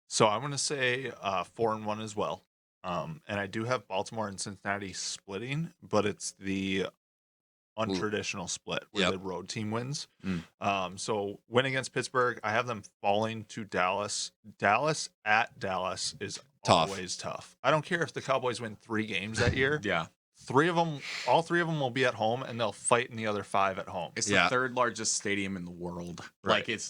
Speaker 3: So I'm going to say 4-1 as well. And I do have Baltimore and Cincinnati splitting, but it's the untraditional split where the road team wins. So win against Pittsburgh, I have them falling to Dallas. Dallas at Dallas is
Speaker 1: Tough.
Speaker 3: Always tough. I don't care if the Cowboys win 3 games that year.
Speaker 6: Yeah.
Speaker 3: All three of them will be at home, and they'll fight in the other 5 at home.
Speaker 6: It's the third largest stadium in the world.
Speaker 3: Right.
Speaker 6: Like, it's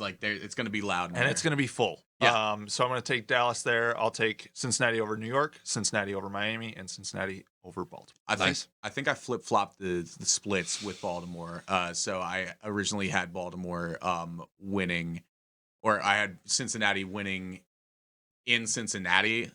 Speaker 6: going to be loud.
Speaker 3: And it's going to be full.
Speaker 6: Yeah.
Speaker 3: So I'm going to take Dallas there. I'll take Cincinnati over New York, Cincinnati over Miami, and Cincinnati over Baltimore.
Speaker 6: I think I flip-flopped the splits with Baltimore. So I originally had Baltimore winning, or I had Cincinnati winning in Cincinnati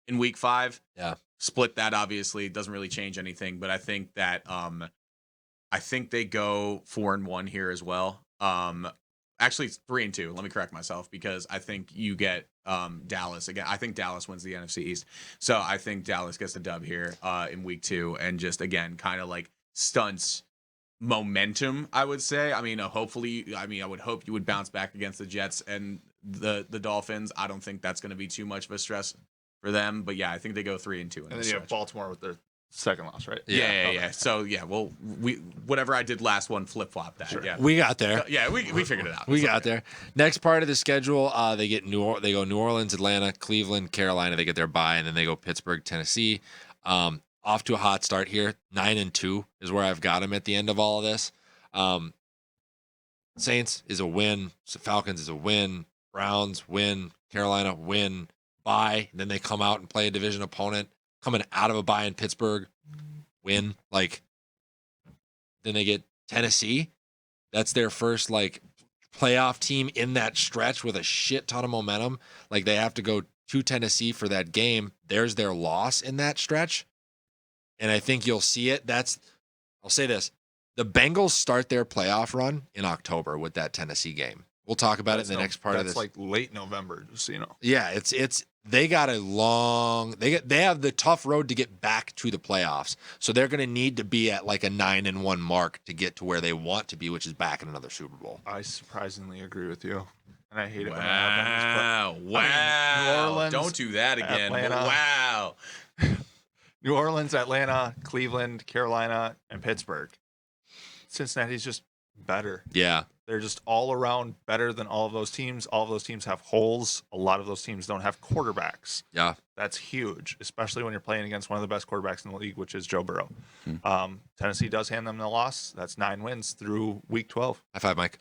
Speaker 6: in week 5.
Speaker 1: Yeah.
Speaker 6: Split that, obviously. It doesn't really change anything, but I think that I think they go 4-1 here as well. Actually, it's 3-2. Let me correct myself, because I think you get Dallas again. I think Dallas wins the NFC East, so I think Dallas gets the dub here in week 2, and just again kind of like stunts momentum. I would say. I mean, hopefully, I would hope you would bounce back against the Jets and the Dolphins. I don't think that's going to be too much of a stress for them, but yeah, I think they go 3-2.
Speaker 3: And then you have Baltimore with their second loss, right?
Speaker 6: Yeah. So yeah, well, whatever I did last one, flip flop that.
Speaker 3: Sure.
Speaker 6: Yeah,
Speaker 1: We got there.
Speaker 6: yeah, we figured it out.
Speaker 1: We
Speaker 6: It's
Speaker 1: got
Speaker 6: okay.
Speaker 1: there. Next part of the schedule, they go New Orleans, Atlanta, Cleveland, Carolina. They get their bye, and then they go Pittsburgh, Tennessee. Off to a hot start here. 9-2 is where I've got them at the end of all of this. Saints is a win. Falcons is a win. Browns win. Carolina win. Bye. Then they come out and play a division opponent. Coming out of a bye in Pittsburgh, win. Like, then they get Tennessee. That's their first like playoff team in that stretch with a shit ton of momentum. Like, they have to go to Tennessee for that game. There's their loss in that stretch. And I think you'll see it. I'll say this. The Bengals start their playoff run in October with that Tennessee game. We'll talk about it in the next part of this.
Speaker 3: That's like late November, just so you know.
Speaker 1: Yeah, it's they got a long they have the tough road to get back to the playoffs. So they're going to need to be at like a 9-1 mark to get to where they want to be, which is back in another Super Bowl.
Speaker 3: I surprisingly agree with you, and I hate it when that happens.
Speaker 6: Wow!
Speaker 3: New Orleans,
Speaker 6: Don't do that again.
Speaker 3: Atlanta.
Speaker 6: Wow!
Speaker 3: New Orleans, Atlanta, Cleveland, Carolina, and Pittsburgh. Cincinnati's just better.
Speaker 1: Yeah.
Speaker 3: They're just all around better than all of those teams. All of those teams have holes. A lot of those teams don't have quarterbacks.
Speaker 1: Yeah.
Speaker 3: That's huge, especially when you're playing against one of the best quarterbacks in the league, which is Joe Burrow. Tennessee does hand them the loss. That's 9 wins through week 12.
Speaker 1: High five, Mike.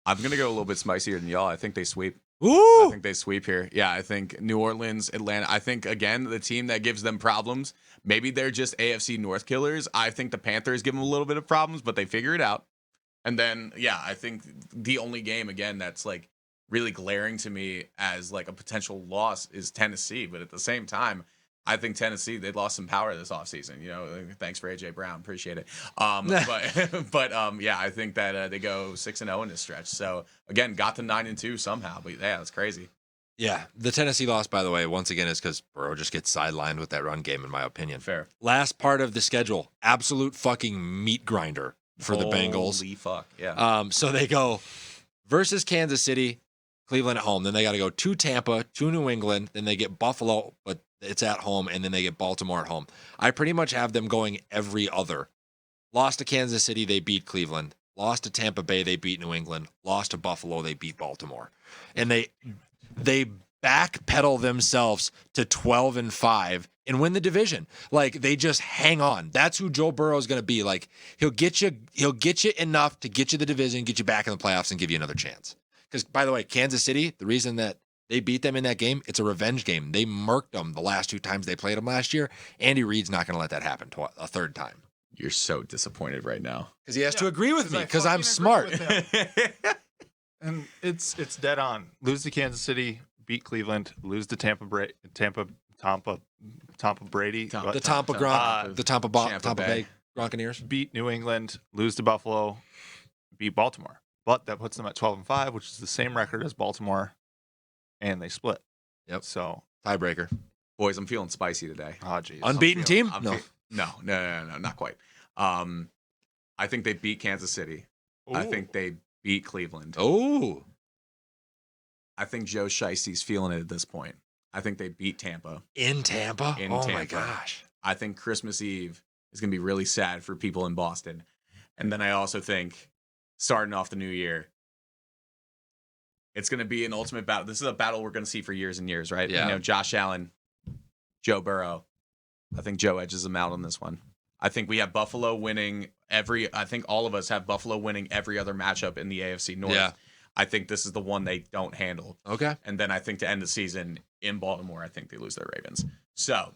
Speaker 6: I'm gonna go a little bit spicier than y'all. I think they sweep.
Speaker 1: Woo!
Speaker 6: I think they sweep here. Yeah, I think New Orleans, Atlanta. I think, again, the team that gives them problems, maybe they're just AFC North killers. I think the Panthers give them a little bit of problems, but they figure it out. And then, yeah, I think the only game, again, that's like really glaring to me as like a potential loss is Tennessee. But at the same time, I think Tennessee, they lost some power this offseason. You know, thanks for AJ Brown, appreciate it. But yeah, I think that they go 6-0 in this stretch. So again, got to 9-2 somehow. But yeah, that's crazy.
Speaker 1: Yeah, the Tennessee loss, by the way, once again, is because Burrow just gets sidelined with that run game, in my opinion.
Speaker 6: Fair.
Speaker 1: Last part of the schedule, absolute fucking meat grinder for the Bengals.
Speaker 6: Holy fuck, yeah.
Speaker 1: So they go versus Kansas City, Cleveland at home. Then they got to go to Tampa, to New England. Then they get Buffalo, but it's at home. And then they get Baltimore at home. I pretty much have them going every other. Lost to Kansas City, they beat Cleveland. Lost to Tampa Bay, they beat New England. Lost to Buffalo, they beat Baltimore. And they backpedal themselves to 12-5 and win the division. Like, they just hang on. That's who Joe Burrow is going to be. Like, he'll get you enough to get you the division, get you back in the playoffs, and give you another chance. Because, by the way, Kansas City, the reason that they beat them in that game, it's a revenge game. They murked them the last 2 times they played them last year. Andy Reid's not going to let that happen a third time.
Speaker 6: You're so disappointed right now.
Speaker 1: Because he has to agree with me, because I'm smart.
Speaker 3: And it's dead on. Lose to Kansas City, beat Cleveland, lose to Tampa Brady.
Speaker 1: The Tampa Bay Gronkaneers.
Speaker 3: Beat New England, lose to Buffalo, beat Baltimore. But that puts them at 12-5, which is the same record as Baltimore, and they split.
Speaker 1: Yep.
Speaker 3: So
Speaker 1: tiebreaker.
Speaker 6: Boys, I'm feeling spicy today.
Speaker 3: Oh, geez.
Speaker 1: Unbeaten team?
Speaker 6: No, not quite. I think they beat Kansas City.
Speaker 3: Ooh.
Speaker 6: I think they beat Cleveland.
Speaker 1: Oh.
Speaker 6: I think Joe Shiesty's feeling it at this point. I think they beat Tampa.
Speaker 1: In Tampa? My
Speaker 6: Tampa.
Speaker 1: gosh.
Speaker 6: I think Christmas Eve is going to be really sad for people in Boston. And then I also think, starting off the new year, it's going to be an ultimate battle. This is a battle we're going to see for years and years, right?
Speaker 1: Yeah.
Speaker 6: You know, Josh Allen, Joe Burrow. I think Joe edges them out on this one. I think we have Buffalo winning I think all of us have Buffalo winning every other matchup in the AFC North.
Speaker 1: Yeah.
Speaker 6: I think this is the one they don't handle.
Speaker 1: Okay.
Speaker 6: And then I think to end the season in Baltimore, I think they lose their Ravens. So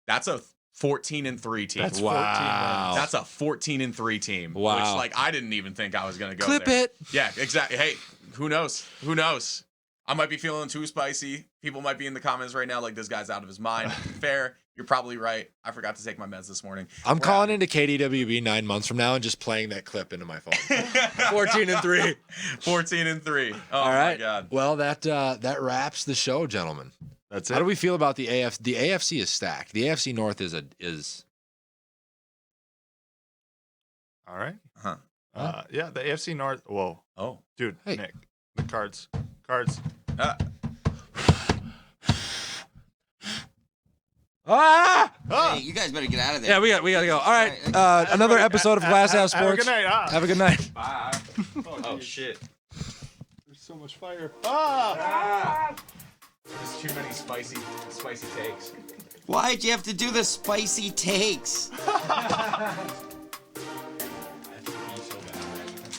Speaker 6: that's a 14-3 team.
Speaker 3: That's
Speaker 1: Wow.
Speaker 3: 14
Speaker 6: That's a 14-3 team.
Speaker 1: Wow.
Speaker 6: Which, like, I didn't even think I was going to go
Speaker 1: Clip
Speaker 6: there.
Speaker 1: it.
Speaker 6: Yeah, exactly. Hey, who knows? Who knows? I might be feeling too spicy. People might be in the comments right now like, this guy's out of his mind. Fair. You're probably right. I forgot to take my meds this morning.
Speaker 1: I'm calling into KDWB 9 months from now and just playing that clip into my phone. 14-3.
Speaker 6: 14-3. Oh,
Speaker 1: All right.
Speaker 6: my God.
Speaker 1: Well, that wraps the show, gentlemen.
Speaker 3: That's it.
Speaker 1: How do we feel about the AFC? The AFC is stacked. The AFC North is
Speaker 3: All right.
Speaker 6: Huh.
Speaker 3: Yeah, the AFC North. Whoa.
Speaker 6: Oh.
Speaker 3: Dude,
Speaker 1: Hey.
Speaker 3: Nick. The cards.
Speaker 2: Hey, you guys better get out of there.
Speaker 1: Yeah, we got to go. All right. Another episode of Glass House
Speaker 3: Have a
Speaker 1: Sports.
Speaker 3: good night.
Speaker 1: Have a good night.
Speaker 4: Bye. Oh, shit.
Speaker 3: There's so much fire.
Speaker 6: There's too many spicy takes.
Speaker 2: Why'd you have to do the spicy takes?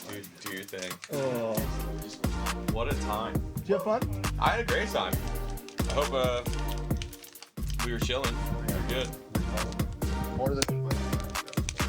Speaker 4: Dude, do your thing. Oh. What a time.
Speaker 3: Did you have fun?
Speaker 4: I had a great time. I hope we were chilling. We were good.
Speaker 1: More than